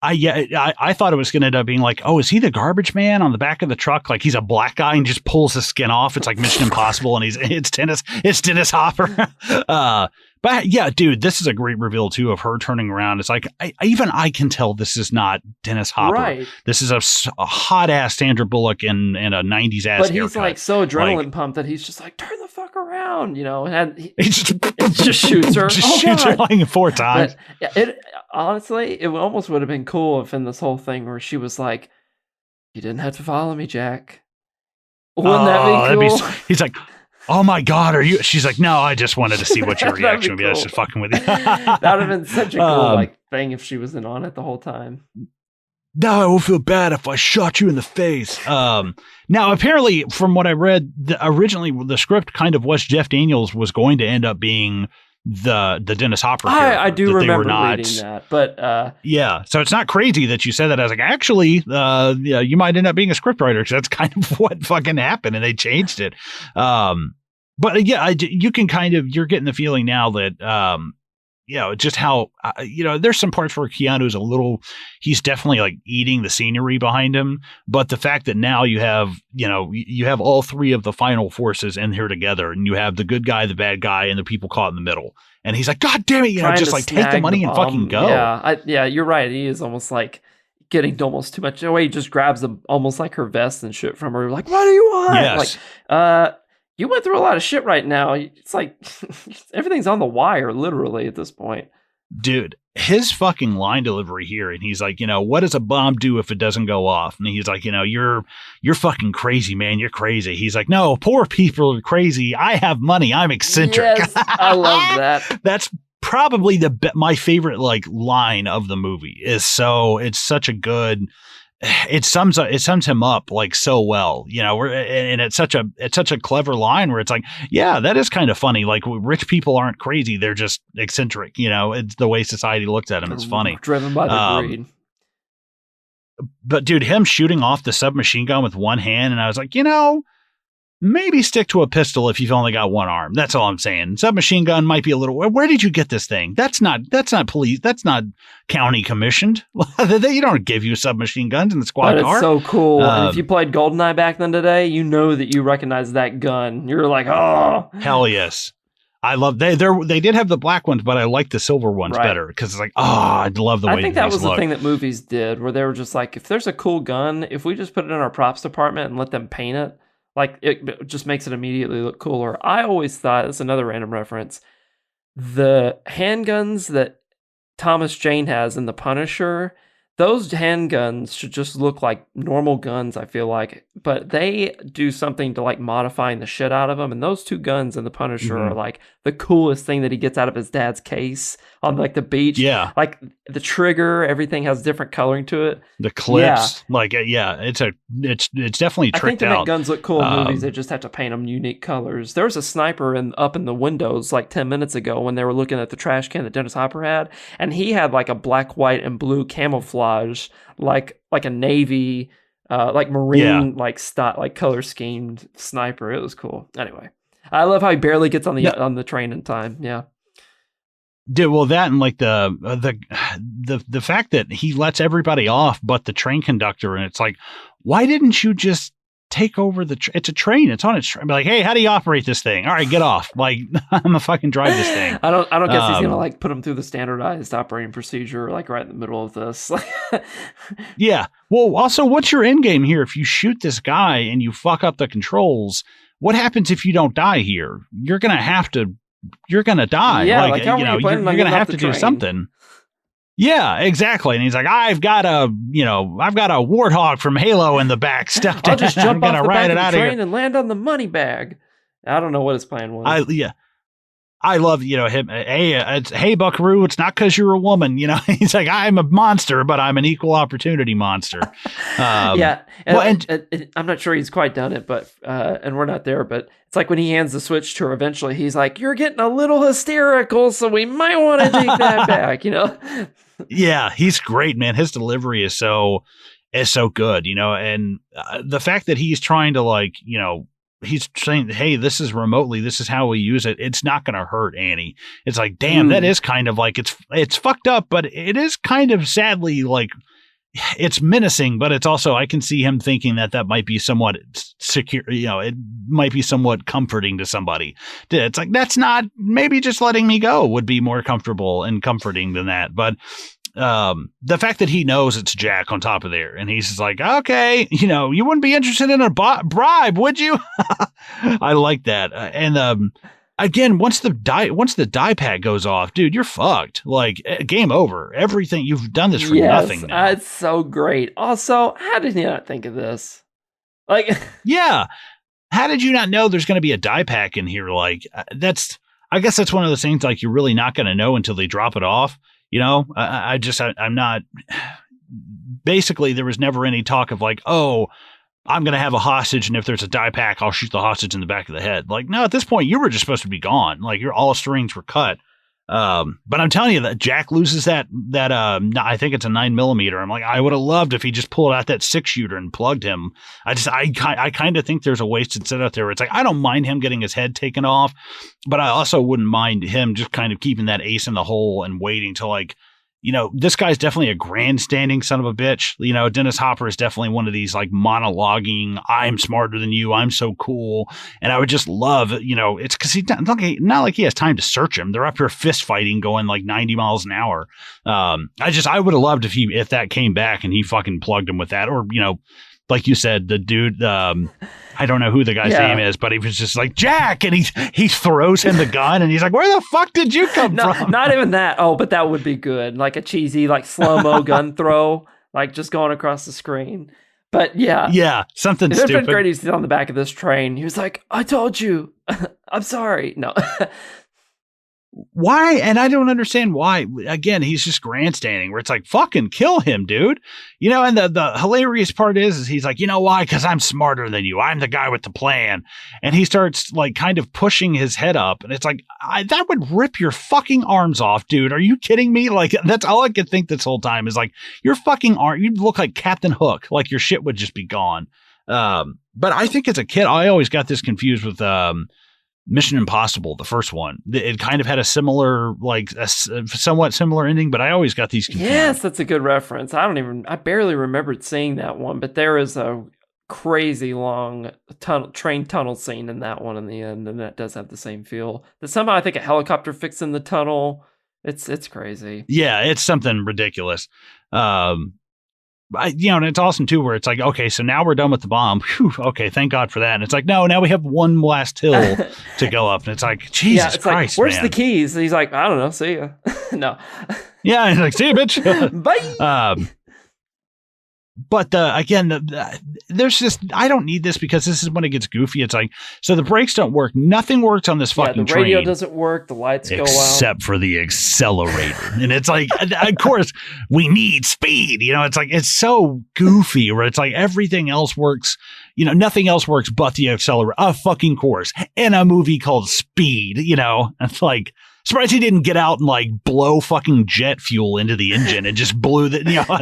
I thought it was going to end up being like, oh, is he the garbage man on the back of the truck? Like he's a black guy and just pulls his skin off. It's like Mission Impossible, and it's Dennis Hopper. But yeah, dude, this is a great reveal too of her turning around. It's like I can tell this is not Dennis Hopper. Right. This is a hot ass Sandra Bullock in a 90s ass. But he's like so adrenaline pumped that he's just like, turn the fuck around, you know, and he just shoots her. Shoots her like 4 times. But, yeah, honestly, it almost would have been cool if in this whole thing where she was like, you didn't have to follow me, Jack. Wouldn't that be cool? He's like, oh my God, are you? She's like, no, I just wanted to see what your reaction would be. Cool. I was just fucking with you. That would have been such a cool thing if she was in on it the whole time. Now I will feel bad if I shot you in the face. Now, apparently, from what I read, originally the script kind of was Jeff Daniels was going to end up being the Dennis Hopper character. I do remember reading that, but yeah, so it's not crazy that you said that. I was like, actually, yeah, you might end up being a scriptwriter because that's kind of what fucking happened, and they changed it. But yeah, you can kind of, you're getting the feeling now that just how there's some parts where Keanu's he's definitely like eating the scenery behind him, but the fact that now you have all 3 of the final forces in here together, and you have the good guy, the bad guy, and the people caught in the middle, and he's like, God damn it, just like take the money and fucking go. Yeah, you're right. He is almost like getting almost too much away. He just grabs almost like her vest and shit from her, like, what do you want? Yes. Like, you went through a lot of shit right now. It's like everything's on the wire, literally, at this point. Dude, his fucking line delivery here, and he's like, what does a bomb do if it doesn't go off? And he's like, you're fucking crazy, man. You're crazy. He's like, no, poor people are crazy. I have money. I'm eccentric. Yes, I love that. That's probably my favorite like line of the movie. It's such a good. It sums him up like so well, and it's such a clever line where it's like, yeah, that is kind of funny. Like rich people aren't crazy. They're just eccentric. It's the way society looks at them. It's funny. Driven by the greed. But dude, him shooting off the submachine gun with one hand. And I was like, maybe stick to a pistol if you've only got one arm. That's all I'm saying. Submachine gun might be a little. Where did you get this thing? That's not police. That's not county commissioned. They don't give you submachine guns in the squad car. But it's so cool. And if you played GoldenEye back then today, you know that you recognize that gun. You're like, oh, hell yes. I love they did have the black ones, but I like the silver ones better because it's like, I love the way. I think that was the thing that movies did, where they were just like, if there's a cool gun, if we just put it in our props department and let them paint it. Like, it just makes it immediately look cooler. I always thought, it's another random reference, the handguns that Thomas Jane has in The Punisher, those handguns should just look like normal guns, I feel like. But they do something to, like, modifying the shit out of them. And those 2 guns in The Punisher are, like, the coolest thing that he gets out of his dad's case on, like, the beach. Yeah. Like, the trigger, everything has different coloring to it. The clips. Yeah. Like, yeah, it's definitely tricked out. I think to make guns look cool in movies, they just have to paint them unique colors. There was a sniper up in the windows, like, 10 minutes ago when they were looking at the trash can that Dennis Hopper had. And he had, like, a black, white, and blue camouflage, like a navy, like marine, like color schemed sniper. It was cool. Anyway, I love how he barely gets on the train in time. Yeah. Dude, well, that and like the fact that he lets everybody off but the train conductor, and it's like, why didn't you just take over it's a train. It's on its train. Like, hey, how do you operate this thing? All right, get off. Like, I'm gonna fucking drive this thing. I don't guess he's gonna like put him through the standardized operating procedure, like right in the middle of this. Yeah. Well, also, what's your end game here? If you shoot this guy and you fuck up the controls, what happens if you don't die here? You're gonna die. Yeah, like you're gonna have to do something. Yeah, exactly. And he's like, I've got a warthog from Halo in the back stuffed. I'll just jump off the back of the train and land on the money bag. I don't know what his plan was. I love, him. Hey, Buckaroo, it's not because you're a woman. He's like, I'm a monster, but I'm an equal opportunity monster. Yeah. And I'm not sure he's quite done it, but, and we're not there, but it's like when he hands the Switch to her, eventually he's like, you're getting a little hysterical, so we might want to take that back, Yeah, he's great, man. His delivery is so good, and the fact that he's trying to he's saying, hey, this is remotely, this is how we use it. It's not going to hurt Annie. It's like, damn, that is kind of like, it's fucked up, but it is kind of sadly like, it's menacing, but it's also, I can see him thinking that might be somewhat secure, it might be somewhat comforting to somebody. It's like, that's not, maybe just letting me go would be more comfortable and comforting than that. But the fact that he knows it's Jack on top of there, and he's just like, okay, you wouldn't be interested in a bribe, would you? I like that. And again, once the die pack goes off, dude, you're fucked. Like, game over. Everything, you've done this for nothing now. It's so great. Also, how did you not think of this? Like, yeah, how did you not know there's going to be a die pack in here? Like, I guess that's one of those things, like, you're really not going to know until they drop it off. I'm not, basically there was never any talk of like, oh, I'm going to have a hostage, and if there's a die pack, I'll shoot the hostage in the back of the head. Like, no, at this point you were just supposed to be gone. Like, all strings were cut. But I'm telling you that Jack loses that I think it's a 9mm. I'm like, I would have loved if he just pulled out that 6-shooter and plugged him. I kind of think there's a wasted set out there where it's like, I don't mind him getting his head taken off, but I also wouldn't mind him just kind of keeping that ace in the hole and waiting till, like, this guy's definitely a grandstanding son of a bitch. Dennis Hopper is definitely one of these, like, monologuing, I'm smarter than you, I'm so cool. And I would just love, it's because he's not like he has time to search him. They're up here fist fighting going like 90 miles an hour. I would have loved if that came back and he fucking plugged him with that, or, like you said, the dude, I don't know who the guy's name is, but he was just like, Jack, and he throws him the gun, and he's like, where the fuck did you come from? Not even that. Oh, but that would be good. Like a cheesy, like, slow-mo gun throw, like just going across the screen. But yeah. Yeah, something stupid. It'd been great if he's on the back of this train. He was like, I told you. I'm sorry. No. Why? And I don't understand why. Again, he's just grandstanding where it's like, fucking kill him, dude. And the hilarious part is he's like, why? Because I'm smarter than you. I'm the guy with the plan. And he starts, like, kind of pushing his head up. And it's like, that would rip your fucking arms off, dude. Are you kidding me? Like, that's all I could think this whole time is like, your fucking arm, you'd look like Captain Hook. Like, your shit would just be gone. But I think as a kid, I always got this confused with, Mission Impossible, the first one. It kind of had a similar, like, a somewhat similar ending, but I always got these confused. Yes, that's a good reference. I barely remembered seeing that one, but there is a crazy long train tunnel scene in that one in the end, and that does have the same feel. That somehow I think a helicopter fits in the tunnel. It's crazy. Yeah, it's something ridiculous. And it's awesome too, where it's like, okay, so now we're done with the bomb. Whew, okay, thank God for that. And it's like, no, now we have one last hill to go up. And it's like, Jesus Christ, like, where's man. the keys? And he's like, I don't know, see ya. No. Yeah, he's like, see ya, bitch. Bye. But again, there's just, I don't need this because this is when it gets goofy. It's like, so the brakes don't work. Nothing works on this fucking train. The radio doesn't work. The lights go out. Except for the accelerator. And it's like, of course, we need speed. It's like, it's so goofy where it's like everything else works. Nothing else works but the accelerator. Of fucking course. In a movie called Speed, it's like, surprised he didn't get out and, like, blow fucking jet fuel into the engine and just blew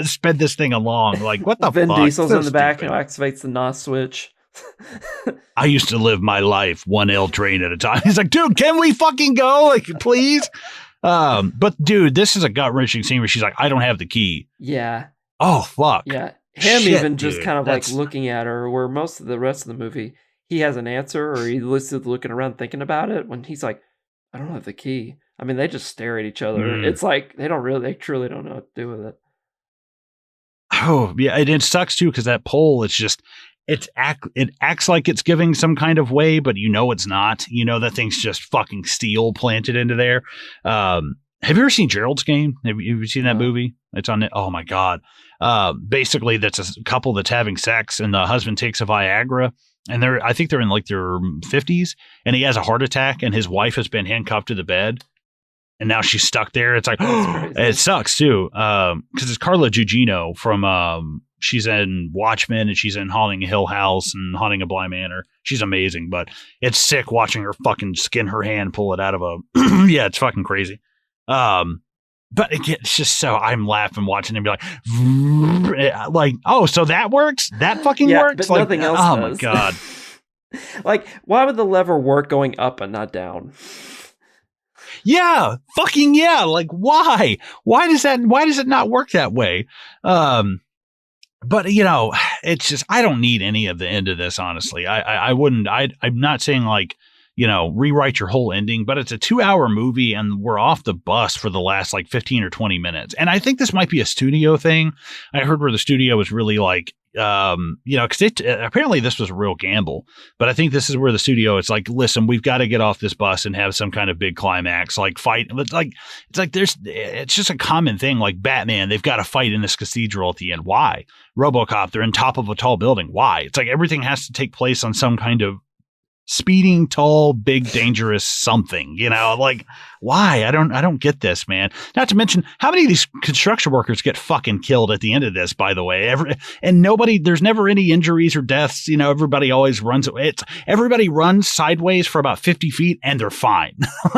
sped this thing along. Like, what the Vin fuck? Diesel's in the back and activates the NOS switch. I used to live my life one L train at a time. He's like, dude, can we fucking go? Like, please? But dude, this is a gut-wrenching scene where she's like, I don't have the key. Yeah. Oh, fuck. Yeah. him even just kind of like looking at her, where most of the rest of the movie, he has an answer or he looking around thinking about it, when he's like, I don't have the key. I mean, they just stare at each other. It's like they truly don't know what to do with it. Oh, yeah. It sucks too, because that pole, it acts like it's giving some kind of way, but it's not. That thing's just fucking steel planted into there. Have you ever seen Gerald's Game? Have you seen that movie? It's on it. Oh my God. Basically that's a couple that's having sex and the husband takes a Viagra and I think they're in like their 50s and he has a heart attack and his wife has been handcuffed to the bed and now she's stuck there. It's like, it sucks too. Cause it's Carla Gugino from, she's in Watchmen and she's in Haunting a Hill House and Haunting a Bly Manor. She's amazing, but it's sick watching her fucking skin her hand, pull it out of a, yeah, it's fucking crazy. But it's just so I'm laughing watching him be like, oh, so that works? That fucking works? But like, nothing else does. My God. Like, why would the lever work going up and not down? Yeah, fucking yeah. Like, why? Why does it not work that way? But it's just, I don't need any of the end of this, honestly. I wouldn't, I'm not saying like, rewrite your whole ending, but it's a 2-hour movie and we're off the bus for the last like 15 or 20 minutes. And I think this might be a studio thing. I heard where the studio was really like, because apparently this was a real gamble, but I think this is where the studio is like, listen, we've got to get off this bus and have some kind of big climax, like fight. It's just a common thing. Like Batman, they've got to fight in this cathedral at the end. Why? RoboCop, they're on top of a tall building. Why? It's like everything has to take place on some kind of speeding, tall, big, dangerous something, like why? I don't get this, man. Not to mention how many of these construction workers get fucking killed at the end of this, by the way, and there's never any injuries or deaths. Everybody always runs. Everybody runs sideways for about 50 feet and they're fine.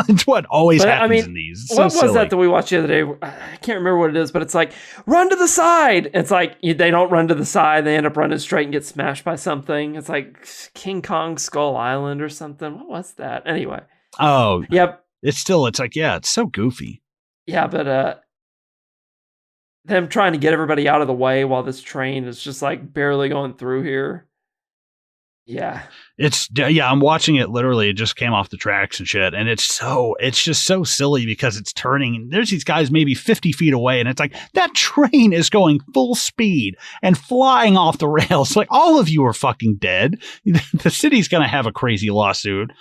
It's what always happens in these. It's what so was that we watched the other day? I can't remember what it is, but it's like, run to the side. It's like, they don't run to the side. They end up running straight and get smashed by something. It's like King Kong Skull Island or something. What was that? Anyway. Oh, yep. It's like, yeah, it's so goofy. Yeah, but them trying to get everybody out of the way while this train is just like barely going through here. Yeah. I'm watching it literally. It just came off the tracks and shit. And it's just so silly because it's turning. There's these guys maybe 50 feet away. And it's like, that train is going full speed and flying off the rails. Like, all of you are fucking dead. The city's going to have a crazy lawsuit.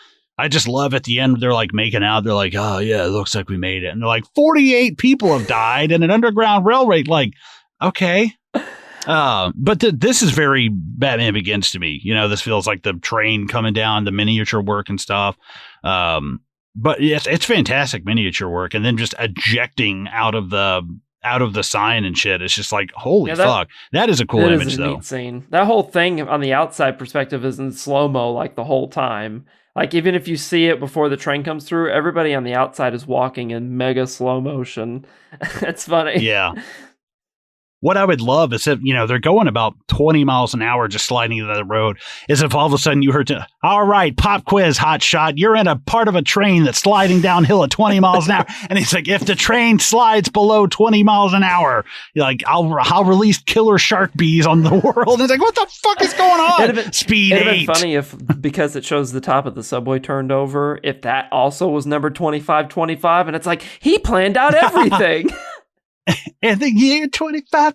I just love at the end, they're like making out. They're like, oh yeah, it looks like we made it. And they're like, 48 people have died in an underground railroad. Like, okay. But this is very Batman Begins to me. This feels like the train coming down, the miniature work and stuff. But it's fantastic miniature work. And then just ejecting out of the sign and shit. It's just like, holy fuck. That is a cool image though. Neat scene. That whole thing on the outside perspective is in slow-mo like the whole time. Like, even if you see it before the train comes through, everybody on the outside is walking in mega slow motion. It's funny. Yeah. What I would love is if, they're going about 20 miles an hour just sliding into the road, is if all of a sudden you heard, all right, pop quiz, hot shot, you're in a part of a train that's sliding downhill at 20 miles an hour. And it's like, if the train slides below 20 miles an hour, like, I'll release killer shark bees on the world. And it's like, what the fuck is going on? Speed 8. It'd have been funny if, because it shows the top of the subway turned over, if that also was number 2525, and it's like, he planned out everything. And the year 25.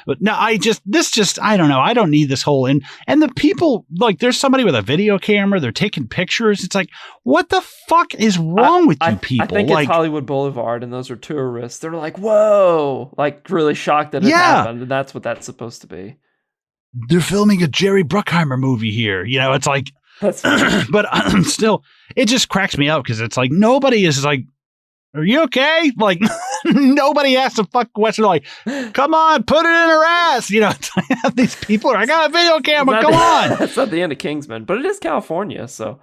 But no, I don't know. I don't need this whole and the people, like, there's somebody with a video camera. They're taking pictures. It's like, what the fuck is wrong with you people? I think it's Hollywood Boulevard and those are tourists. They're like, whoa, like really shocked that it happened. And that's what that's supposed to be. They're filming a Jerry Bruckheimer movie here. It's like, but still, it just cracks me up because it's like, nobody is like, are you okay? Like, nobody asks a fuck question like, come on, put it in her ass. These people are, I got a video camera, come on. That's not the end of Kingsman, but it is California, so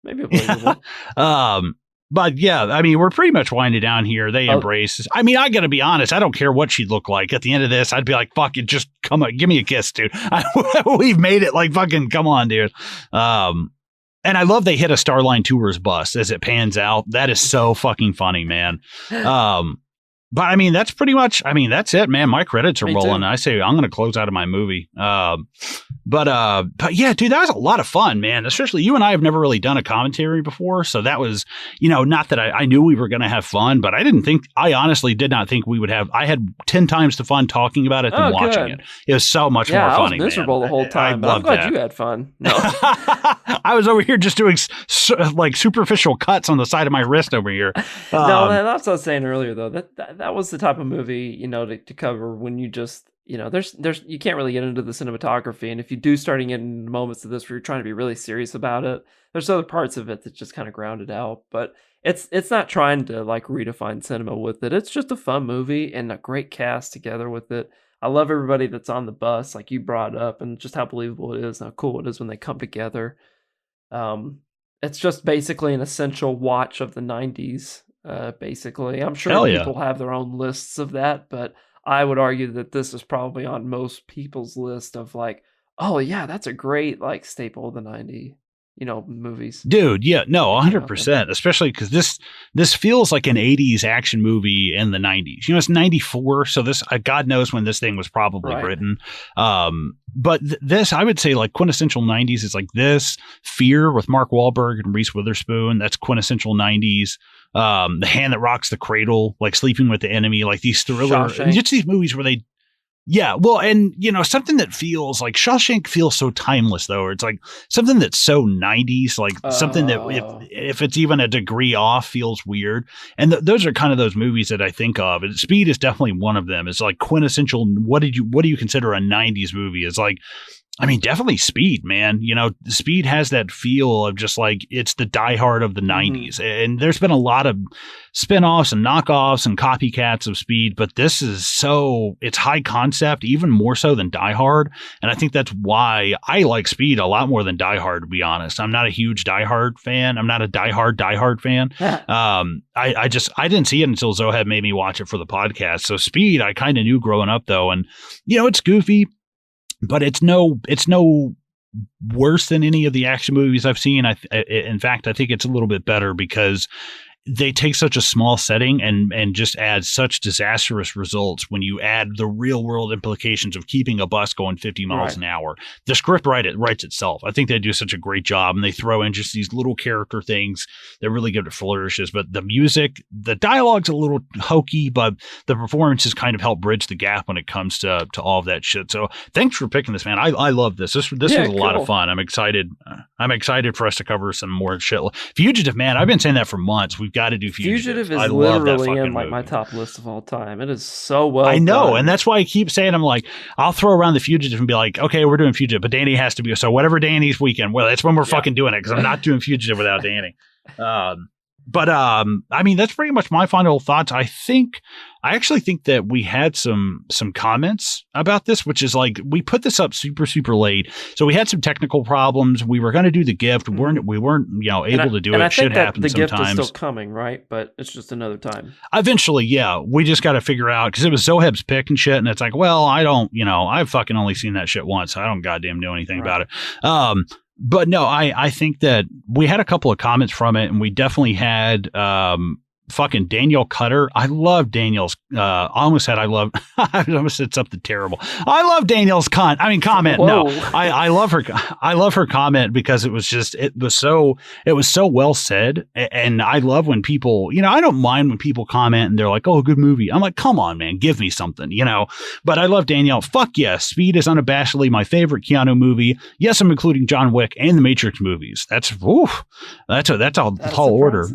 maybe believable. But yeah, I mean, we're pretty much winding down here. They embrace this. I mean, I got to be honest. I don't care what she'd look like. At the end of this, I'd be like, fuck it, just come on, give me a kiss, dude. We've made it. Like, fucking come on, dude. And I love they hit a Starline Tours bus as it pans out. That is so fucking funny, man. But I mean, that's pretty much, I mean, that's it, man. My credits are rolling. I say I'm going to close out of my movie. But yeah, dude, that was a lot of fun, man. Especially you and I have never really done a commentary before. So that was, not that I knew we were going to have fun, but I honestly did not think we would have. I had 10 times the fun talking about it than watching it. It was so much more funny. I was miserable the whole time, but I'm glad you had fun. No. I was over here just doing like superficial cuts on the side of my wrist over here. No, that's what I was saying earlier, though. That was the type of movie, to cover when you just, there's you can't really get into the cinematography, and if you do start getting into moments of this where you're trying to be really serious about it, there's other parts of it that just kind of ground it out. But it's not trying to like redefine cinema with it. It's just a fun movie and a great cast together with it. I love everybody that's on the bus, like you brought up, and just how believable it is, and how cool it is when they come together. It's just basically an essential watch of the 90s. Basically, I'm sure people have their own lists of that, but I would argue that this is probably on most people's list of like, oh yeah, that's a great like staple of the 90s, movies. Dude, yeah, no, 100%, especially because this feels like an 80s action movie in the 90s. It's 94, so this God knows when this thing was probably written. But this, I would say, like quintessential 90s is like this. Fear with Mark Wahlberg and Reese Witherspoon. That's quintessential 90s. The Hand That Rocks the Cradle, like Sleeping with the Enemy, like these thriller, just these movies where they. Yeah, well, and something that feels like Shawshank feels so timeless, though. Or it's like something that's so 90s, like something that if it's even a degree off feels weird. And those are kind of those movies that I think of. And Speed is definitely one of them. It's like quintessential. What do you consider a 90s movie? It's like, I mean, definitely Speed, man. Speed has that feel of just like it's the Die Hard of the 90s. And there's been a lot of spinoffs and knockoffs and copycats of Speed, but this is it's high concept, even more so than Die Hard. And I think that's why I like Speed a lot more than Die Hard, to be honest. I'm not a huge Die Hard fan. I'm not a Die Hard fan. I didn't see it until Zoheb made me watch it for the podcast. So Speed, I kind of knew growing up, though. And, it's goofy. But it's no worse than any of the action movies I've seen. In fact, I think it's a little bit better because they take such a small setting and just add such disastrous results when you add the real world implications of keeping a bus going 50 miles an hour. The script writes itself. I think they do such a great job, and they throw in just these little character things that really give it flourishes. But the music, the dialogue's a little hokey, but the performances kind of help bridge the gap when it comes to all of that shit. So thanks for picking this, man. I love this. This was a lot of fun. I'm excited. I'm excited for us to cover some more shit. Fugitive, man. I've been saying that for months. We've got to do Fugitive. Fugitive is literally in like my top list of all time. It is so well I know, done. And that's why I keep saying, I'm like, I'll throw around the Fugitive and be like, okay, we're doing Fugitive, but Danny has to be. So whatever Danny's weekend, well, that's when we're fucking doing it, because I'm not doing Fugitive without Danny. But I mean, that's pretty much my final thoughts. I actually think that we had some comments about this, which is like, we put this up super, super late. So we had some technical problems. We were going to do the gift. We weren't, able to do it. Shit happens sometimes. The gift is still coming, right? But it's just another time. Eventually, yeah. We just got to figure out, because it was Zoheb's pick and shit. And it's like, well, I've fucking only seen that shit once. I don't goddamn know anything about it. But no, I think that we had a couple of comments from it, and we definitely had fucking Danielle Cutter. I love Danielle's. I almost said something terrible. I love Danielle's comment. Whoa. No, I love her. I love her comment because it was so well said. And I love when people, I don't mind when people comment and they're like, oh, good movie. I'm like, come on, man, give me something, but I love Danielle. Fuck yes. Speed is unabashedly my favorite Keanu movie. Yes, I'm including John Wick and the Matrix movies. That's a tall order.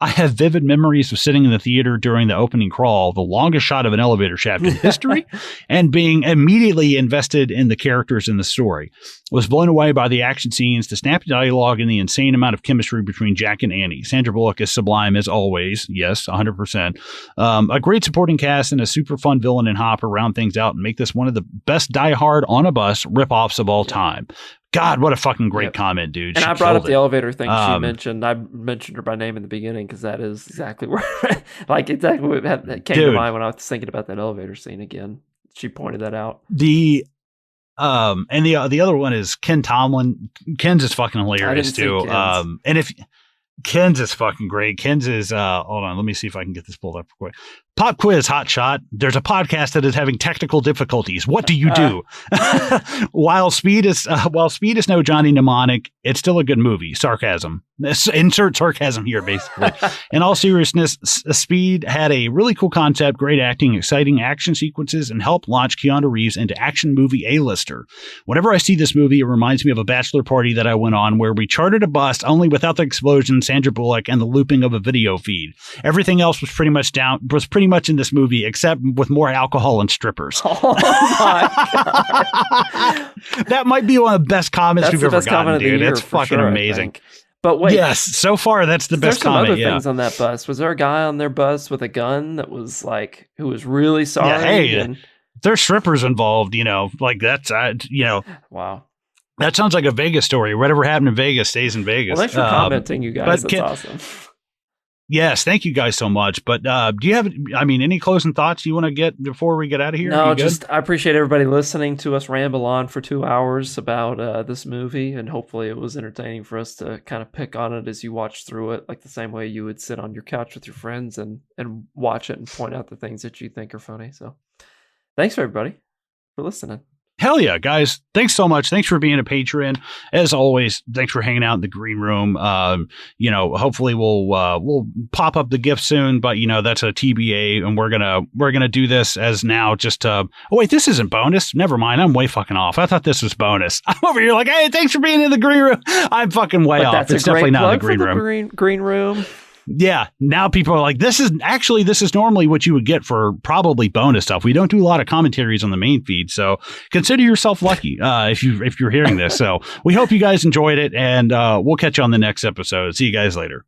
I have vivid memories of sitting in the theater during the opening crawl, the longest shot of an elevator shaft in history, and being immediately invested in the characters in the story. Was blown away by the action scenes, the snappy dialogue, and the insane amount of chemistry between Jack and Annie. Sandra Bullock is sublime as always. Yes, 100%. A great supporting cast and a super fun villain in Hopper round things out and make this one of the best Die Hard on a bus ripoffs of all time. God, what a fucking great comment, dude. And I brought up the elevator thing she mentioned. I mentioned her by name in the beginning because that is exactly where, exactly what came to mind when I was thinking about that elevator scene again. She pointed that out. And the other one is Ken Tomlin. Ken's just fucking hilarious too. And Ken's is fucking great. Ken's is, hold on, let me see if I can get this pulled up real quick. Pop quiz, hot shot. There's a podcast that is having technical difficulties. What do you do? While Speed is no Johnny Mnemonic, it's still a good movie. Sarcasm. Insert sarcasm here, basically. In all seriousness, Speed had a really cool concept, great acting, exciting action sequences, and helped launch Keanu Reeves into action movie A-lister. Whenever I see this movie, it reminds me of a bachelor party that I went on where we chartered a bus, only without the explosion, Sandra Bullock, and the looping of a video feed. Everything else was pretty much in this movie, except with more alcohol and strippers. Oh my God. That might be one of the best comments we've ever gotten, dude. It's fucking amazing. But wait, yes, so far that's the best comment. There's some other things on that bus. Was there a guy on their bus with a gun that was like, who was really sorry? Yeah, hey, there's strippers involved, like that's, Wow. That sounds like a Vegas story. Whatever happened in Vegas stays in Vegas. Well, thanks for commenting, you guys. That's awesome. Yes, thank you guys so much. But do you have, any closing thoughts you want to get before we get out of here? No, I appreciate everybody listening to us ramble on for 2 hours about this movie, and hopefully it was entertaining for us to kind of pick on it as you watch through it, like the same way you would sit on your couch with your friends and watch it and point out the things that you think are funny. So thanks, everybody, for listening. Hell yeah, guys. Thanks so much. Thanks for being a patron. As always, thanks for hanging out in the green room. Hopefully we'll pop up the gift soon, but that's a TBA, and we're going to do this as now just oh wait, this isn't bonus. Never mind. I'm way fucking off. I thought this was bonus. I'm over here like, hey, thanks for being in the green room. I'm fucking way off. It's definitely not the green room. Green room. Yeah, now people are like, this is normally what you would get for probably bonus stuff. We don't do a lot of commentaries on the main feed, so consider yourself lucky if you're hearing this. So we hope you guys enjoyed it, and we'll catch you on the next episode. See you guys later.